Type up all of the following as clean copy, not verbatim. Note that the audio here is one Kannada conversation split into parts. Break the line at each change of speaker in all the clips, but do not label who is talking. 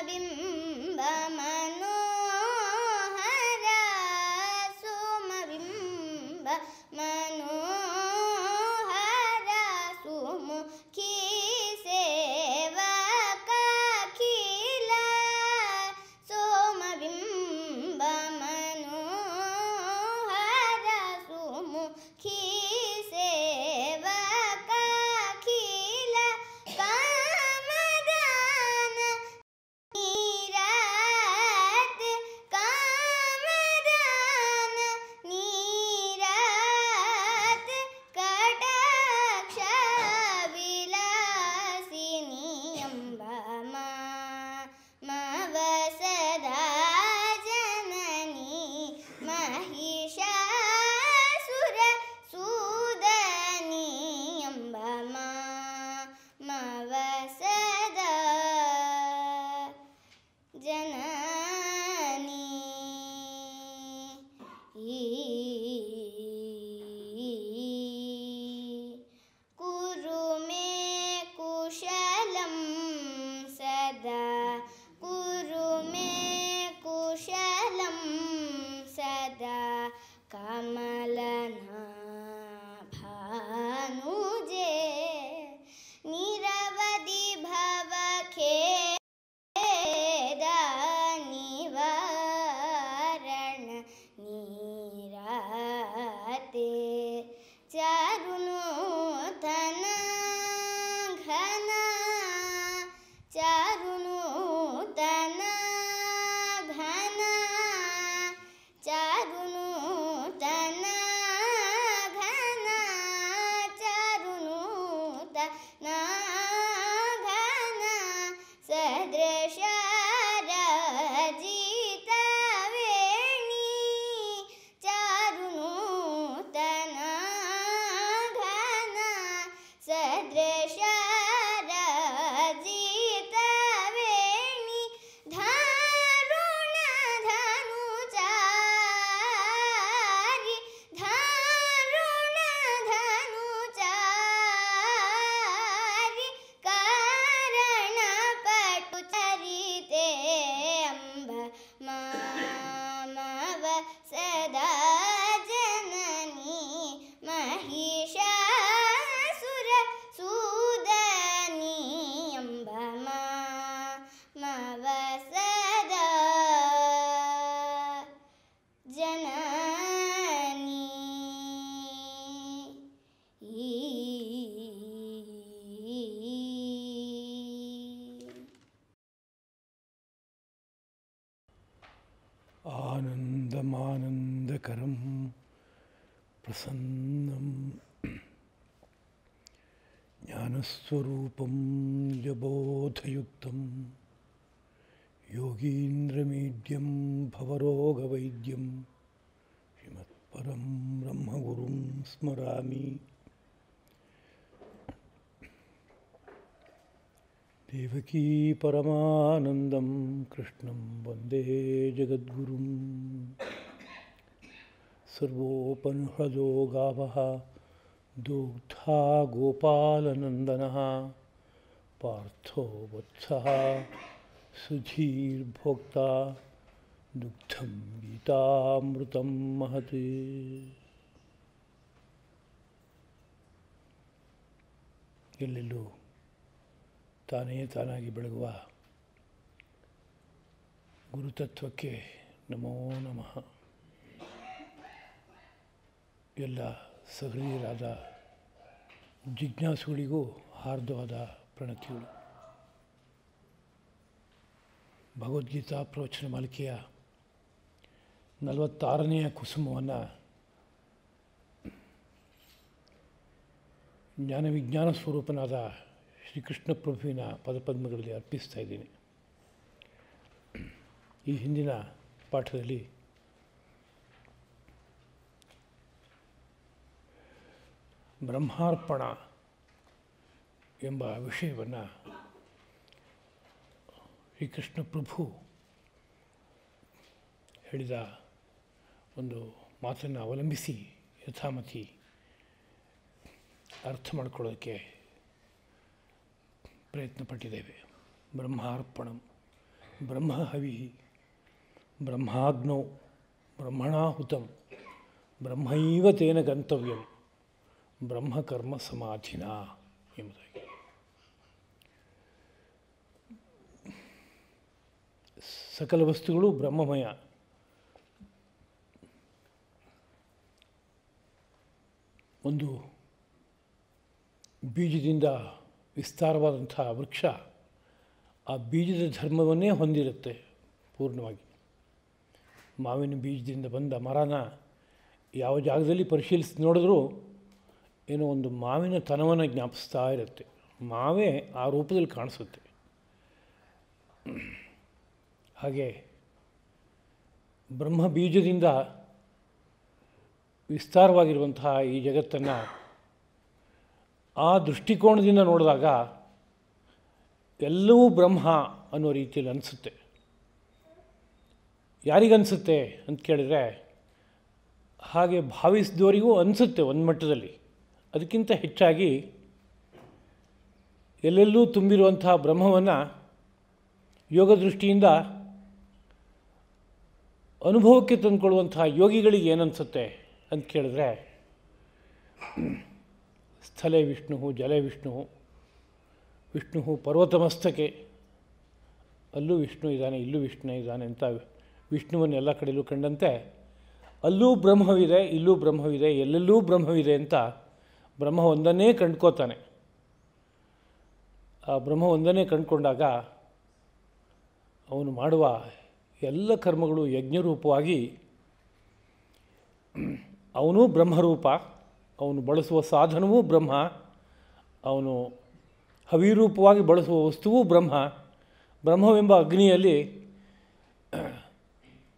ಸೋಮಬಿಂಬ ಮನೋಹರ ಸೋಮಬಿಂಬ ಮನೋಹರ ಸುಮುಖಿ ಸೇವಕ ಖಿಲ ಸೋಮಬಿಂಬ ಮನೋಹರ ಸುಮುಖಿ ಸೇವಕ ಖಿಲ ಕಾಮದಾನ ನೀರಾತ್ ಕಾಮದಾನ ನೀರಾತ್ ಕಟಾಕ್ಷ ವಿಲಾಸಿನಿ ಎಂಬ ಮವಸದಾ ಜನನಿ ಮಹಿಷಾಸುರ ಸೂದನಿ ಎಂಬ ಮವಸದ ಜನನಿ ಕುರು ಮೇ ಕುಶಲಂ ಸದಾ ಕುರು ಮೇ ಕುಶಲಂ ಸದಾ ಕಮಲನಾಭಾನುಜೆ ನಿರವಧಿ ಭವಖೇದ ನಿವಾರಣ ನೀರಾತೆ ಚಾರುನೂತನ ಘನ ಚಾರುನೂತನ ಘನ ಚಾರುನೂತನ ಘನ ಚಾರುನೂತನ ಘನ ಸದೃಶ ರಜಿತ ವೇಣಿ ಚಾರುನೂತನ ಘನ ಸದೃಶ ರಜಿತ ವೇಣಿ ಧಾರುಣ ಧನುಚಾರಿ ಧಾರುಣ ಧನುಚಾರಿ ಕಾರಣ ಪಟು ಚರಿತೆ ಅಂಬ ಮಾಮವ ಸದಾ ಜನನಿ ಮಹಿಷಾಸುರ ಸೂದನಿ ಎಂಬ ಮಾಮವ ಸದಾ ಜನನಿ
ಆನಂದಮಾನಂದಕರಂ ಪ್ರಸನ್ನಂ ಜ್ಞಾನಸ್ವರೂಪಂ ನಿಜಬೋಧಯುಕ್ತಂ ಯೋಗೀಂದ್ರಮೀಡ್ಯಂ ಭವರೋಗವೈದ್ಯಂ ಶ್ರೀಮತ್ಪರಂ ಬ್ರಹ್ಮಗುರುಂ ಸ್ಮರಾಮಿ. ದೇವಕೀ ಪರಮಾನಂದಂ ಕೃಷ್ಣಂ ವಂದೇ ಜಗದ್ಗುರುಂ. ಸರ್ವೋಪನಿಷದೋ ಗಾವಃ ದುಗ್ಧಾ ಗೋಪಾಲನಂದನಃ ಪಾರ್ಥೋ ವತ್ಸಃ ಸುಧೀರ್ಭೋಕ್ತಾ ದುಗ್ಧಂ ಗೀತಾಮೃತಂ ಮಹತ್. ಎಲ್ಲೆಲ್ಲೂ ತಾನೇ ತಾನಾಗಿ ಬೆಳಗುವ ಗುರುತತ್ವಕ್ಕೆ ನಮೋ ನಮಃ. ಎಲ್ಲ ಸಹೃದಯರಾದ ಜಿಜ್ಞಾಸುಗಳಿಗೂ ಹಾರ್ದವಾದ ಪ್ರಣತಿಗಳು. ಭಗವದ್ಗೀತಾ ಪ್ರವಚನ ಮಾಲಿಕೆಯ 46ನೆಯ ಕುಸುಮವನ್ನು ಜ್ಞಾನವಿಜ್ಞಾನ ಸ್ವರೂಪನಾದ ಶ್ರೀಕೃಷ್ಣ ಪ್ರಭುವಿನ ಪದಪದ್ಮಗಳಲ್ಲಿ ಅರ್ಪಿಸ್ತಾ ಇದ್ದೀನಿ. ಈ ಹಿಂದಿನ ಪಾಠದಲ್ಲಿ ಬ್ರಹ್ಮಾರ್ಪಣ ಎಂಬ ವಿಷಯವನ್ನು ಶ್ರೀಕೃಷ್ಣ ಪ್ರಭು ಹೇಳಿದ ಒಂದು ಮಾತನ್ನು ಅವಲಂಬಿಸಿ ಯಥಾಮತಿ ಅರ್ಥ ಮಾಡಿಕೊಳ್ಳೋಕ್ಕೆ ಪ್ರಯತ್ನಪಟ್ಟಿದ್ದೇವೆ. ಬ್ರಹ್ಮಾರ್ಪಣಂ ಬ್ರಹ್ಮ ಹವಿ ಬ್ರಹ್ಮಾಗ್ನೌ ಬ್ರಹ್ಮಣಾಹುತಂ ಬ್ರಹ್ಮೈವ ತೇನ ಗಂತವ್ಯಂ ಬ್ರಹ್ಮಕರ್ಮ ಸಮಾಧಿನ ಎಂಬುದಾಗಿ. ಸಕಲ ವಸ್ತುಗಳು ಬ್ರಹ್ಮಮಯ. ಒಂದು ಬೀಜದಿಂದ ವಿಸ್ತಾರವಾದಂಥ ವೃಕ್ಷ ಆ ಬೀಜದ ಧರ್ಮವನ್ನೇ ಹೊಂದಿರುತ್ತೆ ಪೂರ್ಣವಾಗಿ. ಮಾವಿನ ಬೀಜದಿಂದ ಬಂದ ಮರನ ಯಾವ ಜಾಗದಲ್ಲಿ ಪರಿಶೀಲಿಸಿ ನೋಡಿದ್ರೂ ಏನೋ ಒಂದು ಮಾವಿನ ತನವನ್ನು ಜ್ಞಾಪಿಸ್ತಾ ಇರುತ್ತೆ. ಮಾವೇ ಆ ರೂಪದಲ್ಲಿ ಕಾಣಿಸುತ್ತೆ. ಹಾಗೆ ಬ್ರಹ್ಮ ಬೀಜದಿಂದ ವಿಸ್ತಾರವಾಗಿರುವಂತಹ ಈ ಜಗತ್ತನ್ನು ಆ ದೃಷ್ಟಿಕೋನದಿಂದ ನೋಡಿದಾಗ ಎಲ್ಲವೂ ಬ್ರಹ್ಮ ಅನ್ನೋ ರೀತಿಯಲ್ಲಿ ಅನಿಸುತ್ತೆ. ಯಾರಿಗನ್ಸುತ್ತೆ ಅಂತ ಕೇಳಿದರೆ, ಹಾಗೆ ಭಾವಿಸಿದವರಿಗೂ ಅನಿಸುತ್ತೆ ಒಂದು ಮಟ್ಟದಲ್ಲಿ. ಅದಕ್ಕಿಂತ ಹೆಚ್ಚಾಗಿ ಎಲ್ಲೆಲ್ಲೂ ತುಂಬಿರುವಂತಹ ಬ್ರಹ್ಮವನ್ನು ಯೋಗ ದೃಷ್ಟಿಯಿಂದ ಅನುಭವಕ್ಕೆ ತಂದುಕೊಳ್ಳುವಂತಹ ಯೋಗಿಗಳಿಗೆ ಏನನ್ಸುತ್ತೆ ಅಂತ ಕೇಳಿದ್ರೆ, ಸ್ಥಳೇ ವಿಷ್ಣು ಜಲೇ ವಿಷ್ಣು, ವಿಷ್ಣು ಪರ್ವತಮಸ್ತಕೆ, ಅಲ್ಲೂ ವಿಷ್ಣು ಇದ್ದಾನೆ ಇಲ್ಲೂ ವಿಷ್ಣು ಇದ್ದಾನೆ ಅಂತ ವಿಷ್ಣುವನ್ನು ಎಲ್ಲ ಕಡೆಯಲ್ಲೂ ಕಂಡಂತೆ ಅಲ್ಲೂ ಬ್ರಹ್ಮವಿದೆ ಇಲ್ಲೂ ಬ್ರಹ್ಮವಿದೆ ಎಲ್ಲೆಲ್ಲೂ ಬ್ರಹ್ಮವಿದೆ ಅಂತ ಬ್ರಹ್ಮ ಒಂದನ್ನೇ ಕಂಡ್ಕೋತಾನೆ. ಆ ಬ್ರಹ್ಮ ಒಂದನ್ನೇ ಕಂಡುಕೊಂಡಾಗ ಅವನು ಮಾಡುವ ಎಲ್ಲ ಕರ್ಮಗಳು ಯಜ್ಞರೂಪವಾಗಿ, ಅವನು ಬ್ರಹ್ಮರೂಪ, ಅವನು ಬಳಸುವ ಸಾಧನವೂ ಬ್ರಹ್ಮ, ಅವನು ಹವಿರೂಪವಾಗಿ ಬಳಸುವ ವಸ್ತುವೂ ಬ್ರಹ್ಮ. ಬ್ರಹ್ಮವೆಂಬ ಅಗ್ನಿಯಲ್ಲಿ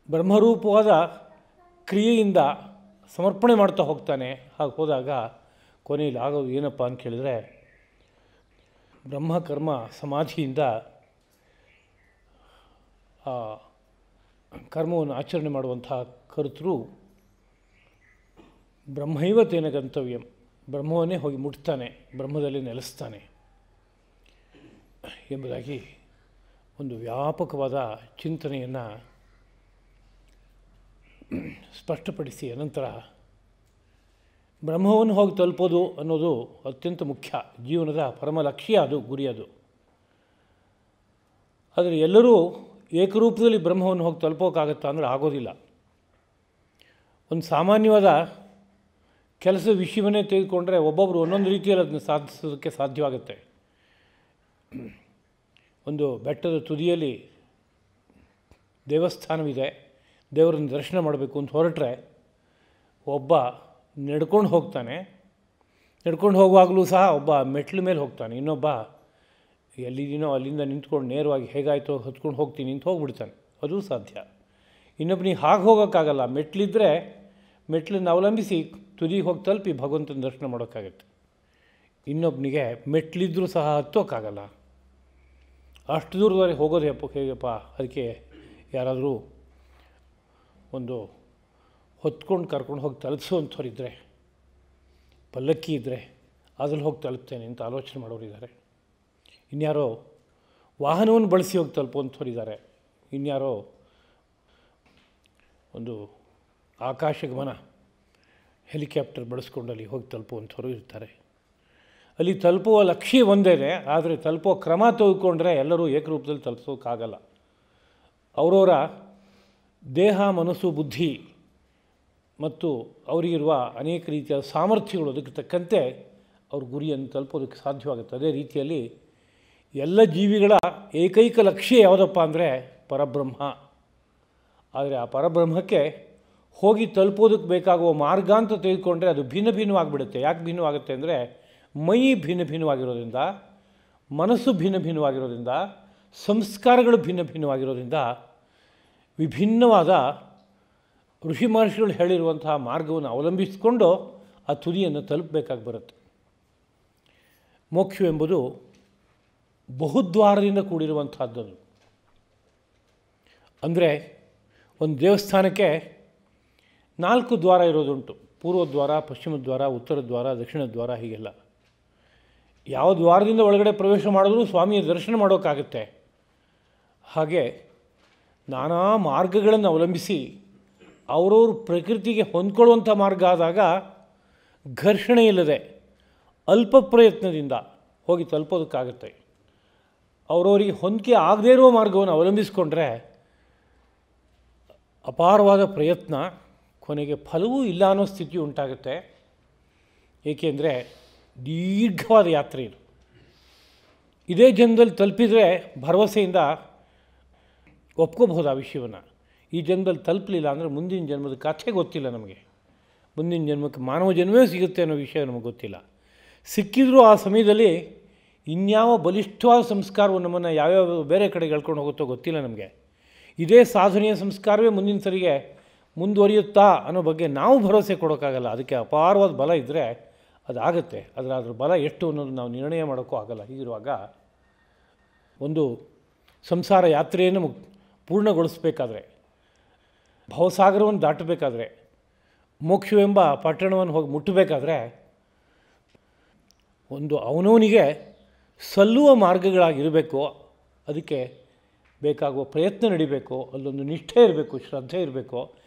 ಬ್ರಹ್ಮರೂಪವಾದ ಕ್ರಿಯೆಯಿಂದ ಸಮರ್ಪಣೆ ಮಾಡ್ತಾ ಹೋಗ್ತಾನೆ. ಹಾಗೆ ಹೋದಾಗ ಕೊನೆಯಲ್ಲಿ ಆಗೋದು ಏನಪ್ಪ ಅಂತ ಕೇಳಿದರೆ, ಬ್ರಹ್ಮಕರ್ಮ ಸಮಾಧಿಯಿಂದ ಆ ಕರ್ಮವನ್ನು ಆಚರಣೆ ಮಾಡುವಂತಹ ಕರ್ತೃ ಬ್ರಹ್ಮೈವ ತೇನ ಗಂತವ್ಯಂ, ಬ್ರಹ್ಮವನ್ನೇ ಹೋಗಿ ಮುಟ್ತಾನೆ, ಬ್ರಹ್ಮದಲ್ಲಿ ನೆಲೆಸ್ತಾನೆ ಎಂಬುದಾಗಿ ಒಂದು ವ್ಯಾಪಕವಾದ ಚಿಂತನೆಯನ್ನು ಸ್ಪಷ್ಟಪಡಿಸಿ ಅನಂತರ ಬ್ರಹ್ಮವನ್ನು ಹೋಗಿ ತಲುಪೋದು ಅನ್ನೋದು ಅತ್ಯಂತ ಮುಖ್ಯ, ಜೀವನದ ಪರಮ ಲಕ್ಷ್ಯ, ಅದು ಗುರಿ. ಅದು ಆದರೆ ಎಲ್ಲರೂ ಏಕರೂಪದಲ್ಲಿ ಬ್ರಹ್ಮವನ್ನು ಹೋಗಿ ತಲುಪೋಕ್ಕಾಗತ್ತಾ ಅಂದರೆ ಆಗೋದಿಲ್ಲ. ಒಂದು ಸಾಮಾನ್ಯವಾದ ಕೆಲಸದ ವಿಷಯವನ್ನೇ ತೆಗೆದುಕೊಂಡ್ರೆ ಒಬ್ಬೊಬ್ಬರು ಒಂದೊಂದು ರೀತಿಯಲ್ಲಿ ಅದನ್ನು ಸಾಧಿಸೋದಕ್ಕೆ ಸಾಧ್ಯವಾಗುತ್ತೆ. ಒಂದು ಬೆಟ್ಟದ ತುದಿಯಲ್ಲಿ ದೇವಸ್ಥಾನವಿದೆ, ದೇವರನ್ನು ದರ್ಶನ ಮಾಡಬೇಕು ಅಂತ ಹೊರಟ್ರೆ ಒಬ್ಬ ನಡ್ಕೊಂಡು ಹೋಗ್ತಾನೆ, ನಡ್ಕೊಂಡು ಹೋಗುವಾಗಲೂ ಸಹ ಒಬ್ಬ ಮೆಟ್ಲ ಮೇಲೆ ಹೋಗ್ತಾನೆ, ಇನ್ನೊಬ್ಬ ಎಲ್ಲಿದ್ದೀನೋ ಅಲ್ಲಿಂದ ನಿಂತ್ಕೊಂಡು ನೇರವಾಗಿ ಹೇಗಾಯಿತೋ ಹತ್ಕೊಂಡು ಹೋಗ್ತೀನಿ ಅಂತ ಹೋಗ್ಬಿಡ್ತಾನೆ, ಅದೂ ಸಾಧ್ಯ. ಇನ್ನೊಬ್ಬನಿಗೆ ಹಾಗೆ ಹೋಗೋಕ್ಕಾಗಲ್ಲ, ಮೆಟ್ಲಿದ್ದರೆ ಮೆಟ್ಲನ್ನು ಅವಲಂಬಿಸಿ ತುದಿಗೆ ಹೋಗಿ ತಲುಪಿ ಭಗವಂತನ ದರ್ಶನ ಮಾಡೋಕ್ಕಾಗತ್ತೆ. ಇನ್ನೊಬ್ಬನಿಗೆ ಮೆಟ್ಲಿದ್ದರೂ ಸಹ ಹತ್ತೋಕ್ಕಾಗಲ್ಲ, ಅಷ್ಟು ದೂರದವರೆಗೆ ಹೋಗೋದು ಹೇಗಪ್ಪ. ಅದಕ್ಕೆ ಯಾರಾದರೂ ಒಂದು ಹೊತ್ಕೊಂಡು ಕರ್ಕೊಂಡು ಹೋಗಿ ತಲುಪಿಸೋವಂಥವ್ರಿದ್ದರೆ, ಪಲ್ಲಕ್ಕಿ ಇದ್ದರೆ ಅದ್ರಲ್ಲಿ ಹೋಗಿ ತಲುಪ್ತೇನೆ ಅಂತ ಆಲೋಚನೆ ಮಾಡೋರಿದ್ದಾರೆ. ಇನ್ಯಾರೋ ವಾಹನವನ್ನು ಬಳಸಿ ಹೋಗಿ ತಲುಪುವಂಥವ್ರಿದ್ದಾರೆ. ಇನ್ಯಾರೋ ಒಂದು ಆಕಾಶಗಮನ ಹೆಲಿಕಾಪ್ಟರ್ ಬಳಸ್ಕೊಂಡು ಅಲ್ಲಿ ಹೋಗಿ ತಲುಪುವಂಥವ್ರು ಇರ್ತಾರೆ. ಅಲ್ಲಿ ತಲುಪುವ ಲಕ್ಷ್ಯ ಒಂದೇ, ಆದರೆ ತಲುಪುವ ಕ್ರಮ ತೆಗೆದುಕೊಂಡ್ರೆ ಎಲ್ಲರೂ ಏಕರೂಪದಲ್ಲಿ ತಲುಪಿಸೋಕ್ಕಾಗಲ್ಲ. ಅವರವರ ದೇಹ ಮನಸ್ಸು ಬುದ್ಧಿ ಮತ್ತು ಅವರಿಗಿರುವ ಅನೇಕ ರೀತಿಯ ಸಾಮರ್ಥ್ಯಗಳು ಅದಕ್ಕೆ ತಕ್ಕಂತೆ ಅವ್ರ ಗುರಿಯನ್ನು ತಲುಪೋದಕ್ಕೆ ಸಾಧ್ಯವಾಗುತ್ತೆ. ಅದೇ ರೀತಿಯಲ್ಲಿ ಎಲ್ಲ ಜೀವಿಗಳ ಏಕೈಕ ಲಕ್ಷ್ಯ ಯಾವುದಪ್ಪ ಅಂದರೆ ಪರಬ್ರಹ್ಮ. ಆದರೆ ಆ ಪರಬ್ರಹ್ಮಕ್ಕೆ ಹೋಗಿ ತಲುಪೋದಕ್ಕೆ ಬೇಕಾಗುವ ಮಾರ್ಗ ಅಂತ ತೆಗೆದುಕೊಂಡ್ರೆ ಅದು ಭಿನ್ನ ಭಿನ್ನವಾಗಿಬಿಡುತ್ತೆ. ಯಾಕೆ ಭಿನ್ನವಾಗುತ್ತೆ ಅಂದರೆ, ಮೈ ಭಿನ್ನ ಭಿನ್ನವಾಗಿರೋದ್ರಿಂದ, ಮನಸ್ಸು ಭಿನ್ನ ಭಿನ್ನವಾಗಿರೋದ್ರಿಂದ, ಸಂಸ್ಕಾರಗಳು ಭಿನ್ನ ಭಿನ್ನವಾಗಿರೋದ್ರಿಂದ ವಿಭಿನ್ನವಾದ ಋಷಿ ಮಹರ್ಷಿಗಳು ಹೇಳಿರುವಂತಹ ಮಾರ್ಗವನ್ನು ಅವಲಂಬಿಸಿಕೊಂಡು ಆ ತುದಿಯನ್ನು ತಲುಪಬೇಕಾಗಿ ಬರುತ್ತೆ. ಮೋಕ್ಷವೆಂಬುದು ಬಹುದ್ವಾರದಿಂದ ಕೂಡಿರುವಂಥದ್ದು. ಅಂದರೆ ಒಂದು ದೇವಸ್ಥಾನಕ್ಕೆ 4 ದ್ವಾರ ಇರೋದುಂಟು, ಪೂರ್ವ ದ್ವಾರ, ಪಶ್ಚಿಮ ದ್ವಾರ, ಉತ್ತರ ದ್ವಾರ, ದಕ್ಷಿಣ ದ್ವಾರ, ಹೀಗೆಲ್ಲ. ಯಾವ ದ್ವಾರದಿಂದ ಒಳಗಡೆ ಪ್ರವೇಶ ಮಾಡಿದ್ರೂ ಸ್ವಾಮಿಯ ದರ್ಶನ ಮಾಡೋಕ್ಕಾಗುತ್ತೆ. ಹಾಗೆ ನಾನಾ ಮಾರ್ಗಗಳನ್ನು ಅವಲಂಬಿಸಿ ಅವರವ್ರ ಪ್ರಕೃತಿಗೆ ಹೊಂದ್ಕೊಳ್ಳುವಂಥ ಮಾರ್ಗ ಆದಾಗ ಘರ್ಷಣೆ ಇಲ್ಲದೆ ಅಲ್ಪ ಪ್ರಯತ್ನದಿಂದ ಹೋಗಿ ತಲುಪೋದಕ್ಕಾಗತ್ತೆ. ಅವರವರಿಗೆ ಹೊಂದಿಕೆ ಆಗದೇ ಇರುವ ಮಾರ್ಗವನ್ನು ಅವಲಂಬಿಸಿಕೊಂಡ್ರೆ ಅಪಾರವಾದ ಪ್ರಯತ್ನ, ಕೊನೆಗೆ ಫಲವೂ ಇಲ್ಲ ಅನ್ನೋ ಸ್ಥಿತಿ ಉಂಟಾಗುತ್ತೆ. ಏಕೆಂದರೆ ದೀರ್ಘವಾದ ಯಾತ್ರೆ ಇದು. ಇದೇ ಜನ್ಮದಲ್ಲಿ ತಲುಪಿದರೆ ಭರವಸೆಯಿಂದ ಒಪ್ಕೋಬಹುದು ಆ ವಿಷಯವನ್ನು. ಈ ಜನ್ಮದಲ್ಲಿ ತಲುಪಲಿಲ್ಲ ಅಂದರೆ ಮುಂದಿನ ಜನ್ಮದ ಕಥೆ ಗೊತ್ತಿಲ್ಲ ನಮಗೆ. ಮುಂದಿನ ಜನ್ಮಕ್ಕೆ ಮಾನವ ಜನ್ಮವೇ ಸಿಗುತ್ತೆ ಅನ್ನೋ ವಿಷಯ ನಮಗೆ ಗೊತ್ತಿಲ್ಲ. ಸಿಕ್ಕಿದರೂ ಆ ಸಮಯದಲ್ಲಿ ಇನ್ಯಾವ ಬಲಿಷ್ಠವಾದ ಸಂಸ್ಕಾರವು ನಮ್ಮನ್ನು ಯಾವ್ಯಾವ ಬೇರೆ ಕಡೆಗೆ ಎಳ್ಕೊಂಡು ಹೋಗುತ್ತೋ ಗೊತ್ತಿಲ್ಲ ನಮಗೆ. ಇದೇ ಸಾಧನೆಯ ಸಂಸ್ಕಾರವೇ ಮುಂದಿನ ಸರಿಗೆ ಮುಂದುವರಿಯುತ್ತಾ ಅನ್ನೋ ಬಗ್ಗೆ ನಾವು ಭರವಸೆ ಕೊಡೋಕ್ಕಾಗಲ್ಲ. ಅದಕ್ಕೆ ಅಪಾರವಾದ ಬಲ ಇದ್ದರೆ ಅದಾಗುತ್ತೆ. ಆದರೆ ಅದ್ರ ಬಲ ಎಷ್ಟು ಅನ್ನೋದು ನಾವು ನಿರ್ಣಯ ಮಾಡೋಕ್ಕೂ ಆಗಲ್ಲ. ಹೀಗಿರುವಾಗ ಒಂದು ಸಂಸಾರ ಯಾತ್ರೆಯನ್ನು ಪೂರ್ಣಗೊಳಿಸಬೇಕಾದ್ರೆ, ಭವಸಾಗರವನ್ನು ದಾಟಬೇಕಾದ್ರೆ, ಮೋಕ್ಷವೆಂಬ ಪಟ್ಟಣವನ್ನು ಹೋಗಿ ಮುಟ್ಟಬೇಕಾದ್ರೆ ಒಂದು ಅವನವನಿಗೆ ಸಲ್ಲುವ ಮಾರ್ಗಗಳಾಗಿರಬೇಕು. ಅದಕ್ಕೆ ಬೇಕಾಗುವ ಪ್ರಯತ್ನ ನಡಿಬೇಕು, ಅಲ್ಲೊಂದು ನಿಷ್ಠೆ ಇರಬೇಕು, ಶ್ರದ್ಧೆ ಇರಬೇಕು.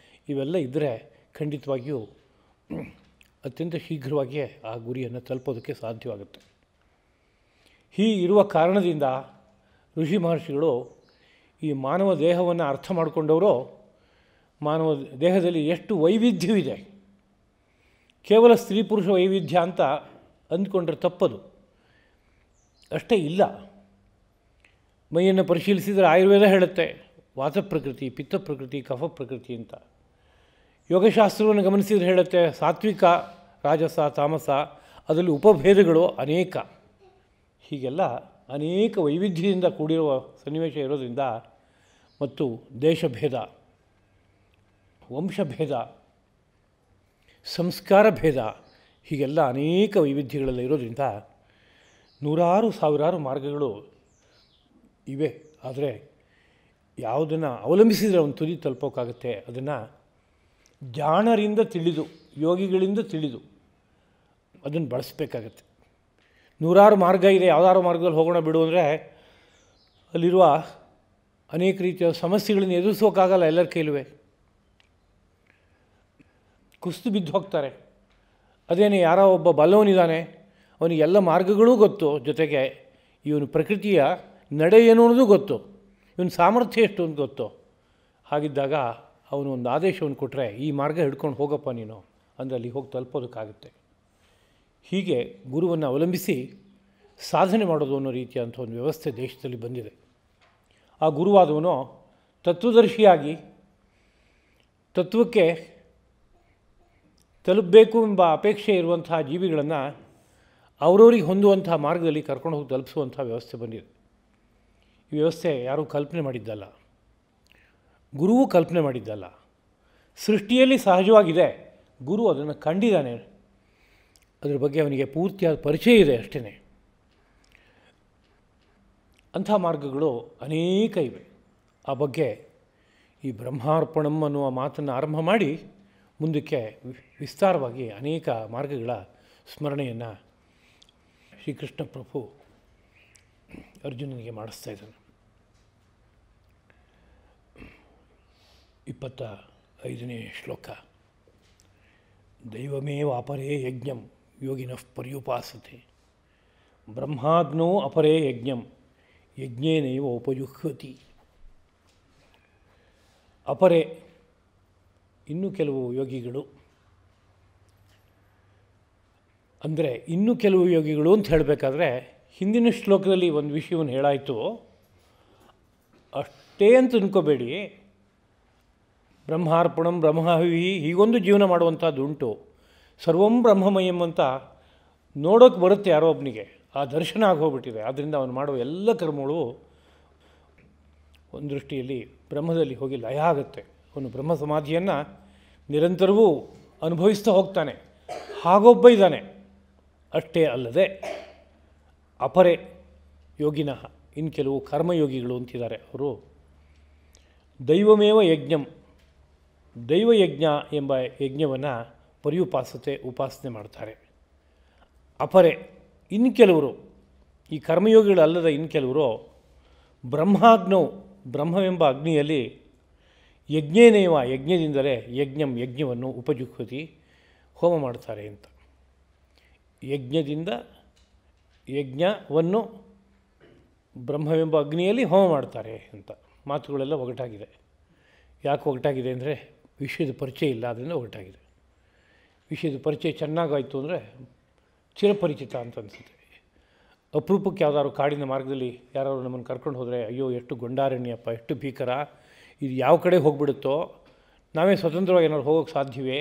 ಇವೆಲ್ಲ ಇದ್ದರೆ ಖಂಡಿತವಾಗಿಯೂ ಅತ್ಯಂತ ಶೀಘ್ರವಾಗಿಯೇ ಆ ಗುರಿಯನ್ನು ತಲುಪೋದಕ್ಕೆ ಸಾಧ್ಯವಾಗುತ್ತೆ. ಹೀಗಿರುವ ಕಾರಣದಿಂದ ಋಷಿ ಮಹರ್ಷಿಗಳು ಈ ಮಾನವ ದೇಹವನ್ನು ಅರ್ಥ ಮಾಡಿಕೊಂಡವರು ಮಾನವ ದೇಹದಲ್ಲಿ ಎಷ್ಟು ವೈವಿಧ್ಯವಿದೆ, ಕೇವಲ ಸ್ತ್ರೀ ಪುರುಷ ವೈವಿಧ್ಯ ಅಂತ ಅಂದ್ಕೊಂಡ್ರೆ ತಪ್ಪದು. ಅಷ್ಟೇ ಇಲ್ಲ. ಮೈಯನ್ನು ಪರಿಶೀಲಿಸಿದರೆ ಆಯುರ್ವೇದ ಹೇಳುತ್ತೆ ವಾತ ಪ್ರಕೃತಿ, ಪಿತ್ತ ಪ್ರಕೃತಿ, ಕಫ ಪ್ರಕೃತಿ ಅಂತ. ಯೋಗಶಾಸ್ತ್ರವನ್ನು ಗಮನಿಸಿದರೆ ಹೇಳುತ್ತೆ ಸಾತ್ವಿಕ, ರಾಜಸ, ತಾಮಸ, ಅದರಲ್ಲಿ ಉಪಭೇದಗಳು ಅನೇಕ. ಹೀಗೆಲ್ಲ ಅನೇಕ ವೈವಿಧ್ಯದಿಂದ ಕೂಡಿರುವ ಸನ್ನಿವೇಶ ಇರೋದ್ರಿಂದ ಮತ್ತು ದೇಶಭೇದ, ವಂಶಭೇದ, ಸಂಸ್ಕಾರ ಭೇದ, ಹೀಗೆಲ್ಲ ಅನೇಕ ವೈವಿಧ್ಯಗಳೆಲ್ಲ ಇರೋದ್ರಿಂದ ನೂರಾರು ಸಾವಿರಾರು ಮಾರ್ಗಗಳು ಇವೆ. ಆದರೆ ಯಾವುದನ್ನು ಅವಲಂಬಿಸಿದರೆ ಒಂದು ತುದಿ ತಲುಪೋಕ್ಕಾಗುತ್ತೆ. ಅದನ್ನು ಜಾಣರಿಂದ ತಿಳಿದು, ಯೋಗಿಗಳಿಂದ ತಿಳಿದು ಅದನ್ನು ಬಳಸಬೇಕಾಗತ್ತೆ. ನೂರಾರು ಮಾರ್ಗ ಇದೆ, ಯಾವುದಾರು ಮಾರ್ಗದಲ್ಲಿ ಹೋಗೋಣ ಬಿಡು ಅಂದರೆ ಅಲ್ಲಿರುವ ಅನೇಕ ರೀತಿಯ ಸಮಸ್ಯೆಗಳನ್ನು ಎದುರಿಸೋಕ್ಕಾಗಲ್ಲ. ಎಲ್ಲರ ಕೈಲುವೆ ಕುಸಿದು ಬಿದ್ದು ಹೋಗ್ತಾರೆ. ಅದೇನೇ ಯಾರೋ ಒಬ್ಬ ಬಲ್ಲವನಿದ್ದಾನೆ, ಅವನಿಗೆ ಎಲ್ಲ ಮಾರ್ಗಗಳೂ ಗೊತ್ತು, ಜೊತೆಗೆ ಇವನು ಪ್ರಕೃತಿಯ ನಡೆ ಏನು ಅನ್ನೋದು ಗೊತ್ತು, ಇವನ ಸಾಮರ್ಥ್ಯ ಎಷ್ಟು ಅಂತ ಗೊತ್ತು. ಹಾಗಿದ್ದಾಗ ಅವನು ಒಂದು ಆದೇಶವನ್ನು ಕೊಟ್ಟರೆ ಈ ಮಾರ್ಗ ಹಿಡ್ಕೊಂಡು ಹೋಗಪ್ಪ ನೀನು ಅಂದರೆ ಅಲ್ಲಿ ಹೋಗಿ ತಲುಪೋದಕ್ಕಾಗುತ್ತೆ. ಹೀಗೆ ಗುರುವನ್ನು ಅವಲಂಬಿಸಿ ಸಾಧನೆ ಮಾಡೋದು ಅನ್ನೋ ರೀತಿಯಂಥ ಒಂದು ವ್ಯವಸ್ಥೆ ದೇಶದಲ್ಲಿ ಬಂದಿದೆ. ಆ ಗುರುವಾದವನು ತತ್ವದರ್ಶಿಯಾಗಿ ತತ್ವಕ್ಕೆ ತಲುಪಬೇಕು ಎಂಬ ಅಪೇಕ್ಷೆ ಇರುವಂತಹ ಜೀವಿಗಳನ್ನು ಅವರವರಿಗೆ ಹೊಂದುವಂಥ ಮಾರ್ಗದಲ್ಲಿ ಕರ್ಕೊಂಡು ಹೋಗಿ ತಲುಪಿಸುವಂಥ ವ್ಯವಸ್ಥೆ ಬಂದಿದೆ. ಈ ವ್ಯವಸ್ಥೆ ಯಾರೂ ಕಲ್ಪನೆ ಮಾಡಿದ್ದಲ್ಲ, ಗುರುವೂ ಕಲ್ಪನೆ ಮಾಡಿದ್ದಲ್ಲ. ಸೃಷ್ಟಿಯಲ್ಲಿ ಸಹಜವಾಗಿದೆ, ಗುರು ಅದನ್ನು ಕಂಡಿದ್ದಾನೆ, ಅದರ ಬಗ್ಗೆ ಅವನಿಗೆ ಪೂರ್ತಿಯಾದ ಪರಿಚಯ ಇದೆ ಅಷ್ಟೇ. ಅಂಥ ಮಾರ್ಗಗಳು ಅನೇಕ ಇವೆ. ಆ ಬಗ್ಗೆ ಈ ಬ್ರಹ್ಮಾರ್ಪಣಂ ಅನ್ನುವ ಮಾತನ್ನು ಆರಂಭ ಮಾಡಿ ಮುಂದಕ್ಕೆ ವಿಸ್ತಾರವಾಗಿ ಅನೇಕ ಮಾರ್ಗಗಳ ಸ್ಮರಣೆಯನ್ನು ಶ್ರೀಕೃಷ್ಣ ಪ್ರಭು ಅರ್ಜುನನಿಗೆ ಮಾಡಿಸ್ತಾ ಇದ್ದಾನೆ. 25ನೇ ಶ್ಲೋಕ. ದೈವಮೇವ ಅಪರೇ ಯಜ್ಞಂ ಯೋಗಿನಃ ಪರ್ಯುಪಾಸತೆ ಬ್ರಹ್ಮಾಗ್ನೋ ಅಪರೇ ಯಜ್ಞಂ ಯಜ್ಞೇನೈವ ಉಪಜುಹ್ವತಿ. ಅಪರೇ ಇನ್ನೂ ಕೆಲವು ಯೋಗಿಗಳು ಅಂದರೆ ಇನ್ನೂ ಕೆಲವು ಯೋಗಿಗಳು ಅಂತ ಹೇಳಬೇಕಾದ್ರೆ ಹಿಂದಿನ ಶ್ಲೋಕದಲ್ಲಿ ಒಂದು ವಿಷಯವನ್ನು ಹೇಳಾಯಿತು, ಅಷ್ಟೇ ಅಂತ ಅನ್ಕೋಬೇಡಿ. ಬ್ರಹ್ಮಾರ್ಪಣಂ ಬ್ರಹ್ಮಹವಿ ಹೀಗೊಂದು ಜೀವನ ಮಾಡುವಂಥದ್ದು ಉಂಟು. ಸರ್ವಂ ಬ್ರಹ್ಮಮಯಂ ಅಂತ ನೋಡೋಕ್ಕೆ ಬರುತ್ತೆ ಯಾರೋ ಒಬ್ಬನಿಗೆ, ಆ ದರ್ಶನ ಆಗೋಗ್ಬಿಟ್ಟಿದೆ. ಆದ್ದರಿಂದ ಅವನು ಮಾಡುವ ಎಲ್ಲ ಕರ್ಮಗಳು ಒಂದು ದೃಷ್ಟಿಯಲ್ಲಿ ಬ್ರಹ್ಮದಲ್ಲಿ ಹೋಗಿ ಲಯ ಆಗುತ್ತೆ. ಅವನು ಬ್ರಹ್ಮ ಸಮಾಧಿಯನ್ನು ನಿರಂತರವೂ ಅನುಭವಿಸ್ತಾ ಹೋಗ್ತಾನೆ. ಹಾಗೊಬ್ಬ ಇದ್ದಾನೆ. ಅಷ್ಟೇ ಅಲ್ಲದೆ ಅಪರೆ ಯೋಗಿನಃ ಇನ್ನು ಕೆಲವು ಕರ್ಮಯೋಗಿಗಳು ಅಂತಿದ್ದಾರೆ. ಅವರು ದೈವಮೇವ ಯಜ್ಞಂ, ದೈವಯಜ್ಞ ಎಂಬ ಯಜ್ಞವನ್ನು ಉಪಾಸನೆ ಮಾಡ್ತಾರೆ. ಅಪರೆ ಇನ್ನು ಕೆಲವರು, ಈ ಕರ್ಮಯೋಗಿಗಳಲ್ಲದ ಇನ್ನು ಕೆಲವರು ಬ್ರಹ್ಮಾಗ್ನೌ ಬ್ರಹ್ಮವೆಂಬ ಅಗ್ನಿಯಲ್ಲಿ ಯಜ್ಞೇನೇವ ಯಜ್ಞದಿಂದಲೇ ಯಜ್ಞವನ್ನು ಉಪಜುಹ್ವತಿ ಹೋಮ ಮಾಡ್ತಾರೆ ಅಂತ. ಯಜ್ಞದಿಂದ ಯಜ್ಞವನ್ನು ಬ್ರಹ್ಮವೆಂಬ ಅಗ್ನಿಯಲ್ಲಿ ಹೋಮ ಮಾಡ್ತಾರೆ ಅಂತ ಮಾತುಗಳೆಲ್ಲ ಒಗಟಾಗಿದೆ. ಯಾಕೆ ಒಗಟಾಗಿದೆ ಅಂದರೆ ವಿಷಯದ ಪರಿಚಯ ಇಲ್ಲ, ಅದರಿಂದ ಒಗಟಾಗಿದೆ. ವಿಷಯದ ಪರಿಚಯ ಚೆನ್ನಾಗಾಯಿತು ಅಂದರೆ ಚಿರಪರಿಚಿತ ಅಂತ ಅನಿಸುತ್ತೆ. ಅಪರೂಪಕ್ಕೆ ಯಾವುದಾದ್ರು ಕಾಡಿನ ಮಾರ್ಗದಲ್ಲಿ ಯಾರಾದ್ರು ನಮ್ಮನ್ನು ಕರ್ಕೊಂಡು ಹೋದರೆ, ಅಯ್ಯೋ ಎಷ್ಟು ಗೊಂಡಾರಣ್ಯಪ್ಪ, ಎಷ್ಟು ಭೀಕರ, ಇದು ಯಾವ ಕಡೆ ಹೋಗ್ಬಿಡುತ್ತೋ, ನಾವೇ ಸ್ವತಂತ್ರವಾಗಿ ಏನಾದ್ರು ಹೋಗೋಕ್ಕೆ ಸಾಧ್ಯವೇ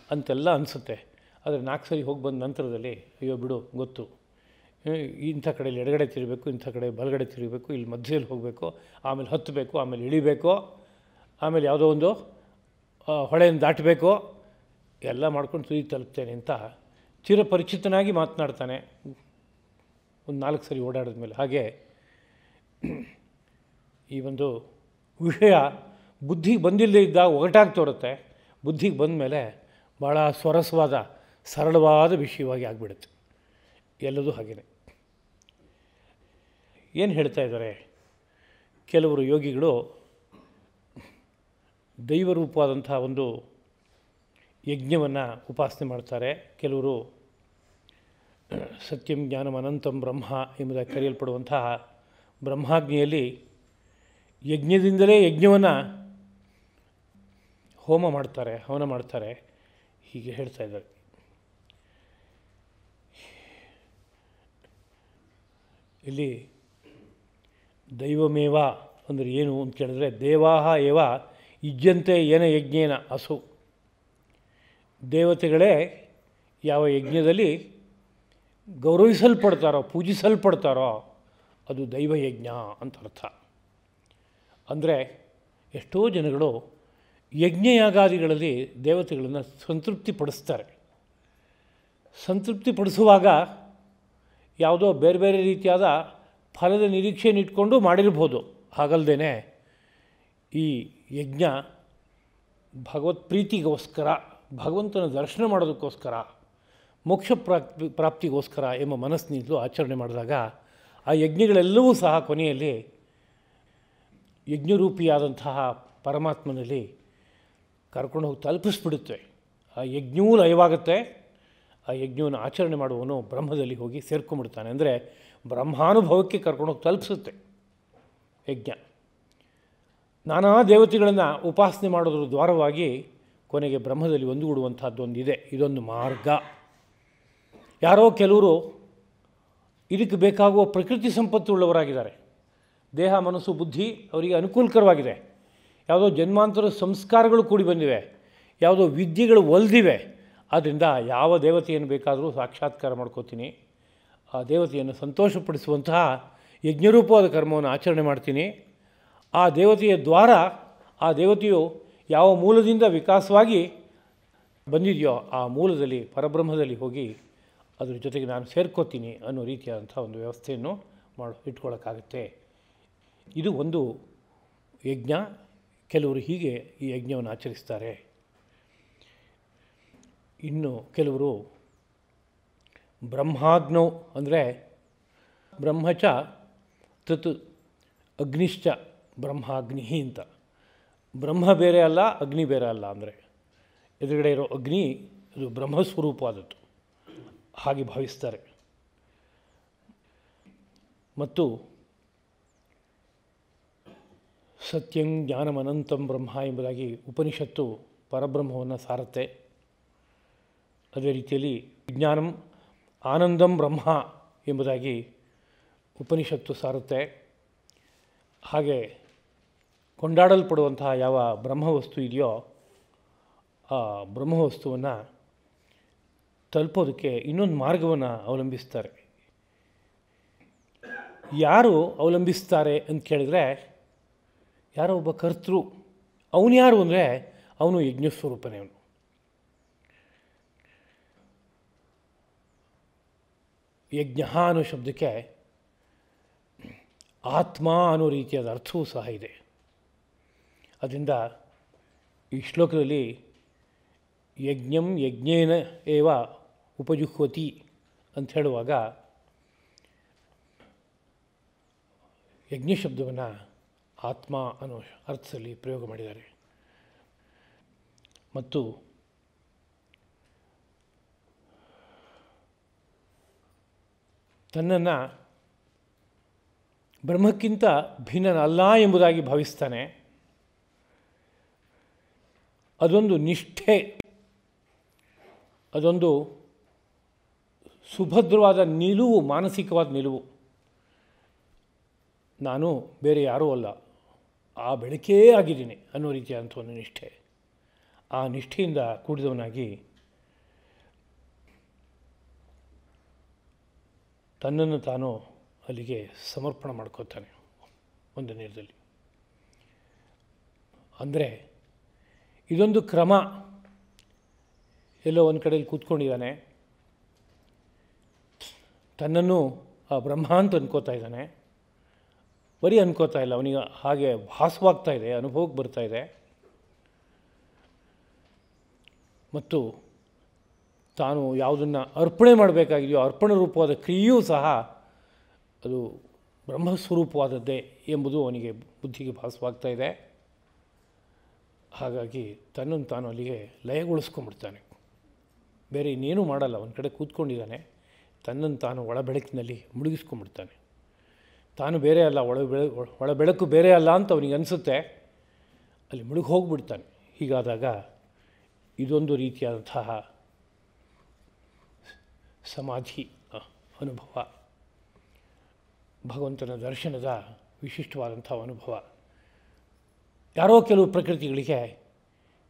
ಅಂತೆಲ್ಲ ಅನಿಸುತ್ತೆ. ಆದರೆ 4 ಸರಿ ಹೋಗಿ ಬಂದ ನಂತರದಲ್ಲಿ ಅಯ್ಯೋ ಬಿಡು ಗೊತ್ತು, ಇಂಥ ಕಡೆಯಲ್ಲಿ ಎಡಗಡೆ ತಿರುಗಬೇಕು, ಇಂಥ ಕಡೆ ಬಲಗಡೆ ತಿರುಗಬೇಕು, ಇಲ್ಲಿ ಮಧ್ಯದಲ್ಲಿ ಹೋಗಬೇಕು, ಆಮೇಲೆ ಹತ್ತಬೇಕು, ಆಮೇಲೆ ಇಳಿಬೇಕು, ಆಮೇಲೆ ಯಾವುದೋ ಒಂದು ಹೊಳೆಯನ್ನು ದಾಟಬೇಕು, ಎಲ್ಲ ಮಾಡ್ಕೊಂಡು ತುದಿ ತಲುಪ್ತೇನೆ ಅಂತ ಚಿರಪರಿಚಿತನಾಗಿ ಮಾತನಾಡ್ತಾನೆ ಒಂದು 4 ಸರಿ ಓಡಾಡಿದ ಮೇಲೆ. ಹಾಗೆ ಈ ಒಂದು ವಿಷಯ ಬುದ್ಧಿಗೆ ಬಂದಿಲ್ಲದೆ ಇದ್ದಾಗ ಒಗಟಾಗಿ ತೋರುತ್ತೆ, ಬುದ್ಧಿಗೆ ಬಂದ ಮೇಲೆ ಭಾಳ ಸ್ವರಸವಾದ ಸರಳವಾದ ವಿಷಯವಾಗಿ ಆಗಿಬಿಡುತ್ತೆ. ಎಲ್ಲದೂ ಹಾಗೆಯೇ. ಏನು ಹೇಳ್ತಾ ಇದ್ದಾರೆ, ಕೆಲವರು ಯೋಗಿಗಳು ದೈವರೂಪವಾದಂಥ ಒಂದು ಯಜ್ಞವನ್ನು ಉಪಾಸನೆ ಮಾಡ್ತಾರೆ. ಕೆಲವರು ಸತ್ಯಂ ಜ್ಞಾನಂ ಅನಂತಂ ಬ್ರಹ್ಮ ಎಂಬುದಾಗಿ ಕರೆಯಲ್ಪಡುವಂತಹ ಬ್ರಹ್ಮಾಗ್ನಿಯಲ್ಲಿ ಯಜ್ಞದಿಂದಲೇ ಯಜ್ಞವನ್ನು ಹವನ ಮಾಡ್ತಾರೆ. ಹೀಗೆ ಹೇಳ್ತಾ ಇದ್ದಾರೆ. ಇಲ್ಲಿ ದೈವಮೇವ ಅಂದರೆ ಏನು ಅಂತ ಕೇಳಿದ್ರೆ, ದೇವಾಹ ಏವ ಯುಜ್ಯಂತೆ ಏನ ಯಜ್ಞೇನ ಅಸು, ದೇವತೆಗಳೇ ಯಾವ ಯಜ್ಞದಲ್ಲಿ ಗೌರವಿಸಲ್ಪಡ್ತಾರೋ, ಪೂಜಿಸಲ್ಪಡ್ತಾರೋ ಅದು ದೈವಯಜ್ಞ ಅಂತ ಅರ್ಥ. ಅಂದರೆ ಎಷ್ಟೋ ಜನಗಳು ಯಜ್ಞಯಾಗಾದಿಗಳಲ್ಲಿ ದೇವತೆಗಳನ್ನು ಸಂತೃಪ್ತಿಪಡಿಸ್ತಾರೆ. ಸಂತೃಪ್ತಿಪಡಿಸುವಾಗ ಯಾವುದೋ ಬೇರೆ ಬೇರೆ ರೀತಿಯಾದ ಫಲದ ನಿರೀಕ್ಷೆಯನ್ನು ಇಟ್ಕೊಂಡು ಮಾಡಿರ್ಬೋದು. ಹಾಗಲ್ಲದೇ ಈ ಯಜ್ಞ ಭಗವತ್ ಪ್ರೀತಿಗೋಸ್ಕರ, ಭಗವಂತನ ದರ್ಶನ ಮಾಡೋದಕ್ಕೋಸ್ಕರ, ಮೋಕ್ಷ ಪ್ರಾಪ್ತಿಗೋಸ್ಕರ ಎಂಬ ಮನಸ್ಸಿನಿಂದಲೂ ಆಚರಣೆ ಮಾಡಿದಾಗ ಆ ಯಜ್ಞಗಳೆಲ್ಲವೂ ಸಹ ಕೊನೆಯಲ್ಲಿ ಯಜ್ಞರೂಪಿಯಾದಂತಹ ಪರಮಾತ್ಮನಲ್ಲಿ ಕರ್ಕೊಂಡು ಹೋಗಿ ತಲುಪಿಸ್ಬಿಡುತ್ತೆ. ಆ ಯಜ್ಞವೂ ಲಯವಾಗುತ್ತೆ. ಆ ಯಜ್ಞವನ್ನು ಆಚರಣೆ ಮಾಡುವವನು ಬ್ರಹ್ಮದಲ್ಲಿ ಹೋಗಿ ಸೇರ್ಕೊಂಡ್ಬಿಡ್ತಾನೆ. ಅಂದರೆ ಬ್ರಹ್ಮಾನುಭವಕ್ಕೆ ಕರ್ಕೊಂಡೋಗಿ ತಲುಪಿಸುತ್ತೆ ಯಜ್ಞ. ನಾನಾ ದೇವತೆಗಳನ್ನು ಉಪಾಸನೆ ಮಾಡೋದ್ರ ದ್ವಾರವಾಗಿ ಕೊನೆಗೆ ಬ್ರಹ್ಮದಲ್ಲಿ ಒಂದುಗೂಡುವಂಥದ್ದೊಂದಿದೆ. ಇದೊಂದು ಮಾರ್ಗ. ಯಾರೋ ಕೆಲವರು ಇದಕ್ಕೆ ಬೇಕಾಗುವ ಪ್ರಕೃತಿ ಸಂಪತ್ತುಳ್ಳವರಾಗಿದ್ದಾರೆ. ದೇಹ, ಮನಸ್ಸು, ಬುದ್ಧಿ ಅವರಿಗೆ ಅನುಕೂಲಕರವಾಗಿದೆ. ಯಾವುದೋ ಜನ್ಮಾಂತರ ಸಂಸ್ಕಾರಗಳು ಕೂಡಿ ಬಂದಿವೆ, ಯಾವುದೋ ವಿದ್ಯೆಗಳು ಒಲ್ದಿವೆ. ಆದ್ದರಿಂದ ಯಾವ ದೇವತೆಯನ್ನು ಬೇಕಾದರೂ ಸಾಕ್ಷಾತ್ಕಾರ ಮಾಡ್ಕೋತೀನಿ, ಆ ದೇವತೆಯನ್ನು ಸಂತೋಷಪಡಿಸುವಂತಹ ಯಜ್ಞರೂಪವಾದ ಕರ್ಮವನ್ನು ಆಚರಣೆ ಮಾಡ್ತೀನಿ. ಆ ದೇವತೆಯ ದ್ವಾರ, ಆ ದೇವತೆಯು ಯಾವ ಮೂಲದಿಂದ ವಿಕಾಸವಾಗಿ ಬಂದಿದೆಯೋ ಆ ಮೂಲದಲ್ಲಿ ಪರಬ್ರಹ್ಮದಲ್ಲಿ ಹೋಗಿ ಅದ್ರ ಜೊತೆಗೆ ನಾನು ಸೇರ್ಕೋತೀನಿ ಅನ್ನೋ ರೀತಿಯಾದಂಥ ಒಂದು ವ್ಯವಸ್ಥೆಯನ್ನು ಇಟ್ಕೊಳ್ಳೋಕ್ಕಾಗುತ್ತೆ. ಇದು ಒಂದು ಯಜ್ಞ. ಕೆಲವರು ಹೀಗೆ ಈ ಯಜ್ಞವನ್ನು ಆಚರಿಸ್ತಾರೆ. ಇನ್ನು ಕೆಲವರು ಬ್ರಹ್ಮಾಗ್ನೌ ಅಂದರೆ ಬ್ರಹ್ಮಚ ತತ್ ಅಗ್ನಿಶ್ಚ ಬ್ರಹ್ಮಾಗ್ನಿ ಅಂತ. ಬ್ರಹ್ಮ ಬೇರೆ ಅಲ್ಲ, ಅಗ್ನಿ ಬೇರೆ ಅಲ್ಲ. ಅಂದರೆ ಎದುರುಗಡೆ ಇರೋ ಅಗ್ನಿ ಅದು ಬ್ರಹ್ಮಸ್ವರೂಪವಾದದ್ದು ಹಾಗೆ ಭಾವಿಸ್ತಾರೆ. ಮತ್ತು ಸತ್ಯಂ ಜ್ಞಾನಂ ಅನಂತಂ ಬ್ರಹ್ಮ ಎಂಬುದಾಗಿ ಉಪನಿಷತ್ತು ಪರಬ್ರಹ್ಮವನ್ನು ಸಾರುತ್ತೆ. ಅದೇ ರೀತಿಯಲ್ಲಿ ವಿಜ್ಞಾನಂ ಆನಂದಂ ಬ್ರಹ್ಮ ಎಂಬುದಾಗಿ ಉಪನಿಷತ್ತು ಸಾರುತ್ತೆ. ಹಾಗೆ ಕೊಂಡಾಡಲ್ಪಡುವಂತಹ ಯಾವ ಬ್ರಹ್ಮವಸ್ತು ಇದೆಯೋ ಆ ಬ್ರಹ್ಮವಸ್ತುವನ್ನು ತಲುಪೋದಕ್ಕೆ ಇನ್ನೊಂದು ಮಾರ್ಗವನ್ನು ಅವಲಂಬಿಸ್ತಾರೆ. ಯಾರು ಅವಲಂಬಿಸ್ತಾರೆ ಅಂತ ಕೇಳಿದ್ರೆ, ಯಾರೋ ಒಬ್ಬ ಕರ್ತೃ. ಅವನು ಯಾರು ಅಂದರೆ ಅವನು ಯಜ್ಞಸ್ವರೂಪನೇ. ಅವನು ಯಜ್ಞ ಅನ್ನೋ ಶಬ್ದಕ್ಕೆ ಆತ್ಮ ಅನ್ನೋ ರೀತಿಯಾದ ಅರ್ಥವೂ ಸಹ ಇದೆ. ಅದರಿಂದ ಈ ಶ್ಲೋಕದಲ್ಲಿ ಯಜ್ಞಂ ಯಜ್ಞೇನ ಏವ ಉಪಜುಹ್ವತಿ ಅಂತ ಹೇಳುವಾಗ ಯಜ್ಞ ಶಬ್ದವನ್ನು ಆತ್ಮ ಅನ್ನೋ ಅರ್ಥದಲ್ಲಿ ಪ್ರಯೋಗ ಮಾಡಿದ್ದಾರೆ. ಮತ್ತು ತನ್ನನ್ನು ಬ್ರಹ್ಮಕ್ಕಿಂತ ಭಿನ್ನನಲ್ಲ ಎಂಬುದಾಗಿ ಭಾವಿಸ್ತಾನೆ. ಅದೊಂದು ನಿಷ್ಠೆ, ಅದೊಂದು ಸುಭದ್ರವಾದ ನಿಲುವು, ಮಾನಸಿಕವಾದ ನಿಲುವು. ನಾನು ಬೇರೆ ಯಾರೂ ಅಲ್ಲ, ಆ ಬೆಳಕೇ ಆಗಿದ್ದೀನಿ ಅನ್ನೋ ರೀತಿಯಾದಂಥ ಒಂದು ನಿಷ್ಠೆ. ಆ ನಿಷ್ಠೆಯಿಂದ ಕೂಡಿದವನಾಗಿ ತನ್ನನ್ನು ತಾನು ಅಲ್ಲಿಗೆ ಸಮರ್ಪಣೆ ಮಾಡ್ಕೋತಾನೆ ಒಂದು ನೇರದಲ್ಲಿ. ಅಂದರೆ ಇದೊಂದು ಕ್ರಮ. ಎಲ್ಲೋ ಒಂದು ಕಡೆಯಲ್ಲಿ ಕೂತ್ಕೊಂಡಿದ್ದಾನೆ, ತನ್ನನ್ನು ಆ ಬ್ರಹ್ಮ ಅಂತ ಅನ್ಕೋತಾ ಇದ್ದಾನೆ. ಬರೀ ಅನ್ಕೋತಾ ಇಲ್ಲ, ಅವನಿಗೆ ಹಾಗೆ ಭಾಸವಾಗ್ತಾ ಇದೆ, ಅನುಭವಕ್ಕೆ ಬರ್ತಾ ಇದೆ. ಮತ್ತು ತಾನು ಯಾವುದನ್ನು ಅರ್ಪಣೆ ಮಾಡಬೇಕಾಗಿದೆಯೋ ಅರ್ಪಣೆ ರೂಪವಾದ ಕ್ರಿಯೆಯೂ ಸಹ ಅದು ಬ್ರಹ್ಮಸ್ವರೂಪವಾದದ್ದೇ ಎಂಬುದು ಅವನಿಗೆ ಬುದ್ಧಿಗೆ ಭಾಸವಾಗ್ತಾ ಇದೆ. ಹಾಗಾಗಿ ತನ್ನನ್ನು ತಾನು ಅಲ್ಲಿಗೆ ಲಯಗೊಳಿಸ್ಕೊಂಡ್ಬಿಡ್ತಾನೆ. ಬೇರೆ ಇನ್ನೇನೂ ಮಾಡಲ್ಲ, ಒಂದು ಕಡೆ ಕೂತ್ಕೊಂಡಿದ್ದಾನೆ, ತನ್ನನ್ನು ತಾನು ಒಳಬೆಳಕಿನಲ್ಲಿ ಮುಳುಗಿಸ್ಕೊಂಡ್ಬಿಡ್ತಾನೆ. ತಾನು ಬೇರೆ ಅಲ್ಲ, ಒಳಬೆಳಕು ಬೇರೆ ಅಲ್ಲ ಅಂತ ಅವನಿಗೆ ಅನಿಸುತ್ತೆ, ಅಲ್ಲಿ ಮುಳುಗಿ ಹೋಗಿಬಿಡ್ತಾನೆ. ಹೀಗಾದಾಗ ಇದೊಂದು ರೀತಿಯಾದಂತಹ ಸಮಾಧಿ ಅನುಭವ, ಭಗವಂತನ ದರ್ಶನದ ವಿಶಿಷ್ಟವಾದಂಥ ಅನುಭವ. ಯಾರೋ ಕೆಲವು ಪ್ರಕೃತಿಗಳಿಗೆ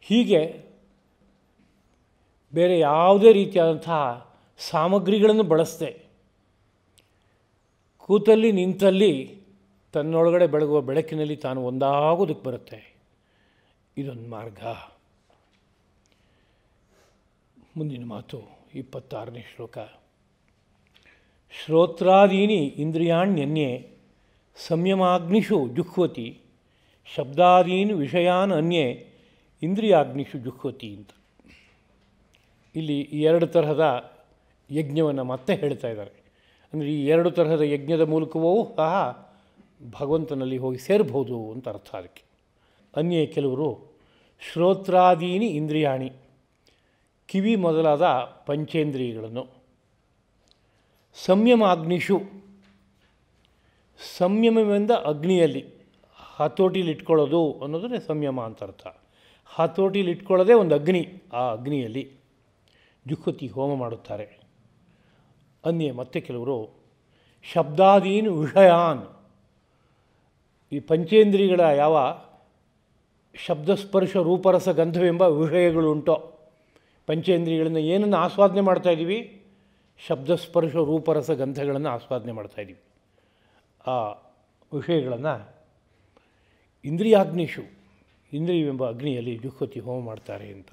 ಹೀಗೆ ಬೇರೆ ಯಾವುದೇ ರೀತಿಯಾದಂತಹ ಸಾಮಗ್ರಿಗಳನ್ನು ಬಳಸದೆ ಕೂತಲ್ಲಿ ನಿಂತಲ್ಲಿ ತನ್ನೊಳಗಡೆ ಬೆಳಗುವ ಬೆಳಕಿನಲ್ಲಿ ತಾನು ಒಂದಾಗೋದಕ್ಕೆ ಬರುತ್ತೆ. ಇದೊಂದು ಮಾರ್ಗ. ಮುಂದಿನ ಮಾತು 26ನೇ ಶ್ಲೋಕ. ಶ್ರೋತ್ರಾದೀನಿ ಇಂದ್ರಿಯಾಣ್ಯನ್ಯೇ ಸಂಯಮಾಗ್ನಿಷು ಜುಹ್ವತಿ ಶಬ್ದಾದೀನ್ ವಿಷಯಾನ್ ಅನ್ಯೇ ಇಂದ್ರಿಯಾಗ್ನಿಷು ಜುಹ್ವತಿ ಅಂತ. ಇಲ್ಲಿ ಈ ಎರಡು ತರಹದ ಯಜ್ಞವನ್ನು ಮತ್ತೆ ಹೇಳ್ತಾ ಇದ್ದಾರೆ. ಅಂದರೆ ಈ ಎರಡು ತರಹದ ಯಜ್ಞದ ಮೂಲಕವೂ ಸಹ ಭಗವಂತನಲ್ಲಿ ಹೋಗಿ ಸೇರ್ಬೋದು ಅಂತ ಅರ್ಥ. ಅದಕ್ಕೆ ಅನ್ಯೇ ಕೆಲವರು ಶ್ರೋತ್ರಾದೀನಿ ಇಂದ್ರಿಯಾಣಿ, ಕಿವಿ ಮೊದಲಾದ ಪಂಚೇಂದ್ರಿಯಗಳನ್ನು, ಸಂಯಮಾಗ್ನಿಷು, ಸಂಯಮವೆಂದ ಅಗ್ನಿಯಲ್ಲಿ ಹತೋಟಿಲಿಟ್ಕೊಳ್ಳೋದು ಅನ್ನೋದ್ರೆ ಸಂಯಮ ಅಂತ ಅರ್ಥ. ಹತೋಟಿಲಿಟ್ಕೊಳ್ಳೋದೇ ಒಂದು ಅಗ್ನಿ, ಆ ಅಗ್ನಿಯಲ್ಲಿ ಜುಹ್ವತಿ ಹೋಮ ಮಾಡುತ್ತಾರೆ. ಅನ್ಯ ಮತ್ತೆ ಕೆಲವರು ಶಬ್ದಾದೀನ್ ವಿಷಯಾನ್, ಈ ಪಂಚೇಂದ್ರಿಯಗಳ ಯಾವ ಶಬ್ದಸ್ಪರ್ಶ ರೂಪರಸ ಗಂಧವೆಂಬ ವಿಷಯಗಳುಂಟೋ, ಪಂಚೇಂದ್ರಿಯಗಳನ್ನು ಏನನ್ನು ಆಸ್ವಾದನೆ ಮಾಡ್ತಾಯಿದ್ದೀವಿ, ಶಬ್ದಸ್ಪರ್ಶ ರೂಪರಸ ಗಂಧಗಳನ್ನು ಆಸ್ವಾದನೆ ಮಾಡ್ತಾಯಿದ್ದೀವಿ. ಆ ವಿಷಯಗಳನ್ನು ಇಂದ್ರಿಯಾಗ್ನಿಷು, ಇಂದ್ರಿಯವೆಂಬ ಅಗ್ನಿಯಲ್ಲಿ ಜುಹ್ವತಿ ಹೋಮ ಮಾಡ್ತಾರೆ ಅಂತ.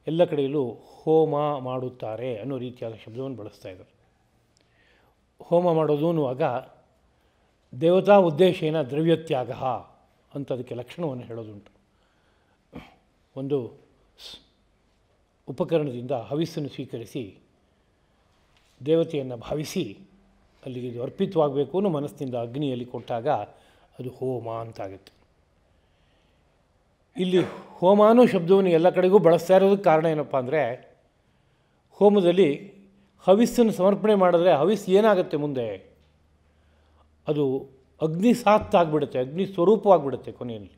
ಎಲ್ಲ ಕಡೆಯಲ್ಲೂ ಹೋಮ ಮಾಡುತ್ತಾರೆ ಅನ್ನೋ ರೀತಿಯಾದ ಶಬ್ದವನ್ನು ಬಳಸ್ತಾ ಇದ್ದಾರೆ. ಹೋಮ ಮಾಡೋದು ಅನ್ನುವಾಗ ದೇವತಾ ಉದ್ದೇಶೇನ ದ್ರವ್ಯತ್ಯಾಗ ಅಂತ ಅದಕ್ಕೆ ಲಕ್ಷಣವನ್ನು ಹೇಳೋದುಂಟು. ಒಂದು ಉಪಕರಣದಿಂದ ಹವಿಸ್ಸನ್ನು ಸ್ವೀಕರಿಸಿ ದೇವತೆಯನ್ನು ಭಾವಿಸಿ ಅಲ್ಲಿಗೆ ಇದು ಅರ್ಪಿತವಾಗಬೇಕು ಅನ್ನೋ ಮನಸ್ಸಿನಿಂದ ಅಗ್ನಿಯಲ್ಲಿ ಕೊಟ್ಟಾಗ ಅದು ಹೋಮ ಅಂತಾಗುತ್ತೆ. ಇಲ್ಲಿ ಹೋಮ ಅನ್ನೋ ಶಬ್ದವನ್ನು ಎಲ್ಲ ಕಡೆಗೂ ಬಳಸ್ತಾ ಇರೋದಕ್ಕೆ ಕಾರಣ ಏನಪ್ಪ ಅಂದರೆ, ಹೋಮದಲ್ಲಿ ಹವಿಸ್ಸನ್ನು ಸಮರ್ಪಣೆ ಮಾಡಿದ್ರೆ ಹವಿಸ್ ಏನಾಗುತ್ತೆ ಮುಂದೆ, ಅದು ಅಗ್ನಿ ಸಾತ್ತಾಗ್ಬಿಡುತ್ತೆ, ಅಗ್ನಿ ಸ್ವರೂಪವಾಗಿಬಿಡುತ್ತೆ. ಕೊನೆಯಲ್ಲಿ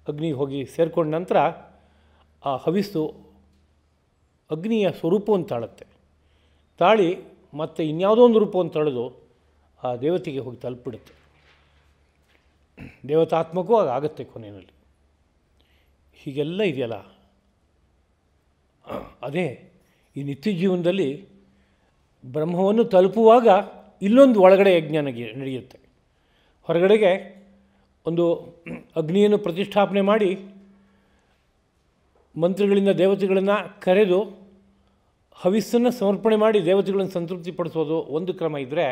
ಅಗ್ನಿಗೆ ಹೋಗಿ ಸೇರಿಕೊಂಡ ನಂತರ ಆ ಹವಿಸ್ಸು ಅಗ್ನಿಯ ಸ್ವರೂಪವನ್ನು ತಾಳುತ್ತೆ. ತಾಳಿ ಮತ್ತು ಇನ್ಯಾವುದೋ ಒಂದು ರೂಪವನ್ನು ತಳೆದು ಆ ದೇವತೆಗೆ ಹೋಗಿ ತಲುಪಿಬಿಡುತ್ತೆ. ದೇವತಾತ್ಮಕೂ ಆಗುತ್ತೆ ಕೊನೆಯಲ್ಲಿ. ಹೀಗೆಲ್ಲ ಇದೆಯಲ್ಲ, ಅದೇ ಈ ನಿತ್ಯ ಜೀವನದಲ್ಲಿ ಬ್ರಹ್ಮವನ್ನು ತಲುಪುವಾಗ ಇಲ್ಲೊಂದು ಒಳಗಡೆ ಯಜ್ಞ ನಡೆಯುತ್ತೆ. ಹೊರಗಡೆಗೆ ಒಂದು ಅಗ್ನಿಯನ್ನು ಪ್ರತಿಷ್ಠಾಪನೆ ಮಾಡಿ ಮಂತ್ರಗಳಿಂದ ದೇವತೆಗಳನ್ನು ಕರೆದು ಹವಿಸ್ಸನ್ನು ಸಮರ್ಪಣೆ ಮಾಡಿ ದೇವತೆಗಳನ್ನು ಸಂತೃಪ್ತಿಪಡಿಸೋದು ಒಂದು ಕ್ರಮ ಇದ್ದರೆ,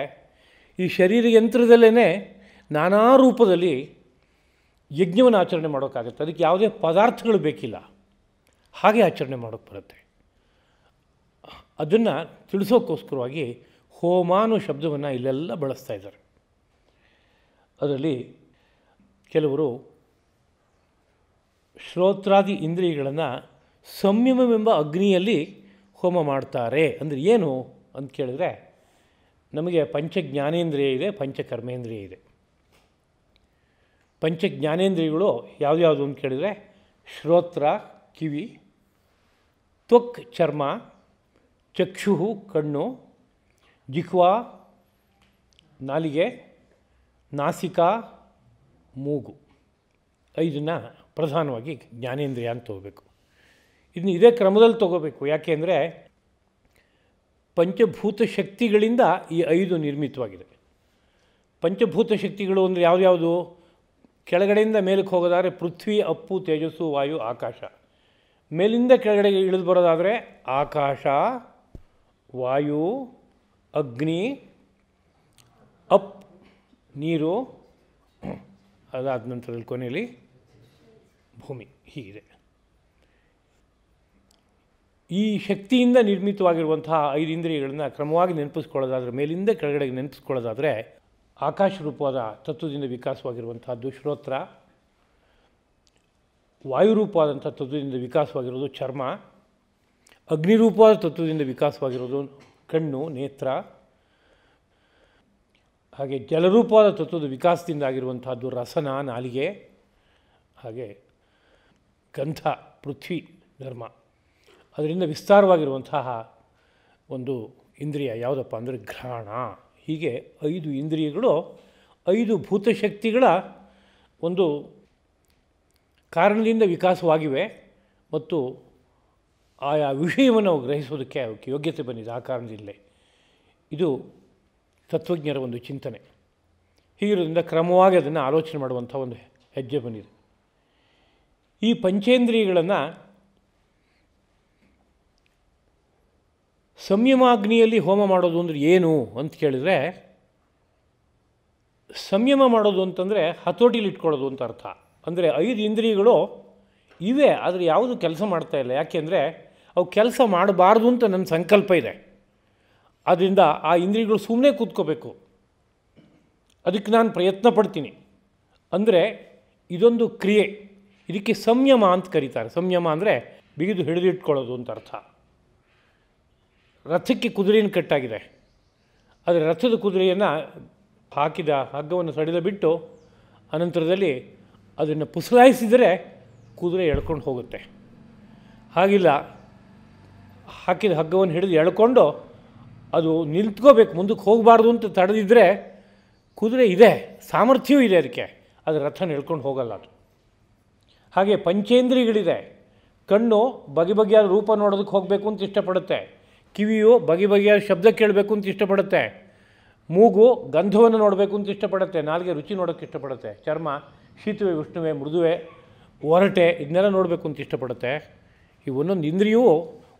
ಈ ಶರೀರ ಯಂತ್ರದಲ್ಲೇ ನಾನಾ ರೂಪದಲ್ಲಿ ಯಜ್ಞವನ್ನು ಆಚರಣೆ ಮಾಡೋಕ್ಕಾಗುತ್ತೆ. ಅದಕ್ಕೆ ಯಾವುದೇ ಪದಾರ್ಥಗಳು ಬೇಕಿಲ್ಲ, ಹಾಗೆ ಆಚರಣೆ ಮಾಡೋಕ್ಕೆ ಬರುತ್ತೆ. ಅದನ್ನು ತಿಳಿಸೋಕ್ಕೋಸ್ಕರವಾಗಿ ಹೋಮ ಅನ್ನೋ ಶಬ್ದವನ್ನು ಇಲ್ಲೆಲ್ಲ ಬಳಸ್ತಾ ಇದ್ದಾರೆ. ಅದರಲ್ಲಿ ಕೆಲವರು ಶ್ರೋತ್ರಾದಿ ಇಂದ್ರಿಯಗಳನ್ನು ಸಂಯಮವೆಂಬ ಅಗ್ನಿಯಲ್ಲಿ ಹೋಮ ಮಾಡ್ತಾರೆ. ಅಂದರೆ ಏನು ಅಂತ ಕೇಳಿದ್ರೆ, ನಮಗೆ ಪಂಚಜ್ಞಾನೇಂದ್ರಿಯ ಇದೆ, ಪಂಚಕರ್ಮೇಂದ್ರಿಯ ಇದೆ. ಪಂಚಜ್ಞಾನೇಂದ್ರಿಯಗಳು ಯಾವುದ್ಯಾವುದು ಅಂತ ಕೇಳಿದರೆ, ಶ್ರೋತ್ರ ಕಿವಿ, ತ್ವಕ್ ಚರ್ಮ, ಚಕ್ಷು ಕಣ್ಣು, ಜಿಹ್ವಾ ನಾಲಿಗೆ, ನಾಸಿಕಾ ಮೂಗು. 5 ಪ್ರಧಾನವಾಗಿ ಜ್ಞಾನೇಂದ್ರಿಯ ಅಂತ ತಗೋಬೇಕು. ಇದನ್ನು ಇದೇ ಕ್ರಮದಲ್ಲಿ ತಗೋಬೇಕು. ಯಾಕೆ ಅಂದರೆ ಪಂಚಭೂತ ಶಕ್ತಿಗಳಿಂದ ಈ 5 ನಿರ್ಮಿತವಾಗಿದೆ. ಪಂಚಭೂತ ಶಕ್ತಿಗಳು ಅಂದರೆ ಯಾವ್ದ್ಯಾವುದು? ಕೆಳಗಡೆಯಿಂದ ಮೇಲಕ್ಕೆ ಹೋಗೋದಾದರೆ ಪೃಥ್ವಿ, ಅಪ್ಪು, ತೇಜಸ್ಸು, ವಾಯು, ಆಕಾಶ. ಮೇಲಿಂದ ಕೆಳಗಡೆಗೆ ಇಳಿದು ಬರೋದಾದರೆ ಆಕಾಶ, ವಾಯು, ಅಗ್ನಿ, ಅಪ್ ನೀರು, ಅದಾದ ನಂತರದಲ್ಲಿ ಕೊನೆಯಲ್ಲಿ ಭೂಮಿ. ಹೀಗಿದೆ. ಈ ಶಕ್ತಿಯಿಂದ ನಿರ್ಮಿತವಾಗಿರುವಂತಹ 5 ಇಂದ್ರಿಯಗಳನ್ನು ಕ್ರಮವಾಗಿ ನೆನಪಿಸ್ಕೊಳ್ಳೋದಾದರೆ, ಮೇಲಿಂದ ಕೆಳಗಡೆಗೆ ನೆನಪಿಸ್ಕೊಳ್ಳೋದಾದರೆ, ಆಕಾಶ ರೂಪವಾದ ತತ್ವದಿಂದ ವಿಕಾಸವಾಗಿರುವಂಥದ್ದು ಶ್ರೋತ್ರ, ವಾಯುರೂಪವಾದಂಥ ತತ್ವದಿಂದ ವಿಕಾಸವಾಗಿರೋದು ಚರ್ಮ, ಅಗ್ನಿರೂಪವಾದ ತತ್ವದಿಂದ ವಿಕಾಸವಾಗಿರೋದು ಕಣ್ಣು, ನೇತ್ರ, ಹಾಗೆ ಜಲರೂಪವಾದ ತತ್ವದ ವಿಕಾಸದಿಂದ ಆಗಿರುವಂಥದ್ದು ರಸನ, ನಾಲಿಗೆ, ಹಾಗೆ ಗಂಧ, ಪೃಥ್ವಿ, ಧರ್ಮ. ಅದರಿಂದ ವಿಸ್ತಾರವಾಗಿರುವಂತಹ ಒಂದು ಇಂದ್ರಿಯ ಯಾವುದಪ್ಪ ಅಂದರೆ ಘ್ರಾಣ. ಹೀಗೆ 5 ಇಂದ್ರಿಯಗಳು 5 ಭೂತಶಕ್ತಿಗಳ ಒಂದು ಕಾರಣದಿಂದ ವಿಕಾಸವಾಗಿವೆ ಮತ್ತು ಆಯಾ ವಿಷಯವನ್ನು ಗ್ರಹಿಸೋದಕ್ಕೆ ಅವಕ್ಕೆ ಯೋಗ್ಯತೆ ಬಂದಿದೆ. ಆ ಕಾರಣದಿಂದಲೇ ಇದು ತತ್ವಜ್ಞರ ಒಂದು ಚಿಂತನೆ. ಹೀಗಿರೋದ್ರಿಂದ ಕ್ರಮವಾಗಿ ಅದನ್ನು ಆಲೋಚನೆ ಮಾಡುವಂಥ ಒಂದು ಹೆಜ್ಜೆ ಬಂದಿದೆ. ಈ ಪಂಚೇಂದ್ರಿಯಗಳನ್ನು ಸಂಯಮಾಗ್ನಿಯಲ್ಲಿ ಹೋಮ ಮಾಡೋದು ಅಂದರೆ ಏನು ಅಂತ ಕೇಳಿದರೆ, ಸಂಯಮ ಮಾಡೋದು ಅಂತಂದರೆ ಹತೋಟಿಲಿ ಇಟ್ಕೊಳ್ಳೋದು ಅಂತ ಅರ್ಥ. ಅಂದರೆ 5 ಇಂದ್ರಿಯಗಳು ಇವೆ, ಆದರೆ ಯಾವುದು ಕೆಲಸ ಮಾಡ್ತಾಯಿಲ್ಲ. ಯಾಕೆಂದರೆ ಅವು ಕೆಲಸ ಮಾಡಬಾರ್ದು ಅಂತ ನನ್ನ ಸಂಕಲ್ಪ ಇದೆ. ಆದ್ದರಿಂದ ಆ ಇಂದ್ರಿಯಗಳು ಸುಮ್ಮನೆ ಕೂತ್ಕೋಬೇಕು. ಅದಕ್ಕೆ ನಾನು ಪ್ರಯತ್ನ ಪಡ್ತೀನಿ. ಅಂದರೆ ಇದೊಂದು ಕ್ರಿಯೆ. ಇದಕ್ಕೆ ಸಂಯಮ ಅಂತ ಕರೀತಾರೆ. ಸಂಯಮ ಅಂದರೆ ಬಿಗಿದು ಹಿಡಿದಿಟ್ಕೊಳ್ಳೋದು ಅಂತ ಅರ್ಥ. ರಥಕ್ಕೆ ಕುದುರೆಯನ್ನು ಕಟ್ಟಾಗಿದೆ. ಆದರೆ ರಥದ ಕುದುರೆಯನ್ನು ಹಾಕಿದ ಹಗ್ಗವನ್ನು ಸಡಿಲ ಬಿಟ್ಟು ಅನಂತರದಲ್ಲಿ ಅದನ್ನು ಪುಸಲಾಯಿಸಿದರೆ ಕುದುರೆ ಎಳ್ಕೊಂಡು ಹೋಗುತ್ತೆ. ಹಾಗಿಲ್ಲ, ಹಾಕಿದ ಹಗ್ಗವನ್ನು ಹಿಡಿದು ಎಳ್ಕೊಂಡು ಅದು ನಿಂತ್ಕೋಬೇಕು, ಮುಂದಕ್ಕೆ ಹೋಗಬಾರ್ದು ಅಂತ ತಡೆದಿದ್ದರೆ ಕುದುರೆ ಇದೆ, ಸಾಮರ್ಥ್ಯವೂ ಇದೆ ಅದಕ್ಕೆ, ಅದು ರಥನ ಎಳ್ಕೊಂಡು ಹೋಗಲ್ಲ ಅದು. ಹಾಗೆ ಪಂಚೇಂದ್ರಿಯಗಳಿದೆ. ಕಣ್ಣು ಬಗೆ ಬಗೆಯಾದ ರೂಪ ನೋಡೋದಕ್ಕೆ ಹೋಗಬೇಕು ಅಂತ ಇಷ್ಟಪಡುತ್ತೆ. ಕಿವಿಯು ಬಗೆ ಬಗೆಯಾದ ಶಬ್ದ ಕೇಳಬೇಕು ಅಂತ ಇಷ್ಟಪಡುತ್ತೆ. ಮೂಗು ಗಂಧವನ್ನು ನೋಡಬೇಕು ಅಂತ ಇಷ್ಟಪಡುತ್ತೆ. ನಾಲಿಗೆ ರುಚಿ ನೋಡೋಕ್ಕೆ ಇಷ್ಟಪಡುತ್ತೆ. ಚರ್ಮ ಶೀತವೇ, ಉಷ್ಣವೇ, ಮೃದುವೆ, ಒರಟೆ ಇದನ್ನೆಲ್ಲ ನೋಡಬೇಕು ಅಂತ ಇಷ್ಟಪಡುತ್ತೆ. ಈ ಒಂದೊಂದು ಇಂದ್ರಿಯವು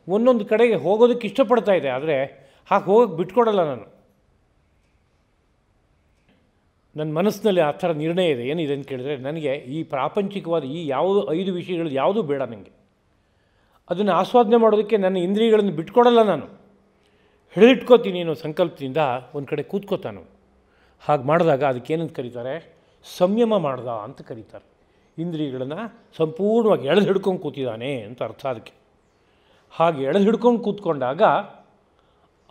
ಒಂದೊಂದು ಕಡೆಗೆ ಹೋಗೋದಕ್ಕೆ ಇಷ್ಟಪಡ್ತಾ ಇದೆ. ಆದರೆ ಹಾಗೆ ಹೋಗೋಕ್ಕೆ ಬಿಟ್ಕೊಡಲ್ಲ ನಾನು. ನನ್ನ ಮನಸ್ಸಿನಲ್ಲಿ ಆ ಥರ ನಿರ್ಣಯ ಇದೆ. ಏನಿದೆ ಅಂತ ಕೇಳಿದರೆ, ನನಗೆ ಈ ಪ್ರಾಪಂಚಿಕವಾದ ಈ ಯಾವುದು 5 ವಿಷಯಗಳು ಯಾವುದೂ ಬೇಡ ನನಗೆ. ಅದನ್ನು ಆಸ್ವಾದನೆ ಮಾಡೋದಕ್ಕೆ ನನ್ನ ಇಂದ್ರಿಯಗಳನ್ನು ಬಿಟ್ಕೊಡಲ್ಲ ನಾನು. ಹಿಡಿದಿಟ್ಕೋತೀನಿ ಅನ್ನೋ ಸಂಕಲ್ಪದಿಂದ ಒಂದು ಕಡೆ ಕೂತ್ಕೋತಾನು. ಹಾಗೆ ಮಾಡಿದಾಗ ಅದಕ್ಕೇನಂತ ಕರೀತಾರೆ? ಸಂಯಮ ಮಾಡ್ದ ಅಂತ ಕರೀತಾರೆ. ಇಂದ್ರಿಯಗಳನ್ನು ಸಂಪೂರ್ಣವಾಗಿ ಎಳೆದು ಹಿಡ್ಕೊಂಡು ಕೂತಿದ್ದಾನೆ ಅಂತ ಅರ್ಥ ಅದಕ್ಕೆ. ಹಾಗೆ ಎಳೆದು ಹಿಡ್ಕೊಂಡು ಕೂತ್ಕೊಂಡಾಗ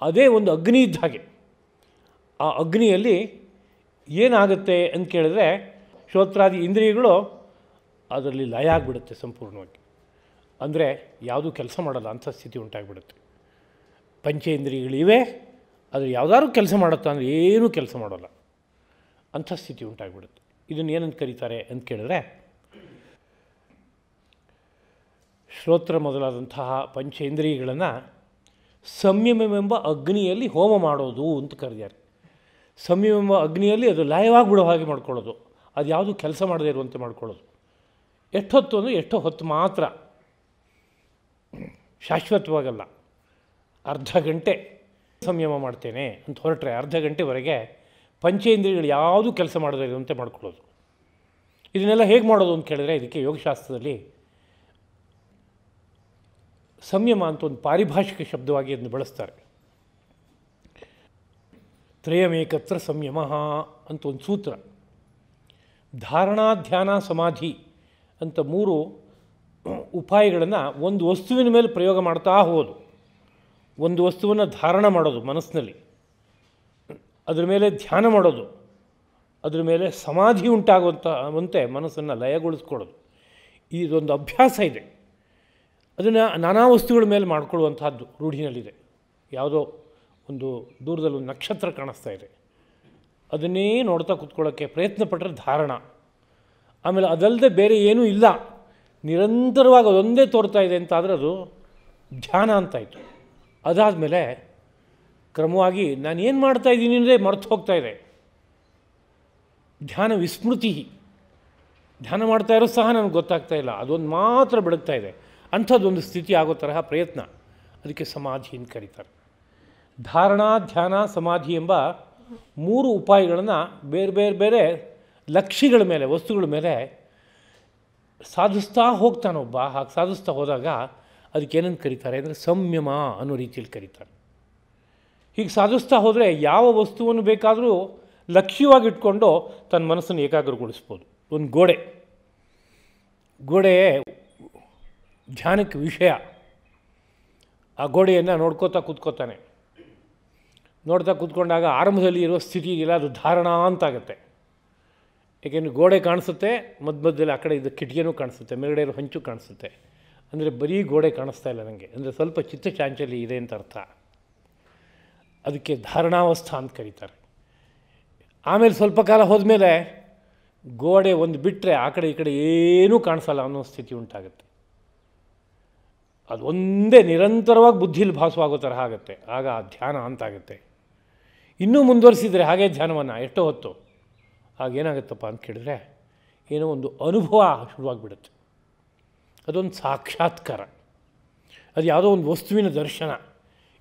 ಅದೇ ಒಂದು ಅಗ್ನಿ ಇದ್ದ ಹಾಗೆ. ಆ ಅಗ್ನಿಯಲ್ಲಿ ಏನಾಗುತ್ತೆ ಅಂತ ಕೇಳಿದ್ರೆ, ಶ್ರೋತ್ರಾದಿ ಇಂದ್ರಿಯಗಳು ಅದರಲ್ಲಿ ಲಯ ಆಗಿಬಿಡುತ್ತೆ ಸಂಪೂರ್ಣವಾಗಿ. ಅಂದರೆ ಯಾವುದೂ ಕೆಲಸ ಮಾಡಲ್ಲ ಅಂಥ ಸ್ಥಿತಿ ಉಂಟಾಗಿಬಿಡುತ್ತೆ. ಪಂಚೇಂದ್ರಿಯಗಳಿವೆ, ಆದರೆ ಯಾವುದಾದ್ರು ಕೆಲಸ ಮಾಡುತ್ತಾ ಅಂದರೆ ಏನೂ ಕೆಲಸ ಮಾಡೋಲ್ಲ, ಅಂಥ ಸ್ಥಿತಿ ಉಂಟಾಗಿಬಿಡುತ್ತೆ. ಇದನ್ನು ಏನಂತ ಕರೀತಾರೆ ಅಂತ ಕೇಳಿದ್ರೆ, ಶ್ರೋತ್ರ ಮೊದಲಾದಂತಹ ಪಂಚೇಂದ್ರಿಯಗಳನ್ನು ಸಂಯಮವೆಂಬ ಅಗ್ನಿಯಲ್ಲಿ ಹೋಮ ಮಾಡೋದು ಅಂತ ಕರೆದಿದ್ದಾರೆ. ಸಂಯಮವೆಂಬ ಅಗ್ನಿಯಲ್ಲಿ ಅದು ಲಯವಾಗಿಬಿಡೋ ಹಾಗೆ ಮಾಡ್ಕೊಳ್ಳೋದು. ಅದು ಯಾವುದೂ ಕೆಲಸ ಮಾಡದೇ ಇರುವಂತೆ ಮಾಡ್ಕೊಳ್ಳೋದು. ಎಷ್ಟೊತ್ತು ಅಂದರೆ ಎಷ್ಟೋ ಹೊತ್ತು ಮಾತ್ರ, ಶಾಶ್ವತವಾಗಲ್ಲ. ಅರ್ಧ ಗಂಟೆ ಸಂಯಮ ಮಾಡ್ತೇನೆ ಅಂತ ಹೊರಟ್ರೆ ಅರ್ಧ ಗಂಟೆವರೆಗೆ ಪಂಚೇಂದ್ರಿಯಗಳು ಯಾವುದೂ ಕೆಲಸ ಮಾಡದೇ ಇರುವಂತೆ ಮಾಡ್ಕೊಳ್ಳೋದು. ಇದನ್ನೆಲ್ಲ ಹೇಗೆ ಮಾಡೋದು ಅಂತ ಕೇಳಿದ್ರೆ, ಇದಕ್ಕೆ ಯೋಗಶಾಸ್ತ್ರದಲ್ಲಿ ಸಂಯಮ ಅಂತ ಒಂದು ಪಾರಿಭಾಷಿಕ ಶಬ್ದವಾಗಿ ಅದನ್ನು ಬಳಸ್ತಾರೆ. ತ್ರಯಮೇಕತ್ರ ಸಂಯಮ ಅಂತ ಒಂದು ಸೂತ್ರ. ಧಾರಣಾ, ಧ್ಯಾನ, ಸಮಾಧಿ ಅಂತ 3 ಉಪಾಯಗಳನ್ನು ಒಂದು ವಸ್ತುವಿನ ಮೇಲೆ ಪ್ರಯೋಗ ಮಾಡ್ತಾ ಹೋಗೋದು, ಒಂದು ವಸ್ತುವನ್ನು ಧಾರಣ ಮಾಡೋದು ಮನಸ್ಸಿನಲ್ಲಿ, ಅದರ ಮೇಲೆ ಧ್ಯಾನ ಮಾಡೋದು, ಅದರ ಮೇಲೆ ಸಮಾಧಿ ಉಂಟಾಗುವಂತೆ ಮನಸ್ಸನ್ನು ಲಯಗೊಳಿಸ್ಕೊಳ್ಳೋದು, ಇದೊಂದು ಅಭ್ಯಾಸ ಇದೆ. ಅದನ್ನು ನಾನಾ ವಸ್ತುಗಳ ಮೇಲೆ ಮಾಡಿಕೊಳ್ಳುವಂತಹದ್ದು ರೂಢಿನಲ್ಲಿದೆ. ಯಾವುದೋ ಒಂದು ದೂರದಲ್ಲಿ ಒಂದು ನಕ್ಷತ್ರ ಕಾಣಿಸ್ತಾ ಇದೆ, ಅದನ್ನೇ ನೋಡ್ತಾ ಕೂತ್ಕೊಳ್ಳೋಕ್ಕೆ ಪ್ರಯತ್ನ ಪಟ್ಟರೆ ಧಾರಣ. ಆಮೇಲೆ ಅದಲ್ಲದೆ ಬೇರೆ ಏನೂ ಇಲ್ಲ, ನಿರಂತರವಾಗಿ ಅದೊಂದೇ ತೋರ್ತಾ ಇದೆ ಅಂತಾದರೆ ಅದು ಧ್ಯಾನ ಅಂತಾಯಿತು. ಅದಾದಮೇಲೆ ಕ್ರಮವಾಗಿ ನಾನು ಏನು ಮಾಡ್ತಾಯಿದ್ದೀನಿ ಅಂದರೆ ಮರೆತು ಹೋಗ್ತಾ ಇದೆ. ಧ್ಯಾನ ವಿಸ್ಮೃತಿ, ಧ್ಯಾನ ಮಾಡ್ತಾ ಇರೋ ಸಹ ನನಗೆ ಗೊತ್ತಾಗ್ತಾ ಇಲ್ಲ, ಅದೊಂದು ಮಾತ್ರ ಬೆಳಗ್ತಾ ಇದೆ. ಅಂಥದ್ದೊಂದು ಸ್ಥಿತಿ ಆಗೋ ತರಹ ಪ್ರಯತ್ನ, ಅದಕ್ಕೆ ಸಮಾಧಿ ಅಂತ ಕರೀತಾರೆ. ಧಾರಣ, ಧ್ಯಾನ, ಸಮಾಧಿ ಎಂಬ 3 ಉಪಾಯಗಳನ್ನು ಬೇರೆ ಬೇರೆ ಬೇರೆ ಲಕ್ಷ್ಯಗಳ ಮೇಲೆ, ವಸ್ತುಗಳ ಮೇಲೆ ಸಾಧಿಸ್ತಾ ಹೋಗ್ತಾನೊಬ್ಬ. ಹಾಗೆ ಸಾಧಿಸ್ತಾ ಹೋದಾಗ ಅದಕ್ಕೇನಂತ ಕರೀತಾರೆ ಅಂದರೆ ಸಂಯಮ ಅನ್ನೋ ರೀತಿಯಲ್ಲಿ ಕರೀತಾರೆ. ಹೀಗೆ ಸಾಧಿಸ್ತಾ ಹೋದರೆ ಯಾವ ವಸ್ತುವನ್ನು ಬೇಕಾದರೂ ಲಕ್ಷ್ಯವಾಗಿ ಇಟ್ಕೊಂಡು ತನ್ನ ಮನಸ್ಸನ್ನು ಏಕಾಗ್ರಗೊಳಿಸ್ಬೋದು. ಒಂದು ಗೋಡೆ ಧ್ಯಾನಕ್ಕೆ ವಿಷಯ. ಆ ಗೋಡೆಯನ್ನು ನೋಡ್ಕೋತಾ ಕೂತ್ಕೋತಾನೆ. ನೋಡ್ತಾ ಕೂತ್ಕೊಂಡಾಗ ಆರಂಭದಲ್ಲಿ ಇರೋ ಸ್ಥಿತಿ ಇಲ್ಲ, ಅದು ಧಾರಣ ಅಂತಾಗುತ್ತೆ. ಏಕೆಂದರೆ ಗೋಡೆ ಕಾಣಿಸುತ್ತೆ, ಮಧ್ಯದಲ್ಲಿ ಆ ಕಡೆ ಇದು ಕಿಟಕಿನೂ ಕಾಣಿಸುತ್ತೆ, ಮೇಲ್ಗಡೆ ಇರೋ ಹಂಚು ಕಾಣಿಸುತ್ತೆ. ಅಂದರೆ ಬರೀ ಗೋಡೆ ಕಾಣಿಸ್ತಾ ಇಲ್ಲ ನನಗೆ, ಅಂದರೆ ಸ್ವಲ್ಪ ಚಿತ್ತಚಾಂಚಲ್ಯ ಇದೆ ಅಂತ ಅರ್ಥ. ಅದಕ್ಕೆ ಧಾರಣಾವಸ್ಥಾ ಅಂತ ಕರೀತಾರೆ. ಆಮೇಲೆ ಸ್ವಲ್ಪ ಕಾಲ ಹೋದ್ಮೇಲೆ ಗೋಡೆ ಒಂದು ಬಿಟ್ಟರೆ ಆ ಕಡೆ ಈ ಕಡೆ ಏನೂ ಕಾಣಿಸಲ್ಲ ಅನ್ನೋ ಸ್ಥಿತಿ ಉಂಟಾಗುತ್ತೆ. ಅದು ಒಂದೇ ನಿರಂತರವಾಗಿ ಬುದ್ಧಿಲಿ ಭಾಸವಾಗೋ ತರಹ ಆಗುತ್ತೆ. ಆಗ ಧ್ಯಾನ ಅಂತಾಗುತ್ತೆ. ಇನ್ನೂ ಮುಂದುವರಿಸಿದರೆ ಹಾಗೆ ಧ್ಯಾನವನ್ನು ಎಷ್ಟೋ ಹೊತ್ತು ಆಗೇನಾಗುತ್ತಪ್ಪ ಅಂತ ಕೇಳಿದ್ರೆ ಏನೋ ಒಂದು ಅನುಭವ ಶುರುವಾಗಿಬಿಡುತ್ತೆ. ಅದೊಂದು ಸಾಕ್ಷಾತ್ಕಾರ, ಅದು ಯಾವುದೋ ಒಂದು ವಸ್ತುವಿನ ದರ್ಶನ,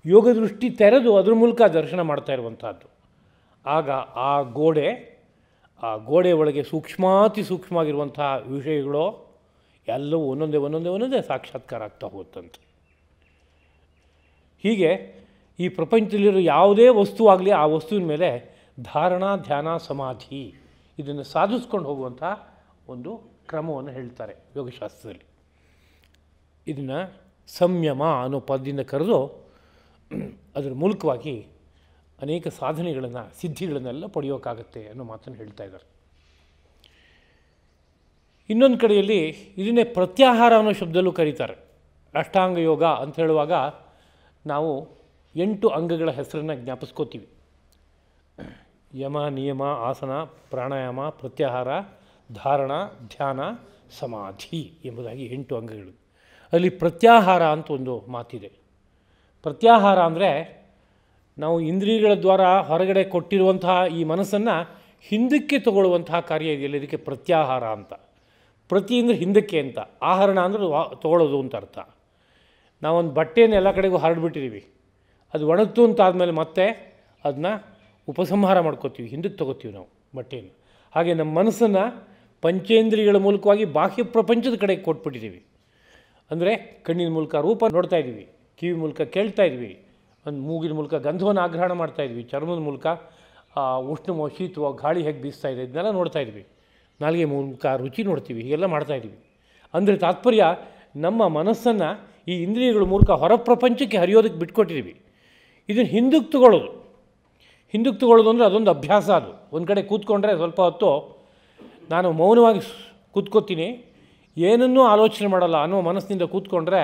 ಯೋಗ ದೃಷ್ಟಿ ತೆರೆದು ಅದ್ರ ಮೂಲಕ ದರ್ಶನ ಮಾಡ್ತಾ ಇರುವಂಥದ್ದು. ಆಗ ಆ ಗೋಡೆ ಒಳಗೆ ಸೂಕ್ಷ್ಮಾತಿ ಸೂಕ್ಷ್ಮವಾಗಿರುವಂಥ ವಿಷಯಗಳು ಎಲ್ಲವೂ ಒಂದೊಂದೇ ಸಾಕ್ಷಾತ್ಕಾರ ಆಗ್ತಾ ಹೋಗುತ್ತಂತೆ. ಹೀಗೆ ಈ ಪ್ರಪಂಚದಲ್ಲಿರೋ ಯಾವುದೇ ವಸ್ತು ಆಗಲಿ ಆ ವಸ್ತುವಿನ ಮೇಲೆ ಧಾರಣ, ಧ್ಯಾನ, ಸಮಾಧಿ ಇದನ್ನು ಸಾಧಿಸ್ಕೊಂಡು ಹೋಗುವಂಥ ಒಂದು ಕ್ರಮವನ್ನು ಹೇಳ್ತಾರೆ ಯೋಗಶಾಸ್ತ್ರದಲ್ಲಿ. ಇದನ್ನು ಸಂಯಮ ಅನ್ನೋ ಪದದಿಂದ ಕರೆದು ಅದರ ಮೂಲಕವಾಗಿ ಅನೇಕ ಸಾಧನೆಗಳನ್ನು, ಸಿದ್ಧಿಗಳನ್ನೆಲ್ಲ ಪಡೆಯೋಕ್ಕಾಗತ್ತೆ ಅನ್ನೋ ಮಾತನ್ನು ಹೇಳ್ತಾ ಇದ್ದಾರೆ. ಇನ್ನೊಂದು ಕಡೆಯಲ್ಲಿ ಇದನ್ನೇ ಪ್ರತ್ಯಾಹಾರ ಅನ್ನೋ ಶಬ್ದಲ್ಲೂ ಕರೀತಾರೆ. ಅಷ್ಟಾಂಗ ಯೋಗ ಅಂತ ಹೇಳುವಾಗ ನಾವು 8 ಅಂಗಗಳ ಹೆಸರನ್ನು ಜ್ಞಾಪಿಸ್ಕೋತೀವಿ. ಯಮ, ನಿಯಮ, ಆಸನ, ಪ್ರಾಣಾಯಾಮ, ಪ್ರತ್ಯಾಹಾರ, ಧಾರಣ, ಧ್ಯಾನ, ಸಮಾಧಿ ಎಂಬುದಾಗಿ 8 ಅಂಗಗಳು. ಅಲ್ಲಿ ಪ್ರತ್ಯಾಹಾರ ಅಂತ ಒಂದು ಮಾತಿದೆ. ಪ್ರತ್ಯಾಹಾರ ಅಂದರೆ ನಾವು ಇಂದ್ರಿಯಗಳ ದ್ವಾರ ಹೊರಗಡೆ ಕೊಟ್ಟಿರುವಂತಹ ಈ ಮನಸ್ಸನ್ನು ಹಿಂದಕ್ಕೆ ತಗೊಳ್ಳುವಂತಹ ಕಾರ್ಯ ಇದೆಯಲ್ಲ, ಇದಕ್ಕೆ ಪ್ರತ್ಯಾಹಾರ ಅಂತ. ಪ್ರತಿ ಅಂದರೆ ಹಿಂದಕ್ಕೆ ಅಂತ, ಆಹರಣ ಅಂದರೆ ತೊಗೊಳ್ಳೋದು ಅಂತ ಅರ್ಥ. ನಾವೊಂದು ಬಟ್ಟೆಯನ್ನು ಎಲ್ಲ ಕಡೆಗೂ ಹರಡ್ಬಿಟ್ಟಿದ್ದೀವಿ, ಅದು ಒಣಗ್ತು ಅಂತ ಆದಮೇಲೆ ಮತ್ತೆ ಅದನ್ನ ಉಪಸಂಹಾರ ಮಾಡ್ಕೋತೀವಿ, ಹಿಂದಕ್ಕೆ ತೊಗೋತೀವಿ ನಾವು ಬಟ್ಟೆಯನ್ನು. ಹಾಗೆ ನಮ್ಮ ಮನಸ್ಸನ್ನು ಪಂಚೇಂದ್ರಿಯಗಳ ಮೂಲಕವಾಗಿ ಬಾಹ್ಯ ಪ್ರಪಂಚದ ಕಡೆಗೆ ಕೊಟ್ಬಿಟ್ಟಿದ್ದೀವಿ. ಅಂದರೆ ಕಣ್ಣಿನ ಮೂಲಕ ರೂಪ ನೋಡ್ತಾ ಇದ್ದೀವಿ, ಕಿವಿ ಮೂಲಕ ಕೇಳ್ತಾ ಇದ್ವಿ, ಒಂದು ಮೂಗಿನ ಮೂಲಕ ಗಂಧವನ್ನು ಆಗ್ರಹಣ ಮಾಡ್ತಾಯಿದ್ವಿ, ಚರ್ಮದ ಮೂಲಕ ಉಷ್ಣಮೋ ಶೀತವೋ ಗಾಳಿ ಹೇಗೆ ಬೀಸ್ತಾ ಇದೆ ಇದನ್ನೆಲ್ಲ ನೋಡ್ತಾ ಇದ್ವಿ, ನಾಲಿಗೆ ಮೂಲಕ ರುಚಿ ನೋಡ್ತೀವಿ, ಹೀಗೆಲ್ಲ ಮಾಡ್ತಾಯಿದ್ವಿ. ಅಂದರೆ ತಾತ್ಪರ್ಯ ನಮ್ಮ ಮನಸ್ಸನ್ನು ಈ ಇಂದ್ರಿಯಗಳ ಮೂಲಕ ಹೊರ ಪ್ರಪಂಚಕ್ಕೆ ಹರಿಯೋದಕ್ಕೆ ಬಿಟ್ಕೊಟ್ಟಿದ್ದೀವಿ. ಇದನ್ನು ಹಿಂದಕ್ಕೆ ತಗೊಳ್ಳೋದು ಅಂದರೆ ಅದೊಂದು ಅಭ್ಯಾಸ. ಅದು ಒಂದು ಕಡೆ ಕೂತ್ಕೊಂಡ್ರೆ ಸ್ವಲ್ಪ ಹೊತ್ತು ನಾನು ಮೌನವಾಗಿ ಕೂತ್ಕೋತೀನಿ, ಏನನ್ನೂ ಆಲೋಚನೆ ಮಾಡಲ್ಲ ಅನ್ನೋ ಮನಸ್ಸಿನಿಂದ ಕೂತ್ಕೊಂಡ್ರೆ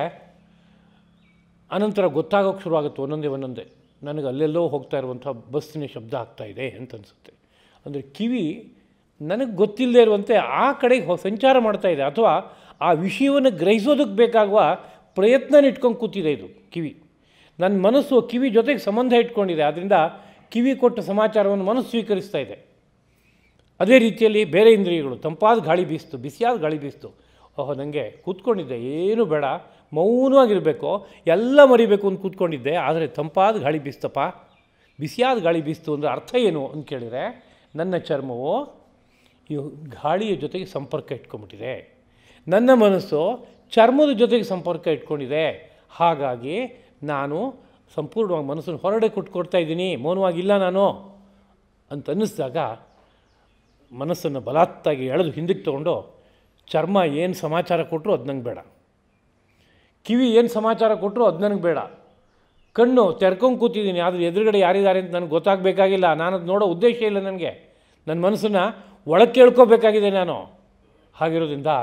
ಅನಂತರ ಗೊತ್ತಾಗೋಕ್ಕೆ ಶುರುವಾಗುತ್ತೆ ಒಂದೊಂದೇ ನನಗೆ ಅಲ್ಲೆಲ್ಲೋ ಹೋಗ್ತಾ ಇರುವಂಥ ಬಸ್ಸಿನ ಶಬ್ದ ಆಗ್ತಾಯಿದೆ ಅಂತ ಅನಿಸುತ್ತೆ. ಅಂದರೆ ಕಿವಿ ನನಗೆ ಗೊತ್ತಿಲ್ಲದೆ ಇರುವಂತೆ ಆ ಕಡೆಗೆ ಸಂಚಾರ ಮಾಡ್ತಾಯಿದೆ, ಅಥವಾ ಆ ವಿಷಯವನ್ನು ಗ್ರಹಿಸೋದಕ್ಕೆ ಬೇಕಾಗುವ ಪ್ರಯತ್ನ ಇಟ್ಕೊಂಡು ಕೂತಿದೆ ಇದು ಕಿವಿ. ನನ್ನ ಮನಸ್ಸು ಕಿವಿ ಜೊತೆಗೆ ಸಂಬಂಧ ಇಟ್ಕೊಂಡಿದೆ, ಆದ್ದರಿಂದ ಕಿವಿ ಕೊಟ್ಟ ಸಮಾಚಾರವನ್ನು ಮನಸ್ಸು ಸ್ವೀಕರಿಸ್ತಾ ಇದೆ. ಅದೇ ರೀತಿಯಲ್ಲಿ ಬೇರೆ ಇಂದ್ರಿಯಗಳು, ತಂಪಾದ ಗಾಳಿ ಬೀಸ್ತು, ಬಿಸಿಯಾದ ಗಾಳಿ ಬೀಸ್ತು, ಓಹೋ ನನಗೆ ಕೂತ್ಕೊಂಡಿದ್ದೆ, ಏನು ಬೇಡ ಮೌನವಾಗಿರಬೇಕು, ಎಲ್ಲ ಮರಿಬೇಕು ಅಂತ ಕೂತ್ಕೊಂಡಿದ್ದೆ, ಆದರೆ ತಂಪಾದ ಗಾಳಿ ಬೀಸ್ತಪ್ಪ, ಬಿಸಿಯಾದ ಗಾಳಿ ಬೀಸ್ತು ಅಂದರೆ ಅರ್ಥ ಏನು ಅಂತ ಕೇಳಿದರೆ ನನ್ನ ಚರ್ಮವು ಈ ಗಾಳಿಯ ಜೊತೆಗೆ ಸಂಪರ್ಕ ಇಟ್ಕೊಂಡ್ಬಿಟ್ಟಿದೆ, ನನ್ನ ಮನಸ್ಸು ಚರ್ಮದ ಜೊತೆಗೆ ಸಂಪರ್ಕ ಇಟ್ಕೊಂಡಿದೆ, ಹಾಗಾಗಿ ನಾನು ಸಂಪೂರ್ಣವಾಗಿ ಮನಸ್ಸನ್ನು ಹೊರಗಡೆ ಕೊಟ್ಕೊಡ್ತಾ ಇದ್ದೀನಿ, ಮೌನವಾಗಿಲ್ಲ ನಾನು ಅಂತ ಅನ್ನಿಸಿದಾಗ ಮನಸ್ಸನ್ನು ಬಲಾತ್ತಾಗಿ ಎಳೆದು ಹಿಂದಕ್ಕೆ ತೊಗೊಂಡು ಚರ್ಮ ಏನು ಸಮಾಚಾರ ಕೊಟ್ಟರು ಅದು ನಂಗೆ ಬೇಡ, ಕಿವಿ ಏನು ಸಮಾಚಾರ ಕೊಟ್ಟರು ಅದು ನನಗೆ ಬೇಡ. ಕಣ್ಣು ತೆರ್ಕೊಂಡು ಕೂತಿದ್ದೀನಿ, ಆದರೆ ಎದುರುಗಡೆ ಯಾರಿದ್ದಾರೆ ಅಂತ ನನಗೆ ಗೊತ್ತಾಗಬೇಕಾಗಿಲ್ಲ. ನಾನು ಅದು ನೋಡೋ ಉದ್ದೇಶ ಇಲ್ಲ ನನಗೆ. ನನ್ನ ಮನಸ್ಸನ್ನು ಒಳಗೆ ಕೇಳ್ಕೋಬೇಕಾಗಿದೆ ನಾನು. ಹಾಗಿರೋದ್ರಿಂದ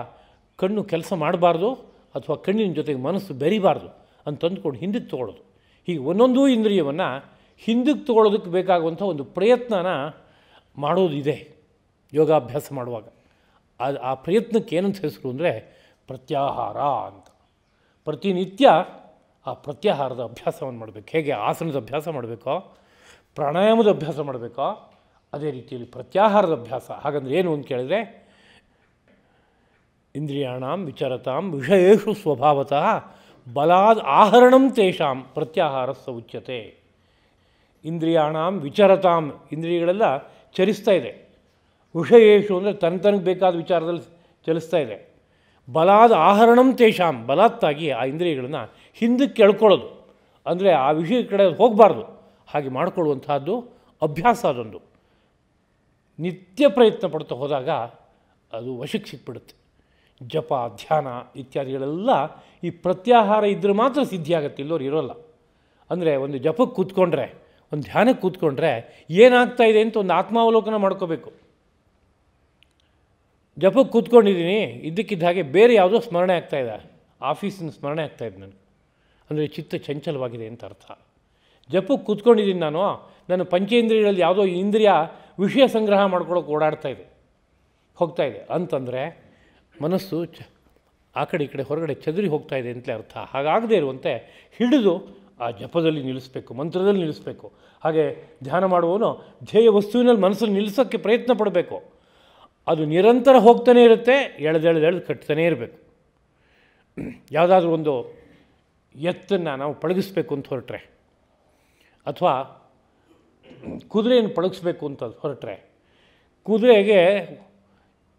ಕಣ್ಣು ಕೆಲಸ ಮಾಡಬಾರ್ದು, ಅಥವಾ ಕಣ್ಣಿನ ಜೊತೆಗೆ ಮನಸ್ಸು ಬೆರಿಬಾರ್ದು ಅಂತಂದ್ಕೊಂಡು ಹಿಂದಕ್ಕೆ ತೊಗೊಳ್ಳೋದು. ಹೀಗೆ ಒಂದೊಂದು ಇಂದ್ರಿಯವನ್ನು ಹಿಂದಕ್ಕೆ ತೊಗೊಳ್ಳೋದಕ್ಕೆ ಬೇಕಾಗುವಂಥ ಒಂದು ಪ್ರಯತ್ನನ ಮಾಡೋದಿದೆ ಯೋಗಾಭ್ಯಾಸ ಮಾಡುವಾಗ. ಆ ಪ್ರಯತ್ನಕ್ಕೆ ಏನಂತ ಹೆಸರು ಅಂದರೆ ಪ್ರತ್ಯಾಹಾರ ಅಂತ. ಪ್ರತಿನಿತ್ಯ ಆ ಪ್ರತ್ಯಾಹಾರದ ಅಭ್ಯಾಸವನ್ನು ಮಾಡಬೇಕು. ಹೇಗೆ ಆಸನದ ಅಭ್ಯಾಸ ಮಾಡಬೇಕೋ, ಪ್ರಾಣಾಯಾಮದ ಅಭ್ಯಾಸ ಮಾಡಬೇಕೋ, ಅದೇ ರೀತಿಯಲ್ಲಿ ಪ್ರತ್ಯಾಹಾರದ ಅಭ್ಯಾಸ. ಹಾಗಂದ್ರೆ ಏನು ಅಂತ ಕೇಳಿದರೆ, ಇಂದ್ರಿಯಾಣಾಂ ವಿಚರತಾಂ ವಿಷಯೇಷು ಸ್ವಭಾವತಃ ಬಲಾದ್ ಆಹರಣಂ ತೇಷಾಂ ಪ್ರತ್ಯಾಹಾರಸ್ಸ ಉಚ್ಯತೆ. ಇಂದ್ರಿಯಾಣಾಂ ವಿಚರತಾಂ, ಇಂದ್ರಿಯಗಳೆಲ್ಲ ಚಲಿಸ್ತಾ ಇದೆ. ವಿಷಯೇಷು ಅಂದರೆ ತನಗೆ ಬೇಕಾದ ವಿಚಾರದಲ್ಲಿ ಚಲಿಸ್ತಾ ಇದೆ. ಬಲಾದ ಆಹರಣಂ ತೇಷಾಂ, ಬಲಾತ್ತಾಗಿ ಆ ಇಂದ್ರಿಯಗಳನ್ನು ಹಿಂದಕ್ಕೆ ಎಳ್ಕೊಳ್ಳೋದು, ಅಂದರೆ ಆ ವಿಷಯ ಕಡೆ ಹೋಗಬಾರ್ದು, ಹಾಗೆ ಮಾಡಿಕೊಳ್ಳುವಂತಹದ್ದು ಅಭ್ಯಾಸ. ಅದೊಂದು ನಿತ್ಯ ಪ್ರಯತ್ನ ಪಡ್ತಾ ಹೋದಾಗ ಅದು ವಶಕ್ಕೆ ಸಿಕ್ಬಿಡುತ್ತೆ. ಜಪ, ಧ್ಯಾನ ಇತ್ಯಾದಿಗಳೆಲ್ಲ ಈ ಪ್ರತ್ಯಾಹಾರ ಇದ್ದರೆ ಮಾತ್ರ ಸಿದ್ಧಿಯಾಗತ್ತೆ, ಇಲ್ಲೋರು ಇರೋಲ್ಲ. ಅಂದರೆ ಒಂದು ಜಪಕ್ಕೆ ಕೂತ್ಕೊಂಡ್ರೆ, ಒಂದು ಧ್ಯಾನಕ್ಕೆ ಕೂತ್ಕೊಂಡ್ರೆ ಏನಾಗ್ತಾ ಇದೆ ಅಂತ ಒಂದು ಆತ್ಮಾವಲೋಕನ ಮಾಡ್ಕೋಬೇಕು. ಜಪಕ್ಕೆ ಕೂತ್ಕೊಂಡಿದ್ದೀನಿ, ಇದ್ದಕ್ಕಿದ್ದ ಹಾಗೆ ಬೇರೆ ಯಾವುದೋ ಸ್ಮರಣೆ ಆಗ್ತಾಯಿದೆ, ಆಫೀಸಿನ ಸ್ಮರಣೆ ಆಗ್ತಾಯಿದೆ ನನಗೆ, ಅಂದರೆ ಚಿತ್ತ ಚಂಚಲವಾಗಿದೆ ಅಂತ ಅರ್ಥ. ಜಪಕ್ಕೆ ಕೂತ್ಕೊಂಡಿದ್ದೀನಿ ನಾನು, ನನ್ನ ಪಂಚೇಂದ್ರಿಯಗಳಲ್ಲಿ ಯಾವುದೋ ಇಂದ್ರಿಯ ವಿಷಯ ಸಂಗ್ರಹ ಮಾಡ್ಕೊಳ್ಳೋಕೆ ಓಡಾಡ್ತಾಯಿದೆ, ಹೋಗ್ತಾಯಿದೆ ಅಂತಂದರೆ ಮನಸ್ಸು ಆ ಕಡೆ ಈ ಕಡೆ ಹೊರಗಡೆ ಚದುರಿ ಹೋಗ್ತಾ ಇದೆ ಅಂತಲೇ ಅರ್ಥ. ಹಾಗಾಗದೇ ಇರುವಂತೆ ಹಿಡಿದು ಆ ಜಪದಲ್ಲಿ ನಿಲ್ಲಿಸಬೇಕು, ಮಂತ್ರದಲ್ಲಿ ನಿಲ್ಲಿಸಬೇಕು. ಹಾಗೆ ಧ್ಯಾನ ಮಾಡುವವನು ಧ್ಯೇಯ ವಸ್ತುವಿನಲ್ಲಿ ಮನಸ್ಸನ್ನು ನಿಲ್ಲಿಸೋಕ್ಕೆ ಪ್ರಯತ್ನ ಪಡಬೇಕು. ಅದು ನಿರಂತರ ಹೋಗ್ತಾನೆ ಇರುತ್ತೆ, ಎಳೆದೆಳೆದು ಕಟ್ತಾನೇ ಇರಬೇಕು. ಯಾವುದಾದ್ರೂ ಒಂದು ಎತ್ತನ್ನು ನಾವು ಪಳಗಿಸ್ಬೇಕು ಅಂತ ಹೊರಟ್ರೆ, ಅಥವಾ ಕುದುರೆಯನ್ನು ಪಳಗಿಸ್ಬೇಕು ಅಂತ ಹೊರಟ್ರೆ, ಕುದುರೆಗೆ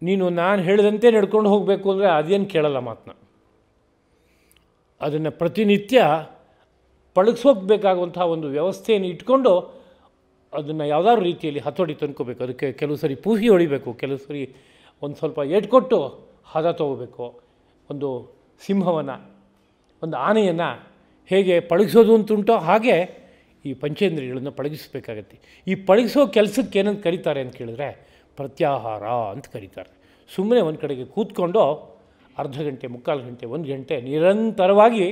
ನೀನು ನಾನು ಹೇಳಿದಂತೆ ನಡ್ಕೊಂಡು ಹೋಗಬೇಕು ಅಂದರೆ ಅದೇನು ಕೇಳಲ್ಲ ಮಾತನ್ನ. ಅದನ್ನು ಪ್ರತಿನಿತ್ಯ ಪಳಗಿಸೋಗ್ಬೇಕಾಗುವಂಥ ಒಂದು ವ್ಯವಸ್ಥೆಯನ್ನು ಇಟ್ಕೊಂಡು ಅದನ್ನು ಯಾವುದಾದ್ರು ರೀತಿಯಲ್ಲಿ ಹತೋಟಿ ತಂದ್ಕೋಬೇಕು. ಅದಕ್ಕೆ ಕೆಲವು ಸರಿ ಪೂಹಿ ಹೊಡಿಬೇಕು, ಕೆಲವು ಸರಿ ಒಂದು ಸ್ವಲ್ಪ ಏಟ್ಕೊಟ್ಟು ಹದ ತೊಗೋಬೇಕು. ಒಂದು ಸಿಂಹವನ್ನು, ಒಂದು ಆನೆಯನ್ನು ಹೇಗೆ ಪಳಗಿಸೋದು ಅಂತುಂಟೋ ಹಾಗೆ ಈ ಪಂಚೇಂದ್ರಿಯಗಳನ್ನು ಪಳಗಿಸಬೇಕಾಗತ್ತೆ. ಈ ಪಳಗಿಸೋ ಕೆಲಸಕ್ಕೆ ಏನಂತ ಕರೀತಾರೆ ಅಂತ ಕೇಳಿದ್ರೆ ಪ್ರತ್ಯಾಹಾರ ಅಂತ ಕರೀತಾರೆ. ಸುಮ್ಮನೆ ಒಂದು ಕಡೆಗೆ ಕೂತ್ಕೊಂಡು ಅರ್ಧ ಗಂಟೆ, ಮುಕ್ಕಾಲು ಗಂಟೆ, 1 ಗಂಟೆ ನಿರಂತರವಾಗಿ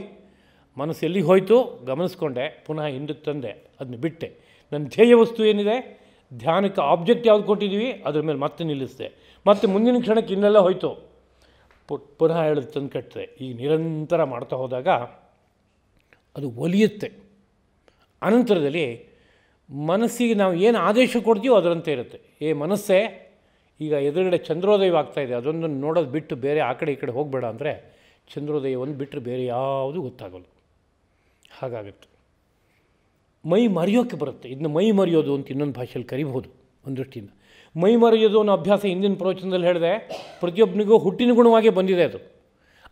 ಮನಸ್ಸು ಎಲ್ಲಿಗೆ ಹೋಯಿತು ಗಮನಿಸ್ಕೊಂಡೆ, ಪುನಃ ಹಿಂದಕ್ಕೆ ತಂದೆ, ಅದನ್ನ ಬಿಟ್ಟೆ. ನನ್ನ ಧ್ಯೇಯ ವಸ್ತು ಏನಿದೆ, ಧ್ಯಾನಕ್ಕೆ ಆಬ್ಜೆಕ್ಟ್ ಯಾವ್ದು ಕೊಟ್ಟಿದ್ದೀವಿ ಅದ್ರ ಮೇಲೆ ಮತ್ತೆ ನಿಲ್ಲಿಸಿದೆ, ಮತ್ತು ಮುಂದಿನ ಕ್ಷಣಕ್ಕೆ ಇನ್ನೆಲ್ಲ ಹೋಯಿತು, ಪುನಃ ಹೇಳೋದು ತಂದು ಕಟ್ಟಿದೆ. ಈಗ ನಿರಂತರ ಮಾಡ್ತಾ ಹೋದಾಗ ಅದು ಒಲಿಯುತ್ತೆ. ಅನಂತರದಲ್ಲಿ ಮನಸ್ಸಿಗೆ ನಾವು ಏನು ಆದೇಶ ಕೊಡ್ತೀವೋ ಅದರಂತೆ ಇರುತ್ತೆ. ಮನಸ್ಸೇ ಈಗ ಎದುರುಗಡೆ ಚಂದ್ರೋದಯವಾಗ್ತಾಯಿದೆ, ಅದೊಂದನ್ನು ನೋಡೋದು ಬಿಟ್ಟು ಬೇರೆ ಆ ಕಡೆ ಈ ಕಡೆ ಹೋಗಬೇಡ ಅಂದರೆ ಚಂದ್ರೋದಯ ಒಂದು ಬಿಟ್ಟರೆ ಬೇರೆ ಯಾವುದೂ ಗೊತ್ತಾಗಲ್ಲ. ಹಾಗಾಗುತ್ತೆ. ಮೈ ಮರೆಯೋಕ್ಕೆ ಬರುತ್ತೆ. ಇದನ್ನ ಮೈ ಮರೆಯೋದು ಅಂತ ಇನ್ನೊಂದು ಭಾಷೆಯಲ್ಲಿ ಕರಿಬಹುದು ಒಂದು ದೃಷ್ಟಿಯಿಂದ. ಮೈ ಮರೆಯೋದು ಅನ್ನೋ ಅಭ್ಯಾಸ ಹಿಂದಿನ ಪ್ರವಚನದಲ್ಲಿ ಹೇಳಿದೆ, ಪ್ರತಿಯೊಬ್ಬನಿಗೂ ಹುಟ್ಟಿನ ಗುಣವಾಗೇ ಬಂದಿದೆ ಅದು.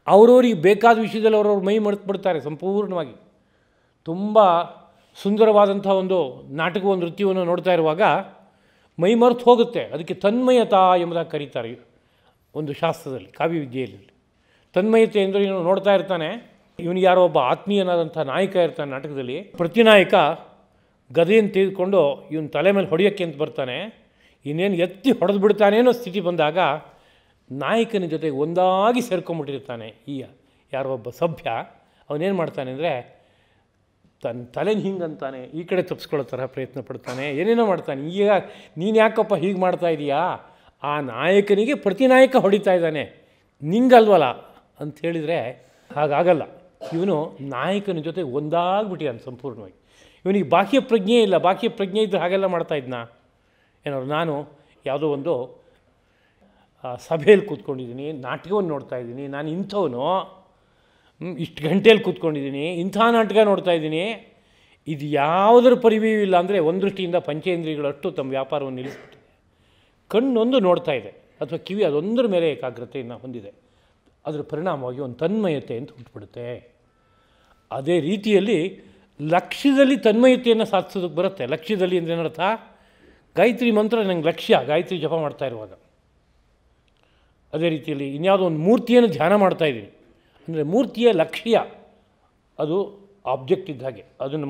ಅವರವ್ರಿಗೆ ಬೇಕಾದ ವಿಷಯದಲ್ಲಿ ಅವರವ್ರು ಮೈ ಮರೆತು ಬಿಡ್ತಾರೆ ಸಂಪೂರ್ಣವಾಗಿ. ತುಂಬ ಸುಂದರವಾದಂಥ ಒಂದು ನಾಟಕ, ನೃತ್ಯವನ್ನು ನೋಡ್ತಾ ಇರುವಾಗ ಮೈ ಮರೆತು ಹೋಗುತ್ತೆ. ಅದಕ್ಕೆ ತನ್ಮಯತಾ ಎಂಬುದಾಗಿ ಕರೀತಾರೆ ಒಂದು ಶಾಸ್ತ್ರದಲ್ಲಿ, ಕಾವ್ಯವಿದ್ಯೆಯಲ್ಲಿ. ತನ್ಮಯತೆ ಅಂದರೆ ಇವನು ನೋಡ್ತಾ ಇರ್ತಾನೆ, ಇವನಿಗೆ ಯಾರೋ ಒಬ್ಬ ಆತ್ಮೀಯನಾದಂಥ ನಾಯಕ ಇರ್ತಾನೆ ನಾಟಕದಲ್ಲಿ. ಪ್ರತಿ ನಾಯಕ ಗದೆಯನ್ನು ತೆಗೆದುಕೊಂಡು ಇವನ ತಲೆ ಮೇಲೆ ಹೊಡೆಯೋಕ್ಕೆ ಅಂತ ಬರ್ತಾನೆ. ಇನ್ನೇನು ಎತ್ತಿ ಹೊಡೆದು ಬಿಡ್ತಾನೇನೋ ಸ್ಥಿತಿ ಬಂದಾಗ ನಾಯಕನ ಜೊತೆಗೆ ಒಂದಾಗಿ ಸೇರ್ಕೊಂಡ್ಬಿಟ್ಟಿರ್ತಾನೆ ಈ ಯಾರೋ ಒಬ್ಬ ಸಭ್ಯ. ಅವನೇನು ಮಾಡ್ತಾನೆ ಅಂದರೆ ತನ್ನ ತಲೆನ ಹಿಂಗಂತಾನೆ, ಈ ಕಡೆ ತಪ್ಪಿಸ್ಕೊಳ್ಳೋ ಥರ ಪ್ರಯತ್ನ ಪಡ್ತಾನೆ, ಏನೇನೋ ಮಾಡ್ತಾನೆ. ಈಗ ನೀನು ಯಾಕಪ್ಪ ಹೀಗೆ ಮಾಡ್ತಾ ಇದೀಯಾ, ಆ ನಾಯಕನಿಗೆ ಪ್ರತಿ ನಾಯಕ ಹೊಡಿತಾ ಇದ್ದಾನೆ, ನಿಂಗಲ್ವಲ್ಲ ಅಂತ ಹೇಳಿದರೆ ಹಾಗಾಗಲ್ಲ. ಇವನು ನಾಯಕನ ಜೊತೆ ಒಂದಾಗ್ಬಿಟ್ಟಿದ್ದಾನೆ ಸಂಪೂರ್ಣವಾಗಿ. ಇವನಿಗೆ ಬಾಹ್ಯ ಪ್ರಜ್ಞೆ ಇಲ್ಲ. ಬಾಹ್ಯ ಪ್ರಜ್ಞೆ ಇದ್ದರೆ ಹಾಗೆಲ್ಲ ಮಾಡ್ತಾಯಿದ್ನ ಏನಾದ್ರು. ನಾನು ಯಾವುದೋ ಒಂದು ಸಭೆಯಲ್ಲಿ ಕೂತ್ಕೊಂಡಿದ್ದೀನಿ, ನಾಟಕವನ್ನು ನೋಡ್ತಾಯಿದ್ದೀನಿ, ನಾನು ಇಂಥವನು, ಇಷ್ಟು ಗಂಟೆಯಲ್ಲಿ ಕೂತ್ಕೊಂಡಿದ್ದೀನಿ, ಇಂಥ ನಾಟಕ ನೋಡ್ತಾಯಿದ್ದೀನಿ, ಇದು ಯಾವುದರ ಪರಿವೀಯೂ ಇಲ್ಲ ಅಂದರೆ ಒಂದು ದೃಷ್ಟಿಯಿಂದ ಪಂಚೇಂದ್ರಿಯಗಳಷ್ಟು ತಮ್ಮ ವ್ಯಾಪಾರವನ್ನು ನಿಲ್ಲಿಸ್ಬಿಟ್ಟಿದೆ. ಕಣ್ಣೊಂದು ನೋಡ್ತಾ ಇದೆ, ಅಥವಾ ಕಿವಿ ಅದೊಂದರ ಮೇಲೆ ಏಕಾಗ್ರತೆಯನ್ನು ಹೊಂದಿದೆ. ಅದರ ಪರಿಣಾಮವಾಗಿ ಒಂದು ತನ್ಮಯತೆ ಅಂತ ಹುಟ್ಟುಬಿಡುತ್ತೆ. ಅದೇ ರೀತಿಯಲ್ಲಿ ಲಕ್ಷ್ಯದಲ್ಲಿ ತನ್ಮಯತೆಯನ್ನು ಸಾಧಿಸೋದಕ್ಕೆ ಬರುತ್ತೆ. ಲಕ್ಷ್ಯದಲ್ಲಿ ಅಂದರೆ ಏನರ್ಥ, ಗಾಯತ್ರಿ ಮಂತ್ರ ನನಗೆ ಲಕ್ಷ್ಯ, ಗಾಯತ್ರಿ ಜಪ ಮಾಡ್ತಾ ಇರುವಾಗ. ಅದೇ ರೀತಿಯಲ್ಲಿ ಇನ್ಯಾವುದೋ ಒಂದು ಮೂರ್ತಿಯನ್ನು ಧ್ಯಾನ ಮಾಡ್ತಾಯಿದ್ದೀನಿ ಅಂದರೆ ಮೂರ್ತಿಯ ಲಕ್ಷ್ಯ ಅದು ಆಬ್ಜೆಕ್ಟ್ ಇದ್ದ ಹಾಗೆ, ಅದನ್ನು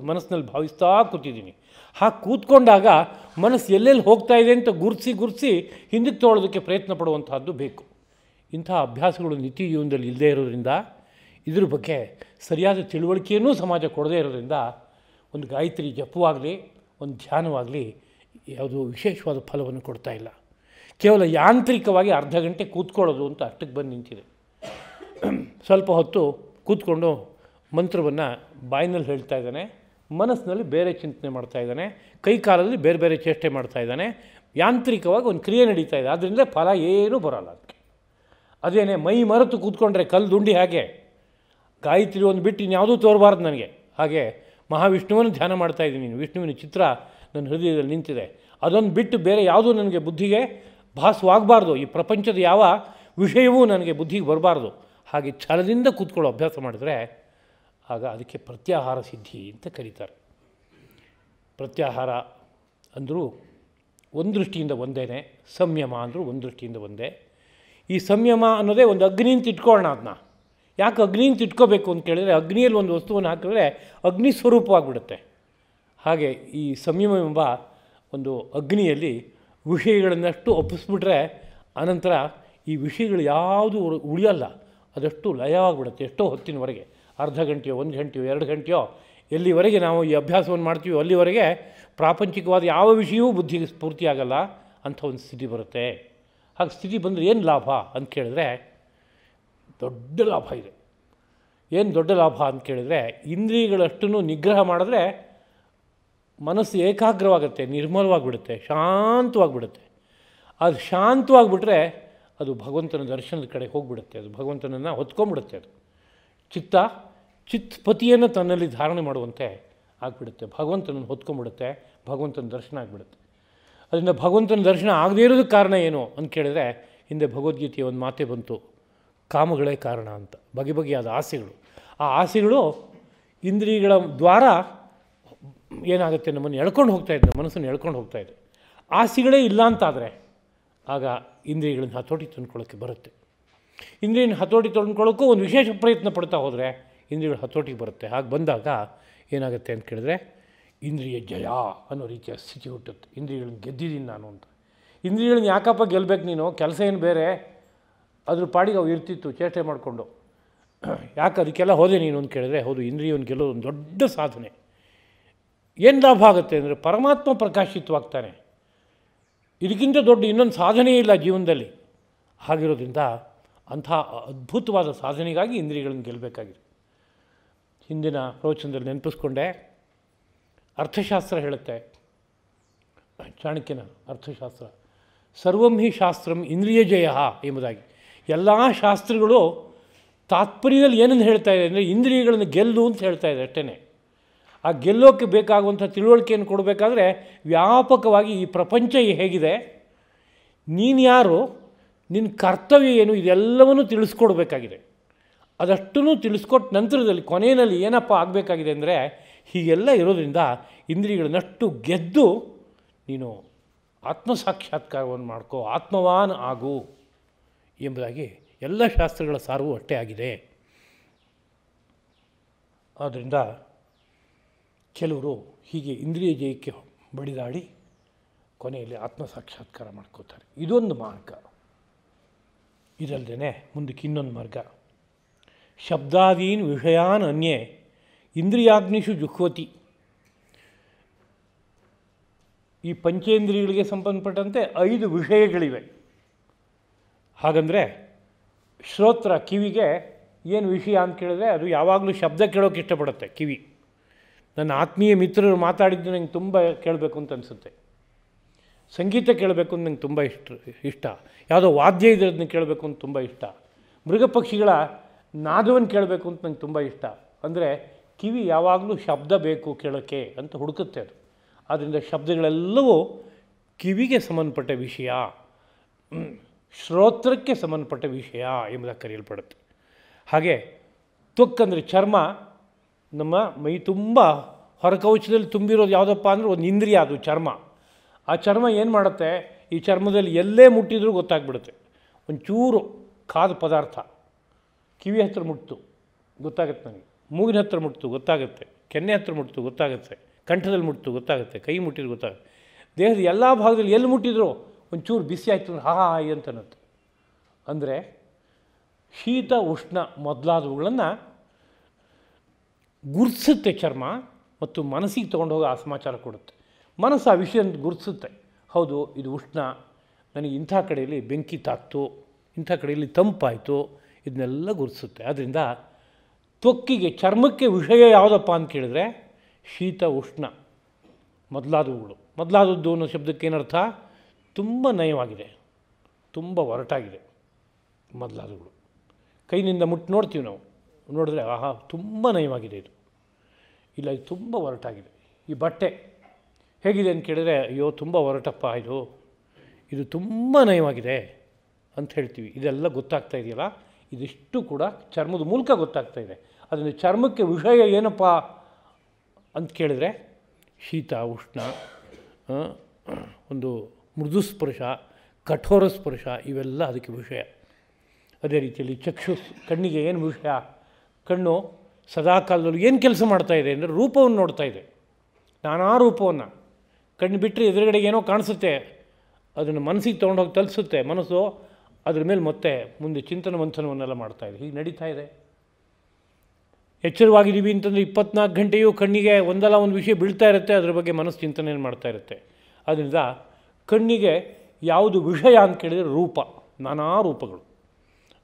ಮನಸ್ಸಿನಲ್ಲಿ ಭಾವಿಸ್ತಾ ಕೂತಿದ್ದೀನಿ. ಹಾಗೆ ಕೂತ್ಕೊಂಡಾಗ ಮನಸ್ಸು ಎಲ್ಲೆಲ್ಲಿ ಹೋಗ್ತಾ ಇದೆ ಅಂತ ಗುರುತಿಸಿ ಹಿಂದಕ್ಕೆ ತೊಗೊಳೋದಕ್ಕೆ ಪ್ರಯತ್ನ ಪಡುವಂತಹದ್ದು ಬೇಕು. ಇಂಥ ಅಭ್ಯಾಸಗಳು ನಿತ್ಯ ಜೀವನದಲ್ಲಿ ಇಲ್ಲದೇ ಇರೋದ್ರಿಂದ, ಇದ್ರ ಬಗ್ಗೆ ಸರಿಯಾದ ತಿಳುವಳಿಕೆಯೂ ಸಮಾಜ ಕೊಡದೇ ಇರೋದ್ರಿಂದ ಒಂದು ಗಾಯತ್ರಿ ಜಪವಾಗಲಿ ಒಂದು ಧ್ಯಾನವಾಗಲಿ ಯಾವುದೋ ವಿಶೇಷವಾದ ಫಲವನ್ನು ಕೊಡ್ತಾ ಇಲ್ಲ. ಕೇವಲ ಯಾಂತ್ರಿಕವಾಗಿ ಅರ್ಧ ಗಂಟೆ ಕೂತ್ಕೊಳ್ಳೋದು ಅಂತ ಅಷ್ಟಕ್ಕೆ ಬಂದು ನಿಂತಿದೆ. ಸ್ವಲ್ಪ ಹೊತ್ತು ಕೂತ್ಕೊಂಡು ಮಂತ್ರವನ್ನು ಬಾಯಿನಲ್ಲಿ ಹೇಳ್ತಾ ಇದ್ದಾನೆ, ಮನಸ್ಸಿನಲ್ಲಿ ಬೇರೆ ಚಿಂತನೆ ಮಾಡ್ತಾ ಇದ್ದಾನೆ, ಕೈಕಾಲಲ್ಲಿ ಬೇರೆ ಬೇರೆ ಚೇಷ್ಟೆ ಮಾಡ್ತಾ ಇದ್ದಾನೆ, ಯಾಂತ್ರಿಕವಾಗಿ ಒಂದು ಕ್ರಿಯೆ ನಡೀತಾ ಇದೆ. ಆದ್ದರಿಂದ ಫಲ ಏನೂ ಬರೋಲ್ಲ ಅದಕ್ಕೆ. ಅದೇನೇ ಮೈ ಮರೆತು ಕೂತ್ಕೊಂಡ್ರೆ ಕಲ್ಲು ದುಂಡಿ ಹಾಗೆ, ಗಾಯತ್ರಿ ಒಂದು ಬಿಟ್ಟು ಇನ್ಯಾವುದೂ ತೋರಬಾರ್ದು ನನಗೆ. ಹಾಗೆ ಮಹಾವಿಷ್ಣುವನ್ನು ಧ್ಯಾನ ಮಾಡ್ತಾಯಿದ್ದೀನಿ, ವಿಷ್ಣುವಿನ ಚಿತ್ರ ನನ್ನ ಹೃದಯದಲ್ಲಿ ನಿಂತಿದೆ, ಅದೊಂದು ಬಿಟ್ಟು ಬೇರೆ ಯಾವುದೂ ನನಗೆ ಬುದ್ಧಿಗೆ ಭಾಸವಾಗಬಾರ್ದು, ಈ ಪ್ರಪಂಚದ ಯಾವ ವಿಷಯವೂ ನನಗೆ ಬುದ್ಧಿಗೆ ಬರಬಾರ್ದು. ಹಾಗೆ ಛಲದಿಂದ ಕೂತ್ಕೊಳ್ಳೋ ಅಭ್ಯಾಸ ಮಾಡಿದರೆ ಆಗ ಅದಕ್ಕೆ ಪ್ರತ್ಯಾಹಾರ ಸಿದ್ಧಿ ಅಂತ ಕರೀತಾರೆ. ಪ್ರತ್ಯಾಹಾರ ಅಂದರೂ ಒಂದು ದೃಷ್ಟಿಯಿಂದ ಒಂದೇ, ಸಂಯಮ ಅಂದರೂ ಒಂದು ದೃಷ್ಟಿಯಿಂದ ಒಂದೇ. ಈ ಸಂಯಮ ಅನ್ನೋದೇ ಒಂದು ಅಗ್ನಿ ಅಂತ ಇಟ್ಕೊಳ್ಳೋಣ. ಅದನ್ನ ಯಾಕೆ ಅಗ್ನಿ ಅಂತ ಇಟ್ಕೋಬೇಕು ಅಂತ ಕೇಳಿದರೆ, ಅಗ್ನಿಯಲ್ಲಿ ಒಂದು ವಸ್ತುವನ್ನು ಹಾಕಿದ್ರೆ ಅಗ್ನಿ ಸ್ವರೂಪವಾಗಿಬಿಡುತ್ತೆ. ಹಾಗೆ ಈ ಸಂಯಮ ಎಂಬ ಒಂದು ಅಗ್ನಿಯಲ್ಲಿ ವಿಷಯಗಳನ್ನಷ್ಟು ಒಪ್ಪಿಸ್ಬಿಟ್ರೆ ಅನಂತರ ಈ ವಿಷಯಗಳು ಯಾವುದು ಉಳಿಯಲ್ಲ, ಅದಷ್ಟು ಲಯವಾಗಿಬಿಡುತ್ತೆ. ಎಷ್ಟೋ ಹೊತ್ತಿನವರೆಗೆ, ಅರ್ಧ ಗಂಟೆಯೋ 1 ಗಂಟೆಯೋ 2 ಗಂಟೆಯೋ, ಎಲ್ಲಿವರೆಗೆ ನಾವು ಈ ಅಭ್ಯಾಸವನ್ನು ಮಾಡ್ತೀವೋ ಅಲ್ಲಿವರೆಗೆ ಪ್ರಾಪಂಚಿಕವಾದ ಯಾವ ವಿಷಯವೂ ಬುದ್ಧಿಗೆ ಸ್ಫೂರ್ತಿಯಾಗಲ್ಲ ಅಂಥ ಒಂದು ಸ್ಥಿತಿ ಬರುತ್ತೆ. ಹಾಗೆ ಸ್ಥಿತಿ ಬಂದರೆ ಏನು ಲಾಭ ಅಂತ ಕೇಳಿದ್ರೆ ದೊಡ್ಡ ಲಾಭ ಇದೆ. ಏನು ದೊಡ್ಡ ಲಾಭ ಅಂತ ಕೇಳಿದರೆ, ಇಂದ್ರಿಯಗಳಷ್ಟನ್ನು ನಿಗ್ರಹ ಮಾಡಿದ್ರೆ ಮನಸ್ಸು ಏಕಾಗ್ರವಾಗುತ್ತೆ, ನಿರ್ಮಲವಾಗಿಬಿಡುತ್ತೆ, ಶಾಂತವಾಗಿಬಿಡುತ್ತೆ. ಅದು ಶಾಂತವಾಗಿಬಿಟ್ರೆ ಅದು ಭಗವಂತನ ದರ್ಶನದ ಕಡೆ ಹೋಗಿಬಿಡುತ್ತೆ, ಅದು ಭಗವಂತನನ್ನು ಹೊತ್ಕೊಂಡ್ಬಿಡುತ್ತೆ. ಅದು ಚಿತ್ಪತಿಯನ್ನು ತನ್ನಲ್ಲಿ ಧಾರಣೆ ಮಾಡುವಂತೆ ಆಗಿಬಿಡುತ್ತೆ, ಭಗವಂತನನ್ನು ಹೊತ್ಕೊಂಡ್ಬಿಡುತ್ತೆ, ಭಗವಂತನ ದರ್ಶನ ಆಗಿಬಿಡುತ್ತೆ. ಅದರಿಂದ ಭಗವಂತನ ದರ್ಶನ ಆಗದೇ ಇರೋದಕ್ಕೆ ಕಾರಣ ಏನು ಅಂತ ಕೇಳಿದರೆ, ಹಿಂದೆ ಭಗವದ್ಗೀತೆಯ ಒಂದು ಮಾತೆ ಬಂತು, ಕಾಮಗಳೇ ಕಾರಣ ಅಂತ. ಬಗೆಬಗೆಯಾದ ಆಸೆಗಳು, ಆ ಆಸೆಗಳು ಇಂದ್ರಿಯಗಳ ದ್ವಾರ ಏನಾಗುತ್ತೆ, ನಮ್ಮನ್ನು ಎಳ್ಕೊಂಡು ಹೋಗ್ತಾಯಿದ್ದೆ, ಮನಸ್ಸನ್ನು ಎಳ್ಕೊಂಡು ಹೋಗ್ತಾಯಿದೆ. ಆಸೆಗಳೇ ಇಲ್ಲ ಅಂತಾದರೆ ಆಗ ಇಂದ್ರಿಯಗಳನ್ನು ಹತೋಟಿ ತಂದ್ಕೊಳ್ಳೋಕ್ಕೆ ಬರುತ್ತೆ. ಇಂದ್ರಿಯನ ಹತೋಟಿ ತಂದ್ಕೊಳ್ಳೋಕ್ಕೂ ಒಂದು ವಿಶೇಷ ಪ್ರಯತ್ನ ಪಡ್ತಾ ಹೋದರೆ ಇಂದ್ರಿಯಗಳು ಹತೋಟಿಗೆ ಬರುತ್ತೆ. ಹಾಗೆ ಬಂದಾಗ ಏನಾಗುತ್ತೆ ಅಂತ ಕೇಳಿದ್ರೆ, ಇಂದ್ರಿಯ ಜಯ ಅನ್ನೋ ರೀತಿಯ ಸ್ಥಿತಿ ಹುಟ್ಟುತ್ತೆ. ಇಂದ್ರಿಯಗಳನ್ನ ಗೆದ್ದಿದ್ದೀನಿ ನಾನು ಅಂತ. ಇಂದ್ರಿಯಗಳನ್ನ ಯಾಕಪ್ಪ ಗೆಲ್ಲಬೇಕು ನೀನು, ಕೆಲಸ ಏನು ಬೇರೆ, ಅದ್ರ ಪಾಡಿಗೆ ಅವು ಇರ್ತಿತ್ತು ಚೇಷ್ಟೆ ಮಾಡಿಕೊಂಡು, ಯಾಕೆ ಅದಕ್ಕೆಲ್ಲ ಹೋದೆ ನೀನು ಅಂತ ಕೇಳಿದ್ರೆ, ಹೌದು, ಇಂದ್ರಿಯವನ್ನು ಗೆಲ್ಲೋದು ಒಂದು ದೊಡ್ಡ ಸಾಧನೆ. ಏನು ಲಾಭ ಆಗುತ್ತೆ ಅಂದರೆ, ಪರಮಾತ್ಮ ಪ್ರಕಾಶಿತವಾಗ್ತಾನೆ. ಇದಕ್ಕಿಂತ ದೊಡ್ಡ ಇನ್ನೊಂದು ಸಾಧನೆ ಇಲ್ಲ ಜೀವನದಲ್ಲಿ. ಹಾಗಿರೋದ್ರಿಂದ ಅಂಥ ಅದ್ಭುತವಾದ ಸಾಧನೆಗಾಗಿ ಇಂದ್ರಿಯಗಳನ್ನು ಗೆಲ್ಲಬೇಕಾಗಿದೆ. ಹಿಂದಿನ ಪ್ರವಚನದಲ್ಲಿ ನೆನಪಿಸ್ಕೊಂಡೆ, ಅರ್ಥಶಾಸ್ತ್ರ ಹೇಳುತ್ತೆ, ಚಾಣಕ್ಯನ ಅರ್ಥಶಾಸ್ತ್ರ, ಸರ್ವಂ ಹಿ ಶಾಸ್ತ್ರಂ ಇಂದ್ರಿಯ ಜಯ ಎಂಬುದಾಗಿ. ಎಲ್ಲ ಶಾಸ್ತ್ರಗಳು ತಾತ್ಪರ್ಯದಲ್ಲಿ ಏನನ್ನು ಹೇಳ್ತಾ ಇದೆ ಅಂದರೆ, ಇಂದ್ರಿಯಗಳನ್ನು ಗೆಲ್ಲು ಅಂತ ಹೇಳ್ತಾ ಇದೆ ಅಷ್ಟೇ. ಆ ಗೆಲ್ಲೋಕ್ಕೆ ಬೇಕಾಗುವಂಥ ತಿಳುವಳಿಕೆಯನ್ನು ಕೊಡಬೇಕಾದ್ರೆ ವ್ಯಾಪಕವಾಗಿ ಈ ಪ್ರಪಂಚ ಹೇಗಿದೆ, ನೀನು ಯಾರು, ನಿನ್ನ ಕರ್ತವ್ಯ ಏನು, ಇದೆಲ್ಲವನ್ನೂ ತಿಳಿಸ್ಕೊಡ್ಬೇಕಾಗಿದೆ. ಅದಷ್ಟನ್ನು ತಿಳಿಸ್ಕೊಟ್ಟ ನಂತರದಲ್ಲಿ ಕೊನೆಯಲ್ಲಿ ಏನಪ್ಪ ಆಗಬೇಕಾಗಿದೆ ಅಂದರೆ, ಹೀಗೆಲ್ಲ ಇರೋದ್ರಿಂದ ಇಂದ್ರಿಯಗಳನ್ನಷ್ಟು ಗೆದ್ದು ನೀನು ಆತ್ಮಸಾಕ್ಷಾತ್ಕಾರವನ್ನು ಮಾಡ್ಕೋ, ಆತ್ಮವಾನ್ ಆಗು ಎಂಬುದಾಗಿ ಎಲ್ಲ ಶಾಸ್ತ್ರಗಳ ಸಾರವೂ ಅಷ್ಟೇ ಆಗಿದೆ. ಆದ್ದರಿಂದ ಕೆಲವರು ಹೀಗೆ ಇಂದ್ರಿಯ ಜಯಕ್ಕೆ ಬಡಿದಾಡಿ ಕೊನೆಯಲ್ಲಿ ಆತ್ಮಸಾಕ್ಷಾತ್ಕಾರ ಮಾಡ್ಕೋತಾರೆ. ಇದೊಂದು ಮಾರ್ಗ. ಇದಲ್ಲದೆ ಮುಂದಕ್ಕೆ ಇನ್ನೊಂದು ಮಾರ್ಗ, ಶಬ್ದಾದೀನ್ ವಿಷಯಾನ್ ಅನ್ಯೇ ಇಂದ್ರಿಯಾಗ್ನಿಷು ಜುಹ್ವತಿ. ಈ ಪಂಚೇಂದ್ರಿಯಗಳಿಗೆ ಸಂಬಂಧಪಟ್ಟಂತೆ 5 ವಿಷಯಗಳಿವೆ. ಹಾಗಂದರೆ ಶ್ರೋತ್ರ, ಕಿವಿಗೆ ಏನು ವಿಷಯ ಅಂತ ಕೇಳಿದ್ರೆ, ಅದು ಯಾವಾಗಲೂ ಶಬ್ದ ಕೇಳೋಕ್ಕೆ ಇಷ್ಟಪಡುತ್ತೆ ಕಿವಿ. ನನ್ನ ಆತ್ಮೀಯ ಮಿತ್ರರು ಮಾತಾಡಿದ್ದು ನಂಗೆ ತುಂಬ ಕೇಳಬೇಕು ಅಂತ ಅನಿಸುತ್ತೆ. ಸಂಗೀತ ಕೇಳಬೇಕು ಅಂತ ನಂಗೆ ತುಂಬ ಇಷ್ಟ. ಯಾವುದೋ ವಾದ್ಯ ಇದನ್ನು ಕೇಳಬೇಕು ಅಂತ ತುಂಬ ಇಷ್ಟ. ಮೃಗ ಪಕ್ಷಿಗಳ ನಾದವನ್ನು ಕೇಳಬೇಕು ಅಂತ ನಂಗೆ ತುಂಬ ಇಷ್ಟ. ಅಂದರೆ ಕಿವಿ ಯಾವಾಗಲೂ ಶಬ್ದ ಬೇಕು ಕೇಳೋಕ್ಕೆ ಅಂತ ಹುಡುಕುತ್ತೆ ಅದು. ಆದ್ದರಿಂದ ಶಬ್ದಗಳೆಲ್ಲವೂ ಕಿವಿಗೆ ಸಂಬಂಧಪಟ್ಟ ವಿಷಯ, ಶ್ರೋತ್ರಕ್ಕೆ ಸಂಬಂಧಪಟ್ಟ ವಿಷಯ ಎಂಬುದಾಗಿ ಕರೆಯಲ್ಪಡುತ್ತೆ. ಹಾಗೆ ತ್ವಕ್ಕಂದರೆ ಚರ್ಮ, ನಮ್ಮ ಮೈ ತುಂಬ ಹೊರಕವಚದಲ್ಲಿ ತುಂಬಿರೋದು ಯಾವುದಪ್ಪ ಅಂದರೆ ಒಂದು ಇಂದ್ರಿಯ, ಅದು ಚರ್ಮ. ಆ ಚರ್ಮ ಏನು ಮಾಡುತ್ತೆ, ಈ ಚರ್ಮದಲ್ಲಿ ಎಲ್ಲೇ ಮುಟ್ಟಿದ್ರೂ ಗೊತ್ತಾಗ್ಬಿಡುತ್ತೆ. ಒಂಚೂರು ಕಾದ ಪದಾರ್ಥ ಕಿವಿ ಹತ್ರ ಮುಟ್ಟಿತು ಗೊತ್ತಾಗುತ್ತೆ ನನಗೆ. ಮೂಗಿನ ಹತ್ರ ಮುಟ್ತು ಗೊತ್ತಾಗುತ್ತೆ, ಕೆನ್ನೆ ಹತ್ರ ಮುಟ್ತು ಗೊತ್ತಾಗುತ್ತೆ, ಕಂಠದಲ್ಲಿ ಮುಟ್ತು ಗೊತ್ತಾಗುತ್ತೆ, ಕೈ ಮುಟ್ಟಿದ್ರು ಗೊತ್ತಾಗುತ್ತೆ. ದೇಹದ ಎಲ್ಲ ಭಾಗದಲ್ಲಿ ಎಲ್ಲಿ ಮುಟ್ಟಿದ್ರು ಒಂಚೂರು ಬಿಸಿ ಆಯಿತು ಅಂದ್ರೆ ಹಾ ಅಂತ ಅನ್ನತ್ತೆ. ಅಂದರೆ ಶೀತ ಉಷ್ಣ ಮೊದಲಾದವುಗಳನ್ನು ಗುರುತಿಸುತ್ತೆ ಚರ್ಮ, ಮತ್ತು ಮನಸ್ಸಿಗೆ ತೊಗೊಂಡು ಹೋಗಿ ಆ ಸಮಾಚಾರ ಕೊಡುತ್ತೆ. ಮನಸ್ಸು ಆ ವಿಷಯ ಗುರುತಿಸುತ್ತೆ, ಹೌದು ಇದು ಉಷ್ಣ, ನನಗೆ ಇಂಥ ಕಡೆಯಲ್ಲಿ ಬೆಂಕಿ ತಾಕ್ತು, ಇಂಥ ಕಡೆಯಲ್ಲಿ ತಂಪಾಯಿತು, ಇದನ್ನೆಲ್ಲ ಗುರುತಿಸುತ್ತೆ. ಆದ್ದರಿಂದ ತ್ವಕ್ಕಿಗೆ ಚರ್ಮಕ್ಕೆ ವಿಷಯ ಯಾವುದಪ್ಪ ಅಂತ ಕೇಳಿದ್ರೆ ಶೀತ ಉಷ್ಣ ಮೊದಲಾದವುಗಳು. ಮೊದಲಾದದ್ದು ಅನ್ನೋ ಶಬ್ದಕ್ಕೆ ಏನರ್ಥ? ತುಂಬ ನಯವಾಗಿದೆ, ತುಂಬ ಒರಟಾಗಿದೆ ಮೊದಲಾದವುಗಳು. ಕೈನಿಂದ ಮುಟ್ಟು ನೋಡ್ತೀವಿ ನಾವು, ನೋಡಿದ್ರೆ ಆಹಾ ತುಂಬ ನಯವಾಗಿದೆ ಇದು, ಇಲ್ಲ ಇದು ತುಂಬ ಒರಟಾಗಿದೆ. ಈ ಬಟ್ಟೆ ಹೇಗಿದೆ ಅಂತ ಕೇಳಿದ್ರೆ ಅಯ್ಯೋ ತುಂಬ ಒರಟಪ್ಪ ಇದು ತುಂಬ ನಯವಾಗಿದೆ ಅಂತ ಹೇಳ್ತೀವಿ. ಇದೆಲ್ಲ ಗೊತ್ತಾಗ್ತಾ ಇದೆಯಲ್ಲ, ಇದಿಷ್ಟು ಕೂಡ ಚರ್ಮದ ಮೂಲಕ ಗೊತ್ತಾಗ್ತಾ ಇದೆ. ಅದರಿಂದ ಚರ್ಮಕ್ಕೆ ವಿಷಯ ಏನಪ್ಪ ಅಂತ ಕೇಳಿದ್ರೆ ಶೀತ ಉಷ್ಣ, ಒಂದು ಮೃದು ಸ್ಪರ್ಶ, ಕಠೋರ ಸ್ಪರ್ಶ, ಇವೆಲ್ಲ ಅದಕ್ಕೆ ವಿಷಯ. ಅದೇ ರೀತಿಯಲ್ಲಿ ಚಕ್ಷುಸ್, ಕಣ್ಣಿಗೆ ಏನು ವಿಷಯ? ಕಣ್ಣು ಸದಾಕಾಲದಲ್ಲಿ ಏನು ಕೆಲಸ ಮಾಡ್ತಾ ಇದೆ ಅಂದರೆ ರೂಪವನ್ನು ನೋಡ್ತಾ ಇದೆ, ನಾನಾ ರೂಪವನ್ನು. ಕಣ್ಣು ಬಿಟ್ಟರೆ ಎದುರುಗಡೆಗೆ ಏನೋ ಕಾಣಿಸುತ್ತೆ, ಅದನ್ನು ಮನಸ್ಸಿಗೆ ತೊಗೊಂಡೋಗಿ ತಲುಪಿಸುತ್ತೆ. ಮನಸ್ಸು ಅದ್ರ ಮೇಲೆ ಮತ್ತೆ ಮುಂದೆ ಚಿಂತನ ಮಂಥನವನ್ನೆಲ್ಲ ಮಾಡ್ತಾಯಿದೆ. ಹೀಗೆ ನಡೀತಾ ಇದೆ. ಎಚ್ಚರವಾಗಿದ್ದೀವಿ ಅಂತಂದರೆ 24 ಗಂಟೆಯೂ ಕಣ್ಣಿಗೆ ಒಂದಲ್ಲ ಒಂದು ವಿಷಯ ಬೀಳ್ತಾ ಇರುತ್ತೆ, ಅದ್ರ ಬಗ್ಗೆ ಮನಸ್ಸು ಚಿಂತನೆಯನ್ನು ಮಾಡ್ತಾ ಇರುತ್ತೆ. ಆದ್ದರಿಂದ ಕಣ್ಣಿಗೆ ಯಾವುದು ವಿಷಯ ಅಂತ ಕೇಳಿದರೆ ರೂಪ, ನಾನಾ ರೂಪಗಳು.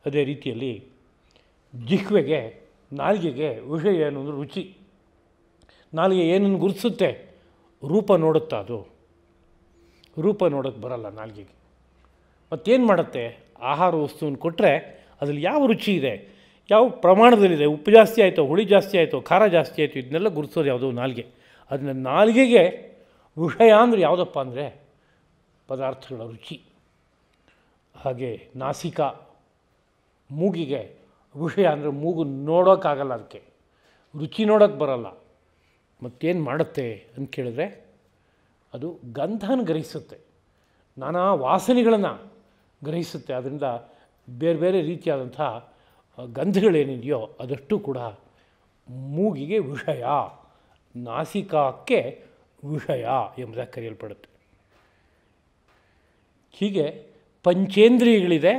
ಅದೇ ರೀತಿಯಲ್ಲಿ ಜಿಹ್ವೆಗೆ, ನಾಲಿಗೆಗೆ ವಿಷಯ ಏನು ಅಂದರೆ ರುಚಿ. ನಾಲಿಗೆ ಏನನ್ನು ಗುರುತಿಸುತ್ತೆ? ರೂಪ ನೋಡುತ್ತಾ ಅದು. ರೂಪ ನೋಡೋಕ್ಕೆ ಬರಲ್ಲ ನಾಲಿಗೆಗೆ. ಮತ್ತೇನು ಮಾಡುತ್ತೆ? ಆಹಾರ ವಸ್ತುವನ್ನು ಕೊಟ್ಟರೆ ಅದರಲ್ಲಿ ಯಾವ ರುಚಿ ಇದೆ, ಯಾವ ಪ್ರಮಾಣದಲ್ಲಿದೆ, ಉಪ್ಪು ಜಾಸ್ತಿ ಆಯಿತೋ, ಹುಳಿ ಜಾಸ್ತಿ ಆಯಿತೋ, ಖಾರ ಜಾಸ್ತಿ ಆಯಿತು, ಇದನ್ನೆಲ್ಲ ಗುರುತಿಸೋದು ಯಾವುದೋ ನಾಲಿಗೆ. ಅದನ್ನ ನಾಲಿಗೆಗೆ ವಿಷಯ ಅಂದರೆ ಯಾವುದಪ್ಪ ಅಂದರೆ ಪದಾರ್ಥಗಳ ರುಚಿ. ಹಾಗೆ ನಾಸಿಕ, ಮೂಗಿಗೆ ವಿಷಯ ಅಂದರೆ ಮೂಗು ನೋಡೋಕ್ಕಾಗಲ್ಲ, ಅದಕ್ಕೆ ರುಚಿ ನೋಡೋಕ್ಕೆ ಬರಲ್ಲ. ಮತ್ತೇನು ಮಾಡುತ್ತೆ ಅಂತ ಕೇಳಿದ್ರೆ ಅದು ಗಂಧನ ಗ್ರಹಿಸುತ್ತೆ, ನಾನಾ ವಾಸನೆಗಳನ್ನು ಗ್ರಹಿಸುತ್ತೆ. ಅದರಿಂದ ಬೇರೆ ಬೇರೆ ರೀತಿಯಾದಂಥ ಗಂಧಗಳೇನಿದೆಯೋ ಅದಷ್ಟು ಕೂಡ ಮೂಗಿಗೆ ವಿಷಯ, ನಾಸಿಕಕ್ಕೆ ವಿಷಯ ಎಂಬುದಾಗಿ ಕರೆಯಲ್ಪಡುತ್ತೆ. ಹೀಗೆ ಪಂಚೇಂದ್ರಿಯಗಳಿದೆ.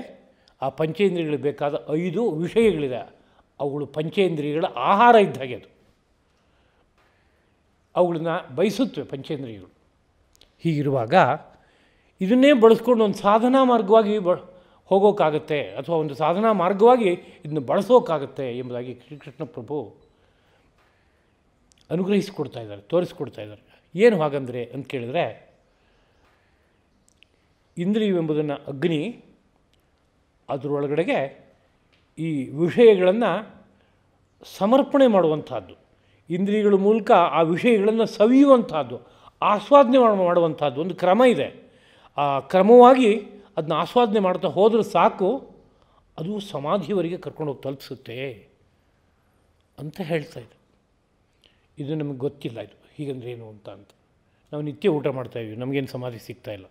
ಆ ಪಂಚೇಂದ್ರಿಯಗಳಿಗೆ ಬೇಕಾದ 5 ವಿಷಯಗಳಿದೆ. ಅವುಗಳು ಪಂಚೇಂದ್ರಿಯಗಳ ಆಹಾರ ಇದ್ದ ಹಾಗೆ. ಅದು ಅವುಗಳನ್ನ ಬಯಸುತ್ತವೆ ಪಂಚೇಂದ್ರಿಯಗಳು. ಹೀಗಿರುವಾಗ ಇದನ್ನೇ ಬಳಸ್ಕೊಂಡು ಒಂದು ಸಾಧನಾ ಮಾರ್ಗವಾಗಿ ಹೋಗೋಕ್ಕಾಗತ್ತೆ, ಅಥವಾ ಒಂದು ಸಾಧನಾ ಮಾರ್ಗವಾಗಿ ಇದನ್ನು ಬಳಸೋಕ್ಕಾಗತ್ತೆ ಎಂಬುದಾಗಿ ಶ್ರೀಕೃಷ್ಣ ಪ್ರಭು ಅನುಗ್ರಹಿಸಿಕೊಡ್ತಾ ಇದ್ದಾರೆ, ತೋರಿಸ್ಕೊಡ್ತಾ ಇದ್ದಾರೆ. ಏನು ಹಾಗಂದರೆ ಅಂತ ಕೇಳಿದರೆ, ಇಂದ್ರಿಯವೆಂಬುದನ್ನು ಅಗ್ನಿ, ಅದರೊಳಗಡೆಗೆ ಈ ವಿಷಯಗಳನ್ನು ಸಮರ್ಪಣೆ ಮಾಡುವಂಥದ್ದು, ಇಂದ್ರಿಯಗಳ ಮೂಲಕ ಆ ವಿಷಯಗಳನ್ನು ಸವಿಯುವಂಥದ್ದು, ಆಸ್ವಾದನೆ ಮಾಡುವಂಥದ್ದು ಒಂದು ಕ್ರಮ ಇದೆ. ಆ ಕ್ರಮವಾಗಿ ಅದನ್ನ ಆಸ್ವಾದನೆ ಮಾಡ್ತಾ ಹೋದರೆ ಸಾಕು, ಅದು ಸಮಾಧಿಯವರೆಗೆ ಕರ್ಕೊಂಡೋಗಿ ತಲುಪಿಸುತ್ತೆ ಅಂತ ಹೇಳ್ತಾ ಇದೆ. ಇದು ನಮಗೆ ಗೊತ್ತಿಲ್ಲ, ಇದು ಹೀಗಂದ್ರೆ ಏನು ಅಂತ. ನಾವು ನಿತ್ಯ ಊಟ ಮಾಡ್ತಾಯಿದ್ವಿ, ನಮಗೇನು ಸಮಾಧಿ ಸಿಗ್ತಾಯಿಲ್ಲ.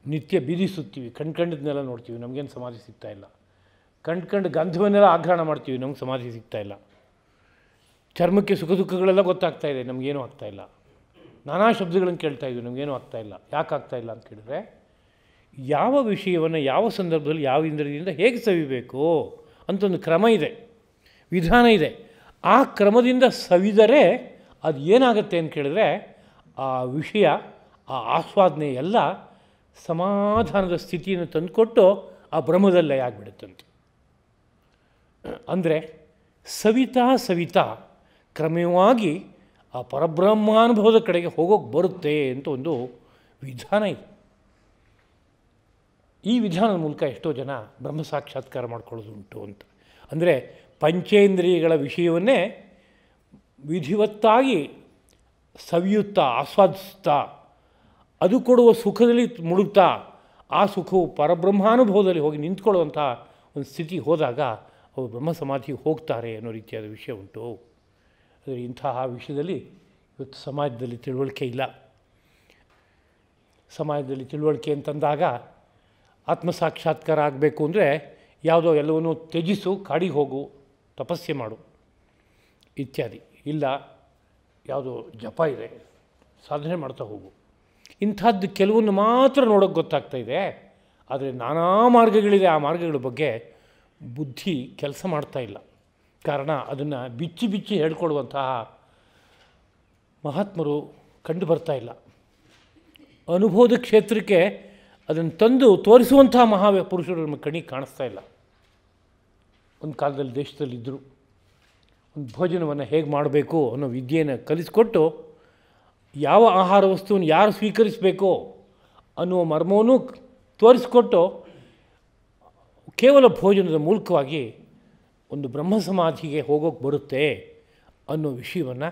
ನಿತ್ಯ ಬೀದಿ ಸುತ್ತೀವಿ, ಕಂಡ್ಕಂಡದನ್ನೆಲ್ಲ ನೋಡ್ತೀವಿ, ನಮಗೇನು ಸಮಾಧಿ ಸಿಗ್ತಾಯಿಲ್ಲ. ಕಂಡ್ಕಂಡು ಗಂಧವನ್ನೆಲ್ಲ ಆಗ್ರಹಣ ಮಾಡ್ತೀವಿ, ನಮ್ಗೆ ಸಮಾಧಿ ಸಿಗ್ತಾಯಿಲ್ಲ. ಚರ್ಮಕ್ಕೆ ಸುಖ ದುಃಖಗಳೆಲ್ಲ ಗೊತ್ತಾಗ್ತಾಯಿದೆ, ನಮಗೇನೂ ಆಗ್ತಾಯಿಲ್ಲ. ನಾನಾ ಶಬ್ದಗಳನ್ನು ಕೇಳ್ತಾಯಿದ್ವಿ, ನಮಗೇನೂ ಆಗ್ತಾಯಿಲ್ಲ. ಯಾಕೆ ಆಗ್ತಾಯಿಲ್ಲ ಅಂತ ಕೇಳಿದ್ರೆ, ಯಾವ ವಿಷಯವನ್ನು ಯಾವ ಸಂದರ್ಭದಲ್ಲಿ ಯಾವ ಇಂದ್ರಿಯದಿಂದ ಹೇಗೆ ಸವಿಬೇಕು ಅಂತ ಒಂದು ಕ್ರಮ ಇದೆ, ವಿಧಾನ ಇದೆ. ಆ ಕ್ರಮದಿಂದ ಸವಿದರೆ ಅದು ಏನಾಗುತ್ತೆ ಅಂತ ಕೇಳಿದ್ರೆ, ಆ ವಿಷಯ, ಆ ಆಸ್ವಾದನೆ ಎಲ್ಲ ಸಮಾಧಾನದ ಸ್ಥಿತಿಯನ್ನು ತಂದುಕೊಟ್ಟು ಆ ಬ್ರಹ್ಮದಲ್ಲೇ ಆಗಿಬಿಡುತ್ತಂತೆ. ಅಂದರೆ ಸವಿತಾ ಸವಿತಾ ಕ್ರಮವಾಗಿ ಆ ಪರಬ್ರಹ್ಮಾನುಭವದ ಕಡೆಗೆ ಹೋಗೋಕ್ಕೆ ಬರುತ್ತೆ ಅಂತ ಒಂದು ವಿಧಾನ ಇದೆ. ಈ ವಿಧಾನದ ಮೂಲಕ ಎಷ್ಟೋ ಜನ ಬ್ರಹ್ಮ ಸಾಕ್ಷಾತ್ಕಾರ ಮಾಡ್ಕೊಳ್ಳೋದು ಉಂಟು ಅಂತ. ಅಂದರೆ ಪಂಚೇಂದ್ರಿಯಗಳ ವಿಷಯವನ್ನೇ ವಿಧಿವತ್ತಾಗಿ ಸವಿಯುತ್ತಾ, ಆಸ್ವಾದಿಸ್ತಾ, ಅದು ಕೊಡುವ ಸುಖದಲ್ಲಿ ಮುಳುಗ್ತಾ, ಆ ಸುಖವು ಪರಬ್ರಹ್ಮಾನುಭವದಲ್ಲಿ ಹೋಗಿ ನಿಂತ್ಕೊಳ್ಳುವಂಥ ಒಂದು ಸ್ಥಿತಿ ಹೋದಾಗ ಅವರು ಬ್ರಹ್ಮ ಸಮಾಧಿಗೆ ಹೋಗ್ತಾರೆ ಅನ್ನೋ ರೀತಿಯಾದ ವಿಷಯ ಉಂಟು. ಆದರೆ ಇಂತಹ ವಿಷಯದಲ್ಲಿ ಇವತ್ತು ಸಮಾಜದಲ್ಲಿ ತಿಳುವಳಿಕೆ ಇಲ್ಲ. ಸಮಾಜದಲ್ಲಿ ತಿಳುವಳಿಕೆ ಅಂತಂದಾಗ ಆತ್ಮಸಾಕ್ಷಾತ್ಕಾರ ಆಗಬೇಕು ಅಂದರೆ ಯಾವುದೋ ಎಲ್ಲವನ್ನೂ ತ್ಯಜಿಸು, ಕಾಡಿಗೆ ಹೋಗು, ತಪಸ್ಸೆ ಮಾಡು, ಇತ್ಯಾದಿ. ಇಲ್ಲ ಯಾವುದೋ ಜಪ ಇದೆ, ಸಾಧನೆ ಮಾಡ್ತಾ ಹೋಗು. ಇಂಥದ್ದು ಕೆಲವನ್ನು ಮಾತ್ರ ನೋಡೋಕ್ಕೆ ಗೊತ್ತಾಗ್ತಾ ಇದೆ. ಆದರೆ ನಾನಾ ಮಾರ್ಗಗಳಿದೆ, ಆ ಮಾರ್ಗಗಳ ಬಗ್ಗೆ ಬುದ್ಧಿ ಕೆಲಸ ಮಾಡ್ತಾ ಇಲ್ಲ. ಕಾರಣ ಅದನ್ನು ಬಿಚ್ಚಿ ಬಿಚ್ಚಿ ಹೇಳ್ಕೊಡುವಂತಹ ಮಹಾತ್ಮರು ಕಂಡು ಬರ್ತಾ ಇಲ್ಲ. ಅನುಭವದ ಕ್ಷೇತ್ರಕ್ಕೆ ಅದನ್ನು ತಂದು ತೋರಿಸುವಂತಹ ಮಹಾಪುರುಷರು ನಮ್ಮ ಕಣ್ಣಿಗೆ ಕಾಣಿಸ್ತಾ ಇಲ್ಲ. ಒಂದು ಕಾಲದಲ್ಲಿ ದೇಶದಲ್ಲಿದ್ದರು. ಒಂದು ಭೋಜನವನ್ನು ಹೇಗೆ ಮಾಡಬೇಕು ಅನ್ನೋ ವಿದ್ಯೆಯನ್ನು ಕಲಿಸ್ಕೊಟ್ಟು ಯಾವ ಆಹಾರ ವಸ್ತುವನ್ನು ಯಾರು ಸ್ವೀಕರಿಸಬೇಕೋ ಅನ್ನುವ ಮರ್ಮವನ್ನು ತೋರಿಸ್ಕೊಟ್ಟು ಕೇವಲ ಭೋಜನದ ಮೂಲಕವಾಗಿ ಒಂದು ಬ್ರಹ್ಮ ಸಮಾಧಿಗೆ ಹೋಗೋಕ್ಕೆ ಬರುತ್ತೆ ಅನ್ನೋ ವಿಷಯವನ್ನು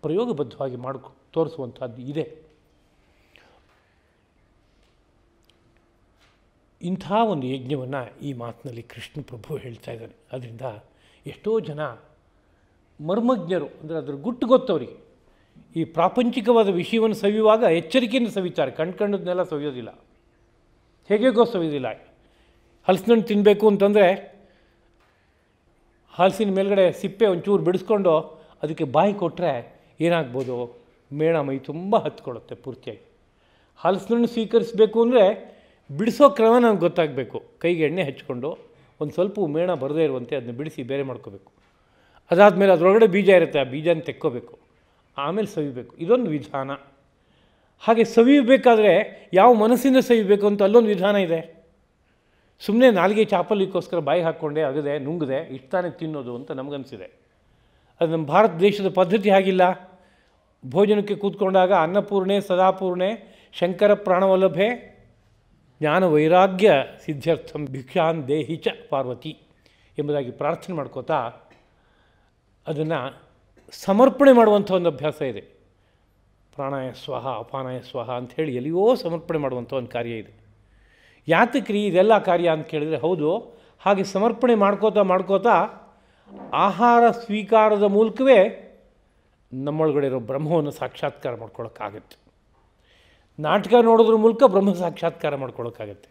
ಪ್ರಯೋಗಬದ್ಧವಾಗಿ ತೋರಿಸುವಂಥದ್ದು ಇದೆ. ಇಂಥ ಒಂದು ಯಜ್ಞವನ್ನು ಈ ಮಾತಿನಲ್ಲಿ ಕೃಷ್ಣ ಪ್ರಭು ಹೇಳ್ತಾ ಇದ್ದಾನೆ. ಅದರಿಂದ ಎಷ್ಟೋ ಜನ ಮರ್ಮಜ್ಞರು, ಅಂದರೆ ಅದರ ಗುಟ್ಟು ಗೊತ್ತವರಿಗೆ, ಈ ಪ್ರಾಪಂಚಿಕವಾದ ವಿಷಯವನ್ನು ಸವಿಯುವಾಗ ಎಚ್ಚರಿಕೆಯಿಂದ ಸವಿತಾರೆ. ಕಣ್ಣದನ್ನೆಲ್ಲ ಸವಿಯೋದಿಲ್ಲ, ಹೇಗೇಗೋ ಸವಿಯೋದಿಲ್ಲ. ಹಲಸಿನಣ್ಣು ತಿನ್ನಬೇಕು ಅಂತಂದರೆ ಹಲಸಿನ ಮೇಲ್ಗಡೆ ಸಿಪ್ಪೆ ಒಂಚೂರು ಬಿಡಿಸ್ಕೊಂಡು ಅದಕ್ಕೆ ಬಾಯಿ ಕೊಟ್ಟರೆ ಏನಾಗ್ಬೋದು, ಮೇಣ ಮೈ ತುಂಬ ಹತ್ಕೊಳ್ಳುತ್ತೆ ಪೂರ್ತಿಯಾಗಿ. ಹಲಸಿನಣ್ಣು ಸ್ವೀಕರಿಸಬೇಕು ಅಂದರೆ ಬಿಡಿಸೋ ಕ್ರಮ ನಮ್ಗೆ ಗೊತ್ತಾಗಬೇಕು. ಕೈಗೆ ಎಣ್ಣೆ ಹಚ್ಕೊಂಡು ಒಂದು ಸ್ವಲ್ಪ ಮೇಣ ಬರದೇ ಇರುವಂತೆ ಅದನ್ನ ಬಿಡಿಸಿ ಬೇರೆ ಮಾಡ್ಕೋಬೇಕು. ಅದಾದಮೇಲೆ ಅದರೊಳಗಡೆ ಬೀಜ ಇರುತ್ತೆ, ಆ ಬೀಜನ ತೆಕ್ಕೋಬೇಕು, ಆಮೇಲೆ ಸವಿಬೇಕು. ಇದೊಂದು ವಿಧಾನ. ಹಾಗೆ ಸವಿಯಬೇಕಾದ್ರೆ ಯಾವ ಮನಸ್ಸಿಂದ ಸವಿಬೇಕು ಅಂತ ಅಲ್ಲೊಂದು ವಿಧಾನ ಇದೆ. ಸುಮ್ಮನೆ ನಾಲಿಗೆ ಚಾಪಲಿಕ್ಕೋಸ್ಕರ ಬಾಯಿ ಹಾಕ್ಕೊಂಡೆ ಅಗದೆ ನುಂಗದೆ ಇಷ್ಟಾನೆ ತಿನ್ನೋದು ಅಂತ ನಮಗನ್ಸಿದೆ. ಅದು ನಮ್ಮ ಭಾರತ ದೇಶದ ಪದ್ಧತಿ ಹಾಗಿಲ್ಲ. ಭೋಜನಕ್ಕೆ ಕೂತ್ಕೊಂಡಾಗ ಅನ್ನಪೂರ್ಣೆ ಸದಾಪೂರ್ಣೆ ಶಂಕರ ಪ್ರಾಣವಲ್ಲಭೆ ಜ್ಞಾನ ವೈರಾಗ್ಯ ಸಿದ್ಧಾರ್ಥಂ ಭಿಕ್ಷಾನ್ ದೇಹಿ ಚ ಪಾರ್ವತಿ ಎಂಬುದಾಗಿ ಪ್ರಾರ್ಥನೆ ಮಾಡ್ಕೋತಾ ಅದನ್ನು ಸಮರ್ಪಣೆ ಮಾಡುವಂಥ ಒಂದು ಅಭ್ಯಾಸ ಇದೆ. ಪ್ರಾಣಾಯ ಸ್ವಹ ಅಪಾನಾಯ ಸ್ವಹ ಅಂಥೇಳಿ ಎಲ್ಲಿಯೋ ಸಮರ್ಪಣೆ ಮಾಡುವಂಥ ಒಂದು ಕಾರ್ಯ ಇದೆ. ಯಾತಕ್ರಿ ಇದೆಲ್ಲ ಕಾರ್ಯ ಅಂತ ಕೇಳಿದರೆ, ಹೌದು, ಹಾಗೆ ಸಮರ್ಪಣೆ ಮಾಡ್ಕೋತಾ ಆಹಾರ ಸ್ವೀಕಾರದ ಮೂಲಕವೇ ನಮ್ಮೊಳಗಡೆ ಇರೋ ಬ್ರಹ್ಮವನ್ನು ಸಾಕ್ಷಾತ್ಕಾರ ಮಾಡ್ಕೊಳ್ಳೋಕ್ಕಾಗತ್ತೆ. ನಾಟಕ ನೋಡೋದ್ರ ಮೂಲಕ ಬ್ರಹ್ಮ ಸಾಕ್ಷಾತ್ಕಾರ ಮಾಡ್ಕೊಳ್ಳೋಕ್ಕಾಗತ್ತೆ.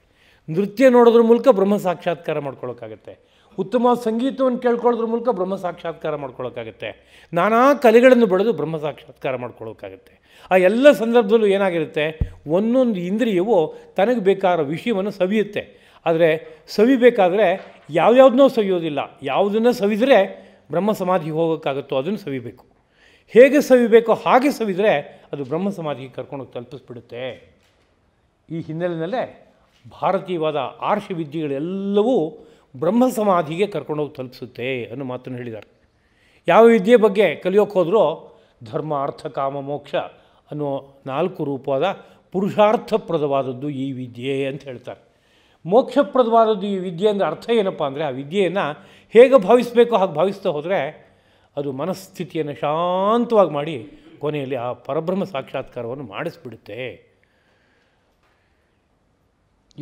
ನೃತ್ಯ ನೋಡೋದ್ರ ಮೂಲಕ ಬ್ರಹ್ಮ ಸಾಕ್ಷಾತ್ಕಾರ ಮಾಡ್ಕೊಳ್ಳೋಕ್ಕಾಗತ್ತೆ. ಉತ್ತಮ ಸಂಗೀತವನ್ನು ಕೇಳ್ಕೊಳ್ಳೋದ್ರ ಮೂಲಕ ಬ್ರಹ್ಮ ಸಾಕ್ಷಾತ್ಕಾರ ಮಾಡ್ಕೊಳ್ಳೋಕ್ಕಾಗತ್ತೆ. ನಾನಾ ಕಲೆಗಳನ್ನು ಬೆಳೆದು ಬ್ರಹ್ಮ ಸಾಕ್ಷಾತ್ಕಾರ ಮಾಡ್ಕೊಳ್ಳೋಕ್ಕಾಗತ್ತೆ. ಆ ಎಲ್ಲ ಸಂದರ್ಭದಲ್ಲೂ ಏನಾಗಿರುತ್ತೆ, ಒಂದೊಂದು ಇಂದ್ರಿಯವು ತನಗೆ ಬೇಕಾದ ವಿಷಯವನ್ನು ಸವಿಯುತ್ತೆ. ಆದರೆ ಸವಿಬೇಕಾದ್ರೆ ಯಾವ್ಯಾವುದನ್ನೋ ಸವಿಯೋದಿಲ್ಲ. ಯಾವುದನ್ನು ಸವಿದರೆ ಬ್ರಹ್ಮ ಸಮಾಧಿಗೆ ಹೋಗೋಕ್ಕಾಗುತ್ತೋ ಅದನ್ನು ಸವಿಬೇಕು. ಹೇಗೆ ಸವಿಬೇಕೋ ಹಾಗೆ ಸವಿದರೆ ಅದು ಬ್ರಹ್ಮ ಸಮಾಧಿಗೆ ಕರ್ಕೊಂಡೋಗಿ ತಲುಪಿಸ್ಬಿಡುತ್ತೆ. ಈ ಹಿನ್ನೆಲೆಯಲ್ಲೇ ಭಾರತೀಯವಾದ ಆರ್ಷ ವಿದ್ಯೆಗಳೆಲ್ಲವೂ ಬ್ರಹ್ಮ ಸಮಾಧಿಗೆ ಕರ್ಕೊಂಡೋಗಿ ತಲುಪಿಸುತ್ತೆ ಅನ್ನೋ ಮಾತನ್ನು ಹೇಳಿದ್ದಾರೆ. ಯಾವ ವಿದ್ಯೆ ಬಗ್ಗೆ ಕಲಿಯೋಕ್ಕೆ ಹೋದರೂ ಧರ್ಮ ಅರ್ಥ ಕಾಮ ಮೋಕ್ಷ ಅನ್ನೋ 4 ರೂಪವಾದ ಪುರುಷಾರ್ಥಪ್ರದವಾದದ್ದು ಈ ವಿದ್ಯೆ ಅಂತ ಹೇಳ್ತಾರೆ. ಮೋಕ್ಷಪ್ರದವಾದದ್ದು ಈ ವಿದ್ಯೆ ಅಂದರೆ ಅರ್ಥ ಏನಪ್ಪ ಅಂದರೆ, ಆ ವಿದ್ಯೆಯನ್ನು ಹೇಗೆ ಭಾವಿಸಬೇಕೋ ಹಾಗೆ ಭಾವಿಸ್ತಾ ಹೋದರೆ ಅದು ಮನಸ್ಥಿತಿಯನ್ನು ಶಾಂತವಾಗಿ ಮಾಡಿ ಕೊನೆಯಲ್ಲಿ ಆ ಪರಬ್ರಹ್ಮ ಸಾಕ್ಷಾತ್ಕಾರವನ್ನು ಮಾಡಿಸ್ಬಿಡುತ್ತೆ.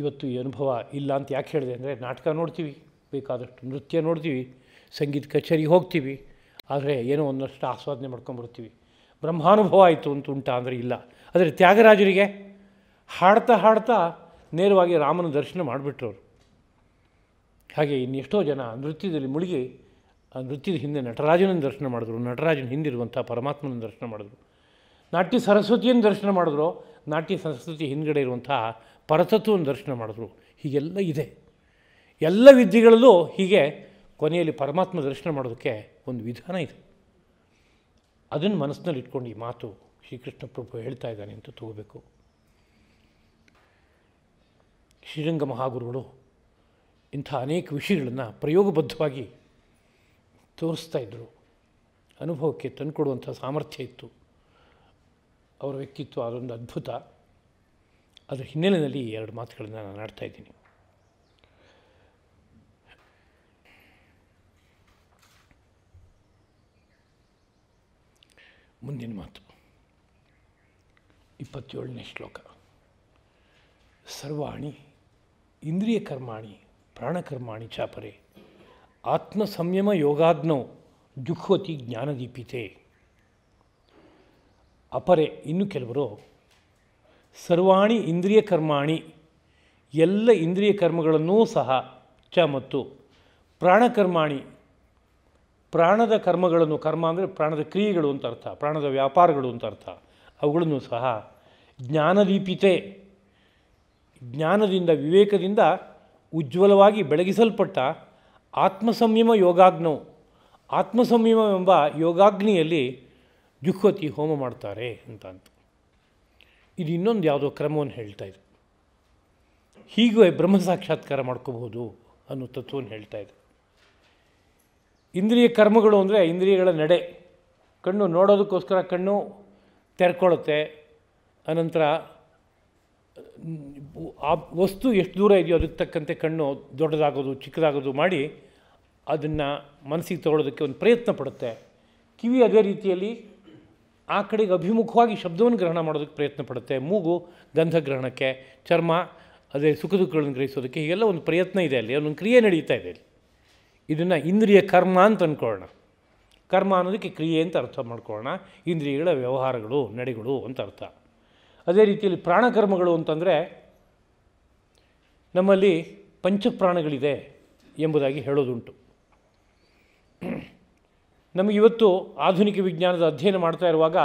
ಇವತ್ತು ಈ ಅನುಭವ ಇಲ್ಲ ಅಂತ ಯಾಕೆ ಹೇಳಿದೆ ಅಂದರೆ, ನಾಟಕ ನೋಡ್ತೀವಿ, ಬೇಕಾದಷ್ಟು ನೃತ್ಯ ನೋಡ್ತೀವಿ, ಸಂಗೀತ ಕಚೇರಿಗೆ ಹೋಗ್ತೀವಿ, ಆದರೆ ಏನೋ ಒಂದಷ್ಟು ಆಸ್ವಾದನೆ ಮಾಡ್ಕೊಂಬರ್ತೀವಿ. ಬ್ರಹ್ಮಾನುಭವ ಆಯಿತು ಅಂತ ಉಂಟಾ ಅಂದರೆ ಇಲ್ಲ. ಆದರೆ ತ್ಯಾಗರಾಜರಿಗೆ ಹಾಡ್ತಾ ನೇರವಾಗಿ ರಾಮನ ದರ್ಶನ ಮಾಡಿಬಿಟ್ರು ಅವರು. ಹಾಗೆ ಇನ್ನೆಷ್ಟೋ ಜನ ನೃತ್ಯದಲ್ಲಿ ಮುಳುಗಿ ಆ ನೃತ್ಯದ ಹಿಂದೆ ನಟರಾಜನ ದರ್ಶನ ಮಾಡಿದ್ರು, ನಟರಾಜನ ಹಿಂದಿರುವಂಥ ಪರಮಾತ್ಮನ ದರ್ಶನ ಮಾಡಿದ್ರು, ನಾಟ್ಯ ಸರಸ್ವತಿಯನ್ನು ದರ್ಶನ ಮಾಡಿದ್ರು, ನಾಟ್ಯ ಸರಸ್ವತಿ ಹಿಂದ್ಗಡೆ ಇರುವಂಥ ಪರತತ್ವವನ್ನು ದರ್ಶನ ಮಾಡಿದ್ರು. ಹೀಗೆಲ್ಲ ಇದೆ. ಎಲ್ಲ ವಿದ್ಯೆಗಳಲ್ಲೂ ಹೀಗೆ ಕೊನೆಯಲ್ಲಿ ಪರಮಾತ್ಮ ದರ್ಶನ ಮಾಡೋದಕ್ಕೆ ಒಂದು ವಿಧಾನ ಇದೆ. ಅದನ್ನು ಮನಸ್ಸಿನಲ್ಲಿ ಇಟ್ಕೊಂಡು ಈ ಮಾತು ಶ್ರೀಕೃಷ್ಣ ಪ್ರಭು ಹೇಳ್ತಾ ಇದ್ದಾನೆ ಅಂತ ತಗೋಬೇಕು. ಶ್ರೀರಂಗ ಮಹಾಗುರುಗಳು ಇಂಥ ಅನೇಕ ವಿಷಯಗಳನ್ನು ಪ್ರಯೋಗಬದ್ಧವಾಗಿ ತೋರಿಸ್ತಾ ಇದ್ದರು. ಅನುಭವಕ್ಕೆ ತಂದುಕೊಡುವಂಥ ಸಾಮರ್ಥ್ಯ ಇತ್ತು ಅವರ ವ್ಯಕ್ತಿತ್ವ. ಅದೊಂದು ಅದ್ಭುತ. ಅದರ ಹಿನ್ನೆಲೆಯಲ್ಲಿ 2 ಮಾತುಗಳನ್ನು ನಾನು ಆಡ್ತಾ ಇದ್ದೀನಿ. ಮುಂದಿನ ಮಾತು 27ನೇ ಶ್ಲೋಕ. ಸರ್ವಾಣಿ ಇಂದ್ರಿಯ ಕರ್ಮಾಣಿ ಪ್ರಾಣಕರ್ಮಾಣಿ ಚಾಪರೆ ಆತ್ಮ ಸಂಯಮ ಯೋಗಾಗ್ನೌ ಜುಹ್ವತಿ ಜ್ಞಾನದೀಪಿತೆ. ಅಪರೆ ಇನ್ನು ಕೆಲವರು ಸರ್ವಾಣಿ ಇಂದ್ರಿಯ ಕರ್ಮಾಣಿ ಎಲ್ಲ ಇಂದ್ರಿಯ ಕರ್ಮಗಳನ್ನೂ ಸಹ ಚ ಮತ್ತು ಪ್ರಾಣಕರ್ಮಾಣಿ ಪ್ರಾಣದ ಕರ್ಮಗಳನ್ನು, ಕರ್ಮ ಅಂದರೆ ಪ್ರಾಣದ ಕ್ರಿಯೆಗಳು ಅಂತ ಅರ್ಥ, ಪ್ರಾಣದ ವ್ಯಾಪಾರಗಳು ಅಂತ ಅರ್ಥ, ಅವುಗಳನ್ನು ಸಹ ಜ್ಞಾನದೀಪಿತೆ, ಜ್ಞಾನದಿಂದ ವಿವೇಕದಿಂದ ಉಜ್ವಲವಾಗಿ ಬೆಳಗಿಸಲ್ಪಟ್ಟ ಆತ್ಮಸಂಯಮ ಯೋಗಾಗ್ನವು, ಆತ್ಮಸಂಯಮವೆಂಬ ಯೋಗಾಗ್ನಿಯಲ್ಲಿ ಜುಹ್ವತಿ ಹೋಮ ಮಾಡ್ತಾರೆ ಅಂತ. ಇದು ಇನ್ನೊಂದು ಯಾವುದೋ ಕ್ರಮವನ್ನು ಹೇಳ್ತಾ ಇದೆ. ಹೀಗೆ ಬ್ರಹ್ಮ ಸಾಕ್ಷಾತ್ಕಾರ ಮಾಡ್ಕೋಬಹುದು ಅನ್ನೋ ತತ್ವವನ್ನು ಹೇಳ್ತಾ ಇದೆ. ಇಂದ್ರಿಯ ಕರ್ಮಗಳು ಅಂದರೆ ಇಂದ್ರಿಯಗಳ ನಡೆ. ಕಣ್ಣು ನೋಡೋದಕ್ಕೋಸ್ಕರ ಕಣ್ಣು ತೆರ್ಕೊಳ್ಳುತ್ತೆ, ಅನಂತರ ಆ ವಸ್ತು ಎಷ್ಟು ದೂರ ಇದೆಯೋ ಅದಕ್ಕೆ ತಕ್ಕಂತೆ ಕಣ್ಣು ದೊಡ್ಡದಾಗೋದು ಚಿಕ್ಕದಾಗೋದು ಮಾಡಿ ಅದನ್ನು ಮನಸ್ಸಿಗೆ ತಗೊಳ್ಳೋದಕ್ಕೆ ಒಂದು ಪ್ರಯತ್ನ ಪಡುತ್ತೆ. ಕಿವಿ ಅದೇ ರೀತಿಯಲ್ಲಿ ಆ ಕಡೆಗೆ ಅಭಿಮುಖವಾಗಿ ಶಬ್ದವನ್ನು ಗ್ರಹಣ ಮಾಡೋದಕ್ಕೆ ಪ್ರಯತ್ನ ಪಡುತ್ತೆ. ಮೂಗು ಗಂಧ ಗ್ರಹಣಕ್ಕೆ, ಚರ್ಮ ಅದೇ ಸುಖ ದುಃಖಗಳನ್ನು ಗ್ರಹಿಸೋದಕ್ಕೆ, ಹೀಗೆಲ್ಲ ಒಂದು ಪ್ರಯತ್ನ ಇದೆ, ಅಲ್ಲಿ ಒಂದೊಂದು ಕ್ರಿಯೆ ನಡೀತಾ ಇದೆ ಅಲ್ಲಿ. ಇದನ್ನು ಇಂದ್ರಿಯ ಕರ್ಮ ಅಂತ ಅಂದ್ಕೊಳ್ಳೋಣ. ಕರ್ಮ ಅನ್ನೋದಕ್ಕೆ ಕ್ರಿಯೆ ಅಂತ ಅರ್ಥ ಮಾಡ್ಕೊಳ್ಳೋಣ. ಇಂದ್ರಿಯಗಳ ವ್ಯವಹಾರಗಳು, ನಡೆಗಳು ಅಂತ ಅರ್ಥ. ಅದೇ ರೀತಿಯಲ್ಲಿ ಪ್ರಾಣಕರ್ಮಗಳು ಅಂತಂದರೆ ನಮ್ಮಲ್ಲಿ ಪಂಚಪ್ರಾಣಗಳಿದೆ ಎಂಬುದಾಗಿ ಹೇಳೋದುಂಟು. ನಮಗಿವತ್ತು ಆಧುನಿಕ ವಿಜ್ಞಾನದ ಅಧ್ಯಯನ ಮಾಡ್ತಾ ಇರುವಾಗ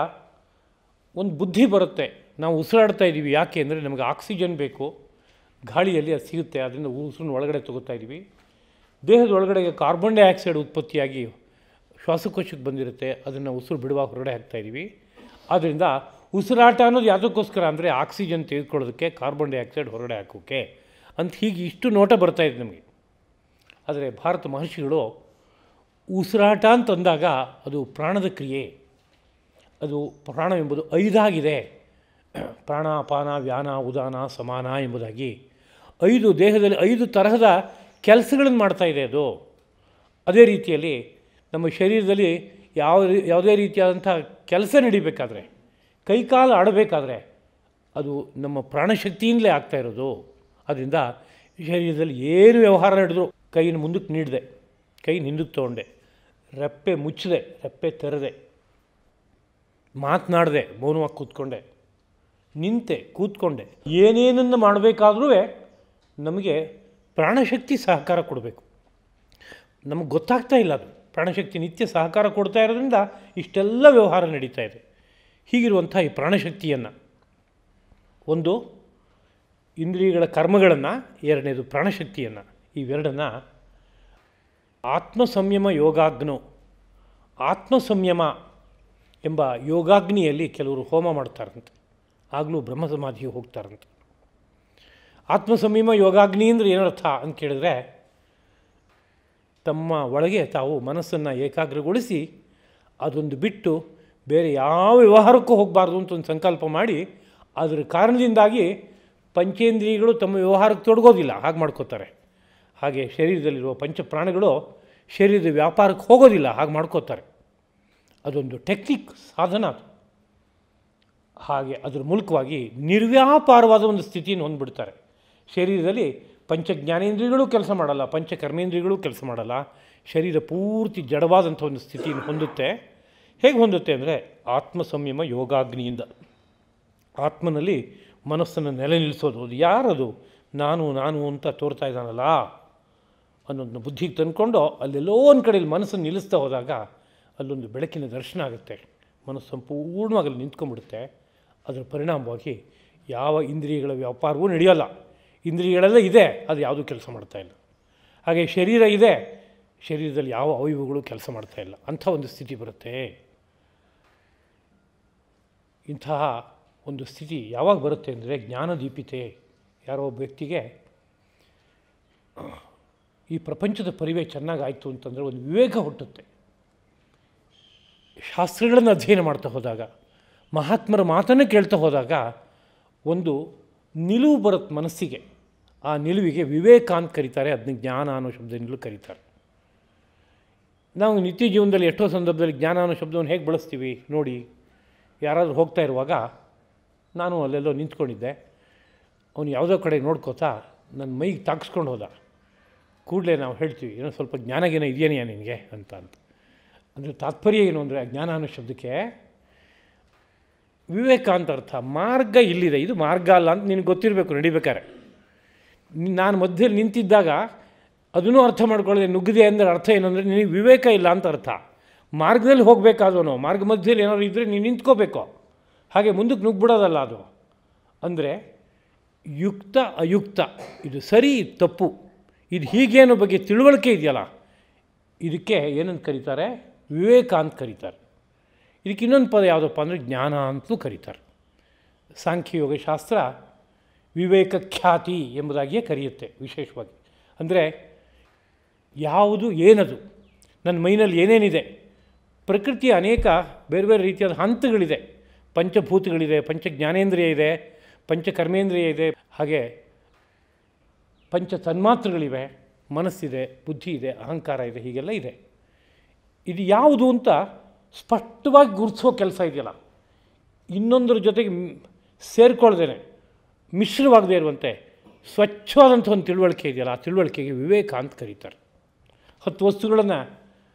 ಒಂದು ಬುದ್ಧಿ ಬರುತ್ತೆ. ನಾವು ಉಸಿರಾಡ್ತಾ ಇದ್ದೀವಿ, ಯಾಕೆ ಅಂದರೆ ನಮಗೆ ಆಕ್ಸಿಜನ್ ಬೇಕು, ಗಾಳಿಯಲ್ಲಿ ಅದು ಸಿಗುತ್ತೆ, ಅದರಿಂದ ಉಸಿರನ್ನ ಒಳಗಡೆ ತೊಗೋತಾ ಇದ್ದೀವಿ. ದೇಹದ ಒಳಗಡೆಗೆ ಕಾರ್ಬನ್ ಡೈಆಕ್ಸೈಡ್ ಉತ್ಪತ್ತಿಯಾಗಿ ಶ್ವಾಸಕೋಶಕ್ಕೆ ಬಂದಿರುತ್ತೆ, ಅದನ್ನು ಉಸಿರು ಬಿಡುವಾಗ ಹೊರಗಡೆ ಹಾಕ್ತಾಯಿದ್ದೀವಿ. ಆದ್ದರಿಂದ ಉಸಿರಾಟ ಅನ್ನೋದು ಯಾವುದಕ್ಕೋಸ್ಕರ ಅಂದರೆ ಆಕ್ಸಿಜನ್ ತೆಗೆದುಕೊಳ್ಳೋದಕ್ಕೆ, ಕಾರ್ಬನ್ ಡೈಆಕ್ಸೈಡ್ ಹೊರಗಡೆ ಹಾಕೋಕ್ಕೆ ಅಂತ ಹೀಗೆ ಇಷ್ಟು ನೋಟ ಬರ್ತಾಯಿದೆ ನಮಗೆ. ಆದರೆ ಭಾರತ ಮಹರ್ಷಿಗಳು ಉಸಿರಾಟ ಅಂತಂದಾಗ ಅದು ಪ್ರಾಣದ ಕ್ರಿಯೆ, ಅದು ಪ್ರಾಣವೆಂಬುದು 5 ಆಗಿದೆ. ಪ್ರಾಣ, ಅಪಾನ, ವ್ಯಾನ, ಉದಾನ, ಸಮಾನ ಎಂಬುದಾಗಿ 5 ದೇಹದಲ್ಲಿ 5 ತರಹದ ಕೆಲಸಗಳನ್ನು ಮಾಡ್ತಾಯಿದೆ ಅದು. ಅದೇ ರೀತಿಯಲ್ಲಿ ನಮ್ಮ ಶರೀರದಲ್ಲಿ ಯಾವುದೇ ರೀತಿಯಾದಂಥ ಕೆಲಸ ನಡಿಬೇಕಾದ್ರೆ, ಕೈಕಾಲು ಆಡಬೇಕಾದ್ರೆ ಅದು ನಮ್ಮ ಪ್ರಾಣಶಕ್ತಿಯಿಂದಲೇ ಆಗ್ತಾ ಇರೋದು. ಅದರಿಂದ ಶರೀರದಲ್ಲಿ ಏನು ವ್ಯವಹಾರ ನಡೆದ್ರು ಕೈಯನ್ನು ಮುಂದಕ್ಕೆ ನೀಡಿದೆ, ಕೈ ಹಿಂದಕ್ಕೆ ತೊಗೊಂಡೆ, ರೆಪ್ಪೆ ಮುಚ್ಚಿದೆ, ರೆಪ್ಪೆ ತೆರೆದೆ, ಮಾತನಾಡಿದೆ, ಮೌನವಾಗಿ ಕೂತ್ಕೊಂಡೆ, ನಿಂತೆ, ಕೂತ್ಕೊಂಡೆ, ಏನೇನನ್ನು ಮಾಡಬೇಕಾದ್ರೂ ನಮಗೆ ಪ್ರಾಣಶಕ್ತಿ ಸಹಕಾರ ಕೊಡಬೇಕು. ನಮಗೆ ಗೊತ್ತಾಗ್ತಾ ಇಲ್ಲ ಅದು. ಪ್ರಾಣಶಕ್ತಿ ನಿತ್ಯ ಸಹಕಾರ ಕೊಡ್ತಾ ಇರೋದ್ರಿಂದ ಇಷ್ಟೆಲ್ಲ ವ್ಯವಹಾರ ನಡೀತಾ ಇದೆ. ಹೀಗಿರುವಂಥ ಈ ಪ್ರಾಣಶಕ್ತಿಯನ್ನು, ಒಂದು ಇಂದ್ರಿಯಗಳ ಕರ್ಮಗಳನ್ನು, ಎರಡನೇದು ಪ್ರಾಣಶಕ್ತಿಯನ್ನು, ಇವೆರಡನ್ನು ಆತ್ಮಸಂಯಮ ಯೋಗಾಗ್ನೋ, ಆತ್ಮಸಂಯಮ ಎಂಬ ಯೋಗಾಗ್ನಿಯಲ್ಲಿ ಕೆಲವರು ಹೋಮ ಮಾಡ್ತಾರಂತೆ, ಆಗಲೂ ಬ್ರಹ್ಮ ಸಮಾಧಿಗೆ ಹೋಗ್ತಾರಂತೆ. ಆತ್ಮಸಂಯಮ ಯೋಗಾಗ್ನಿ ಅಂದರೆ ಏನರ್ಥ ಅಂತ ಕೇಳಿದ್ರೆ, ತಮ್ಮ ಒಳಗೆ ತಾವು ಮನಸ್ಸನ್ನು ಏಕಾಗ್ರಗೊಳಿಸಿ ಅದೊಂದು ಬಿಟ್ಟು ಬೇರೆ ಯಾವ ವ್ಯವಹಾರಕ್ಕೂ ಹೋಗಬಾರ್ದು ಅಂತ ಒಂದು ಸಂಕಲ್ಪ ಮಾಡಿ, ಅದರ ಕಾರಣದಿಂದಾಗಿ ಪಂಚೇಂದ್ರಿಯಗಳು ತಮ್ಮ ವ್ಯವಹಾರಕ್ಕೆ ತೊಡಗೋದಿಲ್ಲ, ಹಾಗೆ ಮಾಡ್ಕೋತಾರೆ. ಹಾಗೆ ಶರೀರದಲ್ಲಿರುವ ಪಂಚಪ್ರಾಣಗಳು ಶರೀರದ ವ್ಯಾಪಾರಕ್ಕೆ ಹೋಗೋದಿಲ್ಲ, ಹಾಗೆ ಮಾಡ್ಕೋತಾರೆ. ಅದೊಂದು ಟೆಕ್ನಿಕ್, ಸಾಧನ ಅದು. ಹಾಗೆ ಅದರ ಮೂಲಕವಾಗಿ ನಿರ್ವ್ಯಾಪಾರವಾದ ಒಂದು ಸ್ಥಿತಿಯನ್ನು ಹೊಂದ್ಬಿಡ್ತಾರೆ. ಶರೀರದಲ್ಲಿ ಪಂಚಜ್ಞಾನೇಂದ್ರಿಯಗಳು ಕೆಲಸ ಮಾಡಲ್ಲ, ಪಂಚಕರ್ಮೇಂದ್ರಿಯಗಳು ಕೆಲಸ ಮಾಡಲ್ಲ, ಶರೀರ ಪೂರ್ತಿ ಜಡವಾದಂಥ ಒಂದು ಸ್ಥಿತಿಯನ್ನು ಹೊಂದುತ್ತೆ. ಹೇಗೆ ಹೊಂದುತ್ತೆ ಅಂದರೆ ಆತ್ಮಸಂಯಮ ಯೋಗಾಗ್ನಿಯಿಂದ. ಆತ್ಮನಲ್ಲಿ ಮನಸ್ಸನ್ನು ನೆಲೆ ನಿಲ್ಲಿಸೋದು. ಅದು ಯಾರದು? ನಾನು ನಾನು ಅಂತ ತೋರ್ತಾ ಇದ್ದಾನಲ್ಲ ಅನ್ನೋದನ್ನ ಬುದ್ಧಿಗೆ ತಂದ್ಕೊಂಡು ಅಲ್ಲೆಲ್ಲೋ ಒಂದು ಕಡೆಯಲ್ಲಿ ಮನಸ್ಸನ್ನು ನಿಲ್ಲಿಸ್ತಾ ಹೋದಾಗ ಅಲ್ಲೊಂದು ಬೆಳಕಿನ ದರ್ಶನ ಆಗುತ್ತೆ. ಮನಸ್ಸು ಸಂಪೂರ್ಣವಾಗಿ ಅಲ್ಲಿ ನಿಂತ್ಕೊಂಡ್ಬಿಡುತ್ತೆ. ಅದರ ಪರಿಣಾಮವಾಗಿ ಯಾವ ಇಂದ್ರಿಯಗಳ ವ್ಯಾಪಾರವೂ ನಡೆಯೋಲ್ಲ. ಇಂದ್ರಿಯಗಳೆಲ್ಲ ಇದೆ, ಅದು ಯಾವುದೂ ಕೆಲಸ ಮಾಡ್ತಾಯಿಲ್ಲ. ಹಾಗೆ ಶರೀರ ಇದೆ, ಶರೀರದಲ್ಲಿ ಯಾವ ಅವಯವಗಳು ಕೆಲಸ ಮಾಡ್ತಾಯಿಲ್ಲ. ಅಂಥ ಒಂದು ಸ್ಥಿತಿ ಬರುತ್ತೆ. ಇಂತಹ ಒಂದು ಸ್ಥಿತಿ ಯಾವಾಗ ಬರುತ್ತೆ ಅಂದರೆ ಜ್ಞಾನದೀಪಿತೆ. ಯಾರೋ ಒಬ್ಬ ವ್ಯಕ್ತಿಗೆ ಈ ಪ್ರಪಂಚದ ಪರಿವೇ ಚೆನ್ನಾಗಾಯಿತು ಅಂತಂದರೆ ಒಂದು ವಿವೇಕ ಹುಟ್ಟುತ್ತೆ. ಶಾಸ್ತ್ರಗಳನ್ನು ಅಧ್ಯಯನ ಮಾಡ್ತಾ ಹೋದಾಗ, ಮಹಾತ್ಮರ ಮಾತನ್ನು ಕೇಳ್ತಾ ಹೋದಾಗ ಒಂದು ನಿಲುವು ಬರುತ್ತೆ ಮನಸ್ಸಿಗೆ. ಆ ನಿಲುವಿಗೆ ವಿವೇಕ ಅಂತ ಕರೀತಾರೆ, ಅದನ್ನ ಜ್ಞಾನ ಅನ್ನೋ ಶಬ್ದದಿಂದಲೂ ಕರೀತಾರೆ. ನಾವು ನಿತ್ಯ ಜೀವನದಲ್ಲಿ ಎಷ್ಟೋ ಸಂದರ್ಭದಲ್ಲಿ ಜ್ಞಾನ ಅನ್ನೋ ಶಬ್ದವನ್ನು ಹೇಗೆ ಬಳಸ್ತೀವಿ ನೋಡಿ. ಯಾರಾದರೂ ಹೋಗ್ತಾ ಇರುವಾಗ ನಾನು ಅಲ್ಲೆಲ್ಲೋ ನಿಂತ್ಕೊಂಡಿದ್ದೆ, ಅವನು ಯಾವುದೋ ಕಡೆ ನೋಡ್ಕೋತಾ ನನ್ನ ಮೈಗೆ ತಾಗಿಸ್ಕೊಂಡು ಹೋದ. ಕೂಡಲೇ ನಾವು ಹೇಳ್ತೀವಿ, ಏನೋ ಸ್ವಲ್ಪ ಜ್ಞಾನಗೇನೋ ಇದೆಯೇನೆಯಾ ನಿನಗೆ ಅಂತ. ಅಂದರೆ ತಾತ್ಪರ್ಯ ಏನು ಅಂದರೆ ಜ್ಞಾನ ಅನ್ನೋ ಶಬ್ದಕ್ಕೆ ವಿವೇಕ ಅಂತ ಅರ್ಥ. ಮಾರ್ಗ ಇಲ್ಲಿದೆ, ಇದು ಮಾರ್ಗ ಅಲ್ಲ ಅಂತ ನಿನಗೆ ಗೊತ್ತಿರಬೇಕು ನಡಿಬೇಕಾರೆ. ನಾನು ಮಧ್ಯದಲ್ಲಿ ನಿಂತಿದ್ದಾಗ ಅದನ್ನೂ ಅರ್ಥ ಮಾಡ್ಕೊಳ್ಳದೆ ನುಗ್ಗಿದೆ ಅಂದರೆ ಅರ್ಥ ಏನಂದರೆ ನಿನಗೆ ವಿವೇಕ ಇಲ್ಲ ಅಂತ ಅರ್ಥ. ಮಾರ್ಗದಲ್ಲಿ ಹೋಗಬೇಕಾದವನು ಮಾರ್ಗ ಮಧ್ಯದಲ್ಲಿ ಏನಾದ್ರು ಇದ್ದರೆ ನೀನು ನಿಂತ್ಕೋಬೇಕು, ಹಾಗೆ ಮುಂದಕ್ಕೆ ನುಗ್ಬಿಡೋದಲ್ಲ ಅದು. ಅಂದರೆ ಯುಕ್ತ ಅಯುಕ್ತ, ಇದು ಸರಿ ಇದು ತಪ್ಪು, ಇದು ಹೀಗೆ ಅನ್ನೋ ಬಗ್ಗೆ ತಿಳುವಳಿಕೆ ಇದೆಯಲ್ಲ, ಇದಕ್ಕೆ ಏನಂತ ಕರೀತಾರೆ? ವಿವೇಕ ಅಂತ ಕರೀತಾರೆ. ಇದಕ್ಕೆ ಇನ್ನೊಂದು ಪದ ಯಾವುದಪ್ಪ ಅಂದರೆ ಜ್ಞಾನ ಅಂತಲೂ ಕರೀತಾರೆ. ಸಾಂಖ್ಯಯೋಗ ಶಾಸ್ತ್ರ ವಿವೇಕ ಖ್ಯಾತಿ ಎಂಬುದಾಗಿಯೇ ಕರೆಯುತ್ತೆ ವಿಶೇಷವಾಗಿ. ಅಂದರೆ ಯಾವುದು ಏನದು, ನನ್ನ ಮೈನಲ್ಲಿ ಏನೇನಿದೆ, ಪ್ರಕೃತಿಯ ಅನೇಕ ಬೇರೆ ಬೇರೆ ರೀತಿಯಾದ ಹಂತಗಳಿದೆ. ಪಂಚಭೂತಗಳಿದೆ, ಪಂಚ ಜ್ಞಾನೇಂದ್ರಿಯ ಇದೆ, ಪಂಚಕರ್ಮೇಂದ್ರಿಯ ಇದೆ, ಹಾಗೆ ಪಂಚ ತನ್ಮಾತ್ರಗಳಿವೆ, ಮನಸ್ಸಿದೆ, ಬುದ್ಧಿ ಇದೆ, ಅಹಂಕಾರ ಇದೆ, ಹೀಗೆಲ್ಲ ಇದೆ. ಇದು ಯಾವುದು ಅಂತ ಸ್ಪಷ್ಟವಾಗಿ ಗುರುತಿಸೋ ಕೆಲಸ ಇದೆಯಲ್ಲ, ಇನ್ನೊಂದರ ಜೊತೆಗೆ ಸೇರಿಕೊಳ್ಳದೇನೆ ಮಿಶ್ರವಾಗದೇ ಇರುವಂತೆ ಸ್ವಚ್ಛವಾದಂಥ ಒಂದು ತಿಳುವಳಿಕೆ ಇದೆಯಲ್ಲ, ಆ ತಿಳುವಳಿಕೆಗೆ ವಿವೇಕ ಅಂತ ಕರೀತಾರೆ. 10 ವಸ್ತುಗಳನ್ನು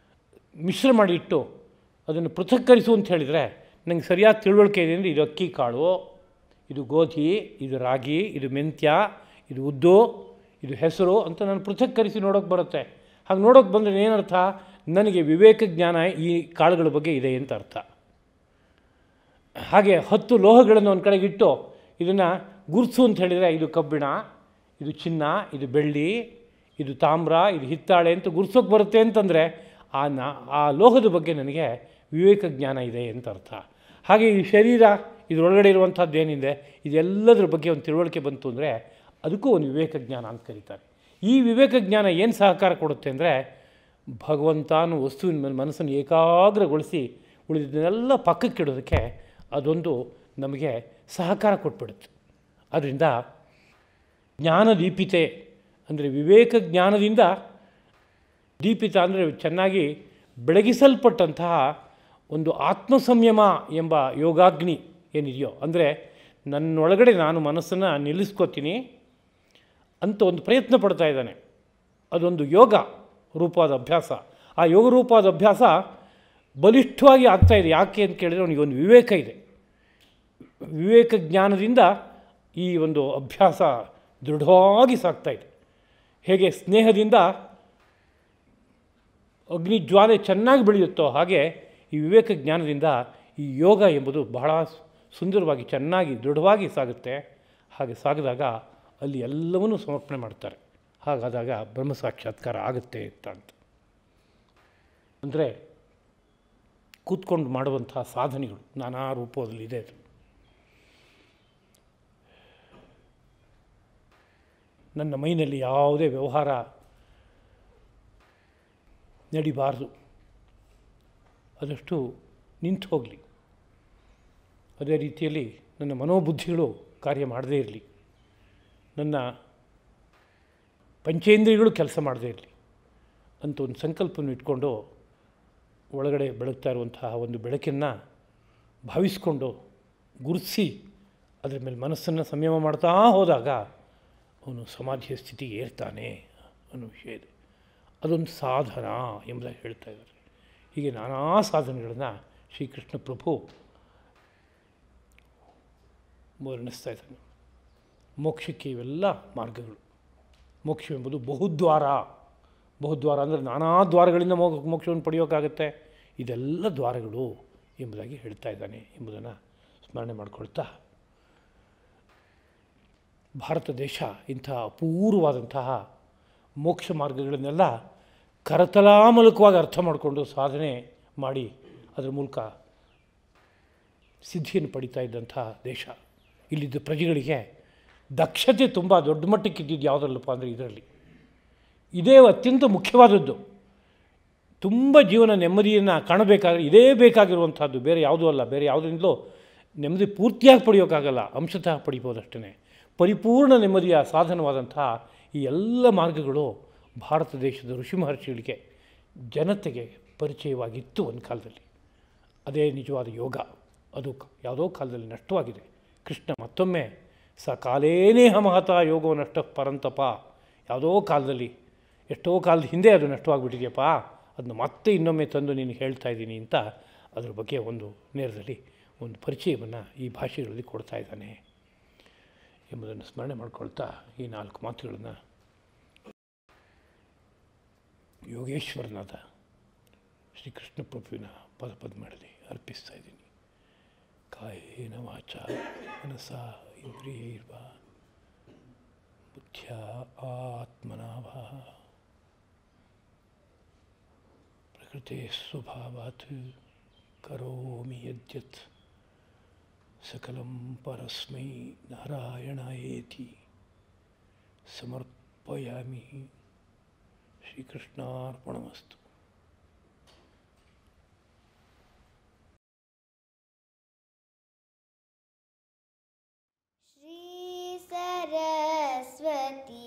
ಮಿಶ್ರ ಮಾಡಿ ಇಟ್ಟು ಅದನ್ನು ಪೃಥಕ್ಕರಿಸು ಅಂತ ಹೇಳಿದರೆ ನನಗೆ ಸರಿಯಾದ ತಿಳುವಳಿಕೆ ಇದೆ ಅಂದರೆ ಇದು ಅಕ್ಕಿ ಕಾಳು, ಇದು ಗೋಧಿ, ಇದು ರಾಗಿ, ಇದು ಮೆಂತ್ಯ, ಇದು ಉದ್ದು, ಇದು ಹೆಸರು ಅಂತ ನಾನು ಪೃಥಕ್ಕರಿಸಿ ನೋಡೋಕ್ಕೆ ಬರುತ್ತೆ. ಹಾಗೆ ನೋಡೋಕ್ಕೆ ಬಂದರೆ ಏನರ್ಥ? ನನಗೆ ವಿವೇಕ ಜ್ಞಾನ ಈ ಕಾಳುಗಳ ಬಗ್ಗೆ ಇದೆ ಅಂತ ಅರ್ಥ. ಹಾಗೆ 10 ಲೋಹಗಳನ್ನು ಒಂದು ಕಡೆಗೆ ಇಟ್ಟು ಇದನ್ನು ಗುರುಸು ಅಂತ ಹೇಳಿದರೆ ಇದು ಕಬ್ಬಿಣ, ಇದು ಚಿನ್ನ, ಇದು ಬೆಳ್ಳಿ, ಇದು ತಾಮ್ರ, ಇದು ಹಿತ್ತಾಳೆ ಅಂತ ಗುರ್ಸೋಕ್ಕೆ ಬರುತ್ತೆ ಅಂತಂದರೆ ಆ ಲೋಹದ ಬಗ್ಗೆ ನನಗೆ ವಿವೇಕ ಜ್ಞಾನ ಇದೆ ಅಂತ ಅರ್ಥ. ಹಾಗೆ ಈ ಶರೀರ ಇದರೊಳಗಡೆ ಇರುವಂಥದ್ದು ಏನಿದೆ ಇದೆಲ್ಲದರ ಬಗ್ಗೆ ಒಂದು ತಿಳುವಳಿಕೆ ಬಂತು ಅಂದರೆ ಅದಕ್ಕೂ ಒಂದು ವಿವೇಕ ಜ್ಞಾನ ಅಂತ ಕರೀತಾರೆ. ಈ ವಿವೇಕ ಜ್ಞಾನ ಏನು ಸಹಕಾರ ಕೊಡುತ್ತೆ ಅಂದರೆ ಭಗವಂತನ ವಸ್ತುವಿನ ಮೇಲೆ ಮನಸ್ಸನ್ನು ಏಕಾಗ್ರಗೊಳಿಸಿ ಉಳಿದನ್ನೆಲ್ಲ ಪಕ್ಕಕ್ಕಿಡೋದಕ್ಕೆ ಅದೊಂದು ನಮಗೆ ಸಹಕಾರ ಕೊಟ್ಬಿಡುತ್ತೆ. ಆದ್ದರಿಂದ ಜ್ಞಾನದೀಪಿತೆ ಅಂದರೆ ವಿವೇಕ ಜ್ಞಾನದಿಂದ ದೀಪಿತ ಅಂದರೆ ಚೆನ್ನಾಗಿ ಬೆಳಗಿಸಲ್ಪಟ್ಟಂತಹ ಒಂದು ಆತ್ಮಸಂಯಮ ಎಂಬ ಯೋಗಾಗ್ನಿ ಏನಿದೆಯೋ, ಅಂದರೆ ನನ್ನೊಳಗಡೆ ನಾನು ಮನಸ್ಸನ್ನು ನಿಲ್ಲಿಸ್ಕೋತೀನಿ ಅಂತ ಒಂದು ಪ್ರಯತ್ನ ಪಡ್ತಾ ಇದ್ದಾನೆ. ಅದೊಂದು ಯೋಗ ರೂಪವಾದ ಅಭ್ಯಾಸ. ಆ ಯೋಗ ರೂಪವಾದ ಅಭ್ಯಾಸ ಬಲಿಷ್ಠವಾಗಿ ಆಗ್ತಾಯಿದೆ. ಯಾಕೆ ಅಂತ ಕೇಳಿದರೆ ಅವನಿಗೆ ಒಂದು ವಿವೇಕ ಇದೆ. ವಿವೇಕ ಜ್ಞಾನದಿಂದ ಈ ಒಂದು ಅಭ್ಯಾಸ ದೃಢವಾಗಿ ಸಾಗ್ತಾಯಿದೆ. ಹೇಗೆ ಸ್ನೇಹದಿಂದ ಅಗ್ನಿ ಜ್ವಾಲೆ ಚೆನ್ನಾಗಿ ಬೆಳೆಯುತ್ತೋ ಹಾಗೆ ಈ ವಿವೇಕ ಜ್ಞಾನದಿಂದ ಈ ಯೋಗ ಎಂಬುದು ಬಹಳ ಸುಂದರವಾಗಿ ಚೆನ್ನಾಗಿ ದೃಢವಾಗಿ ಸಾಗುತ್ತೆ. ಹಾಗೆ ಸಾಗಿದಾಗ ಅಲ್ಲಿ ಎಲ್ಲವನ್ನೂ ಸಮರ್ಪಣೆ ಮಾಡ್ತಾರೆ. ಹಾಗಾದಾಗ ಬ್ರಹ್ಮ ಸಾಕ್ಷಾತ್ಕಾರ ಆಗುತ್ತೆ ಅಂತ. ಅಂದರೆ ಕೂತ್ಕೊಂಡು ಮಾಡುವಂಥ ಸಾಧನೆಗಳು ನಾನಾ ರೂಪದಲ್ಲಿದೆ. ಅದು ನನ್ನ ಮೈನಲ್ಲಿ ಯಾವುದೇ ವ್ಯವಹಾರ ನಡಿಬಾರ್ದು, ಅದಷ್ಟು ನಿಂತು ಹೋಗಲಿ. ಅದೇ ರೀತಿಯಲ್ಲಿ ನನ್ನ ಮನೋಬುದ್ಧಿಗಳು ಕಾರ್ಯ ಮಾಡದೇ ಇರಲಿ, ನನ್ನ ಪಂಚೇಂದ್ರಿಯಗಳು ಕೆಲಸ ಮಾಡದೇ ಇರಲಿ ಅಂತ ಒಂದು ಸಂಕಲ್ಪವನ್ನು ಇಟ್ಕೊಂಡು ಒಳಗಡೆ ಬೆಳಗ್ತಾ ಇರುವಂತಹ ಒಂದು ಬೆಳಕನ್ನು ಭಾವಿಸ್ಕೊಂಡು ಗುರುತಿಸಿ ಅದರ ಮೇಲೆ ಮನಸ್ಸನ್ನು ಸಂಯಮ ಮಾಡ್ತಾ ಹೋದಾಗ ಅವನು ಸಮಾಧಿಯ ಸ್ಥಿತಿಗೆ ಏರ್ತಾನೆ ಅನ್ನೋ ವಿಷಯ ಇದೆ. ಅದೊಂದು ಸಾಧನ ಎಂಬುದಾಗಿ ಹೇಳ್ತಾ ಇದ್ದಾರೆ. ಹೀಗೆ ನಾನಾ ಸಾಧನೆಗಳನ್ನು ಶ್ರೀಕೃಷ್ಣ ಪ್ರಭು ವರ್ಣಿಸ್ತಾ ಇದ್ದಾನೆ. ಮೋಕ್ಷಕ್ಕೆ ಇವೆಲ್ಲ ಮಾರ್ಗಗಳು. ಮೋಕ್ಷವೆಂಬುದು ಬಹುದ್ವಾರ. ಬಹುದ್ವಾರ ಅಂದರೆ ನಾನಾ ದ್ವಾರಗಳಿಂದ ಮೋಕ್ಷವನ್ನು ಪಡೆಯೋಕ್ಕಾಗತ್ತೆ. ಇದೆಲ್ಲ ದ್ವಾರಗಳು ಎಂಬುದಾಗಿ ಹೇಳ್ತಾ ಇದ್ದಾನೆ ಎಂಬುದನ್ನು ಸ್ಮರಣೆ ಮಾಡಿಕೊಳ್ತಾ, ಭಾರತ ದೇಶ ಇಂತಹ ಅಪೂರ್ವವಾದಂತಹ ಮೋಕ್ಷ ಮಾರ್ಗಗಳನ್ನೆಲ್ಲ ಕರತಲಾಮಲಕವಾಗಿ ಅರ್ಥ ಮಾಡಿಕೊಂಡು ಸಾಧನೆ ಮಾಡಿ ಅದರ ಮೂಲಕ ಸಿದ್ಧಿಯನ್ನು ಪಡಿತಾ ಇದ್ದಂತಹ ದೇಶ. ಇಲ್ಲಿದ್ದ ಪ್ರಜೆಗಳಿಗೆ ದಕ್ಷತೆ ತುಂಬ ದೊಡ್ಡ ಮಟ್ಟಕ್ಕೆ ಇದ್ದಿದ್ದು ಯಾವುದರಲ್ಲಪ್ಪ ಅಂದರೆ ಇದರಲ್ಲಿ. ಇದೇ ಅತ್ಯಂತ ಮುಖ್ಯವಾದದ್ದು. ತುಂಬ ಜೀವನ ನೆಮ್ಮದಿಯನ್ನು ಕಾಣಬೇಕಾದ್ರೆ ಇದೇ ಬೇಕಾಗಿರುವಂಥದ್ದು, ಬೇರೆ ಯಾವುದೂ ಅಲ್ಲ. ಬೇರೆ ಯಾವುದರಿಂದಲೂ ನೆಮ್ಮದಿ ಪೂರ್ತಿಯಾಗಿ ಪಡೆಯೋಕ್ಕಾಗಲ್ಲ, ಅಂಶತಃ ಪಡಿಬೋದಷ್ಟೇ. ಪರಿಪೂರ್ಣ ನೆಮ್ಮದಿಯ ಸಾಧನವಾದಂತಹ ಈ ಎಲ್ಲ ಮಾರ್ಗಗಳು ಭಾರತ ದೇಶದ ಋಷಿ ಮಹರ್ಷಿಗಳಿಗೆ ಜನತೆಗೆ ಪರಿಚಯವಾಗಿತ್ತು ಒಂದು ಕಾಲದಲ್ಲಿ. ಅದೇ ನಿಜವಾದ ಯೋಗ. ಅದು ಯಾವುದೋ ಕಾಲದಲ್ಲಿ ನಷ್ಟವಾಗಿದೆ. ಕೃಷ್ಣ ಮತ್ತೊಮ್ಮೆ ಕಾಲೇನೇಹ ಮಹತ ಯೋಗೋ ನಷ್ಟ ಪರಂತಪ, ಯಾವುದೋ ಕಾಲದಲ್ಲಿ ಎಷ್ಟೋ ಕಾಲದ ಹಿಂದೆ ಅದು ನಷ್ಟವಾಗಿಬಿಟ್ಟಿದೆಯಪ್ಪ, ಅದನ್ನು ಮತ್ತೆ ಇನ್ನೊಮ್ಮೆ ತಂದು ನೀನು ಹೇಳ್ತಾ ಇದ್ದೀನಿ ಅಂತ ಅದರ ಬಗ್ಗೆ ಒಂದು ನೇರದಲ್ಲಿ ಒಂದು ಪರಿಚಯವನ್ನು ಈ ಭಾಷೆಗಳಲ್ಲಿ ಕೊಡ್ತಾ ಇದ್ದಾನೆ ಎಂಬುದನ್ನು ಸ್ಮರಣೆ ಮಾಡಿಕೊಳ್ತಾ ಈ 4 ಮಾತುಗಳನ್ನು ಯೋಗೇಶ್ವರನಾದ ಶ್ರೀಕೃಷ್ಣ ಪ್ರಭುವಿನ ಪದಪದ್ಮಗಳಲ್ಲಿ ಅರ್ಪಿಸ್ತಾ ಇದ್ದೀನಿ. ಕಾಯೇನ ವಾಚ ಮನಸಾ ಇಂದ್ರಿಯೈರ್ವಾ ಬುದ್ಧ್ಯಾ ಆತ್ಮನಾ ವಾ ಪ್ರಕೃತೆ ಸ್ವಭಾವಾತ್ ಕರೋಮಿ ಯದ್ಯತ್ ಸಕಲಂ ಪರಸ್ಮೈ ನಾರಾಯಣಾಯೇತಿ ಸಮರ್ಪಯಾಮಿ. ಶ್ರೀಕೃಷ್ಣಾರ್ಪಣಮಸ್ತು.
ಶ್ರೀ ಸರಸ್ವತಿ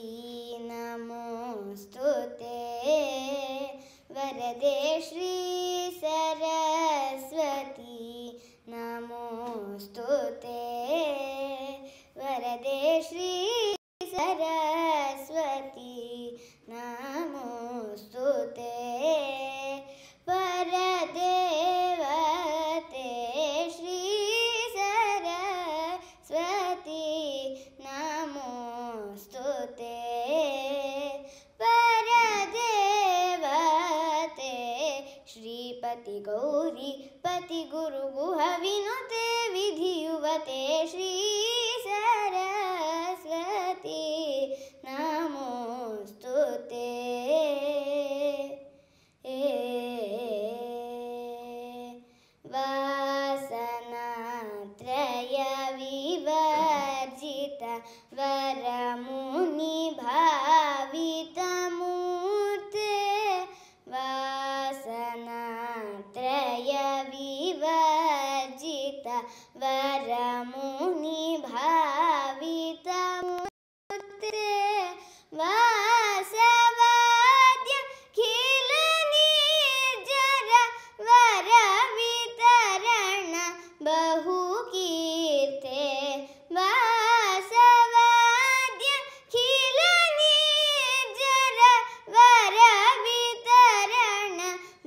ನಮೋಸ್ತುತೆ ವರದೆ ಶ್ರೀ ಸರಸ್ವತಿ ನಮೋಸ್ತುತೆ ವರದೆ ಶ್ರೀ ಸರಸ್ವತಿ ನಮೋಸ್ತುತೆ ಪರದೇವತೆ ಶ್ರೀ ಸರಸ್ವತಿ ನಮೋಸ್ತುತೆ ಪರದೇವತೆ ಶ್ರೀಪತಿ ಗೌರಿ ಪತಿ ಗುರು ಗುಹ ವಿನುತೆ ವಿಧಿಯುವತೆ ಶ್ರೀ ಸರಸ್ವತಿ ನಮೋಸ್ತುತೆ ವಾಸನಾತ್ರಯ ವಿವರ್ಜಿತ ವರಮುನಿ ಭಾವಿತ ಮೂರ್ತೆ ವಾಸನಾತ್ರಯ ವಿವರ್ಜಿತ ವರಮುನಿ ಭಾವಿತ ಮೂರ್ತೆ ವಾಸವಾದ್ಯ ಖಿಲ ನಿರ್ಜರ ವರ ವಿತರಣ ಬಹು ಕೀರ್ತೆ ವಾಸವಾದ್ಯ ಖಿಲ ನಿರ್ಜರ ವರ ವಿತರಣ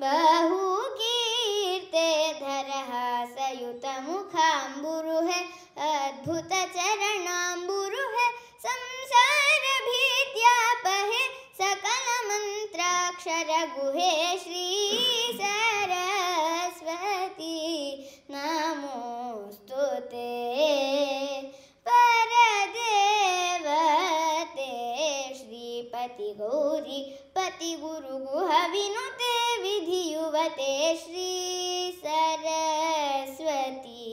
ಬಹು ಕೀರ್ತೆ ಧರಹಾಸಯುತ ಮುಖಾಂಬುರು है अद्भुत चरणांबुरु है संसार भीत्यापहे सकल मंत्राक्षर गुहे श्री सरस्वती नमोस्तुते परदेवते श्रीपति गौरी पति गुरु गुह विनुते विधियुवते श्री सरस्वती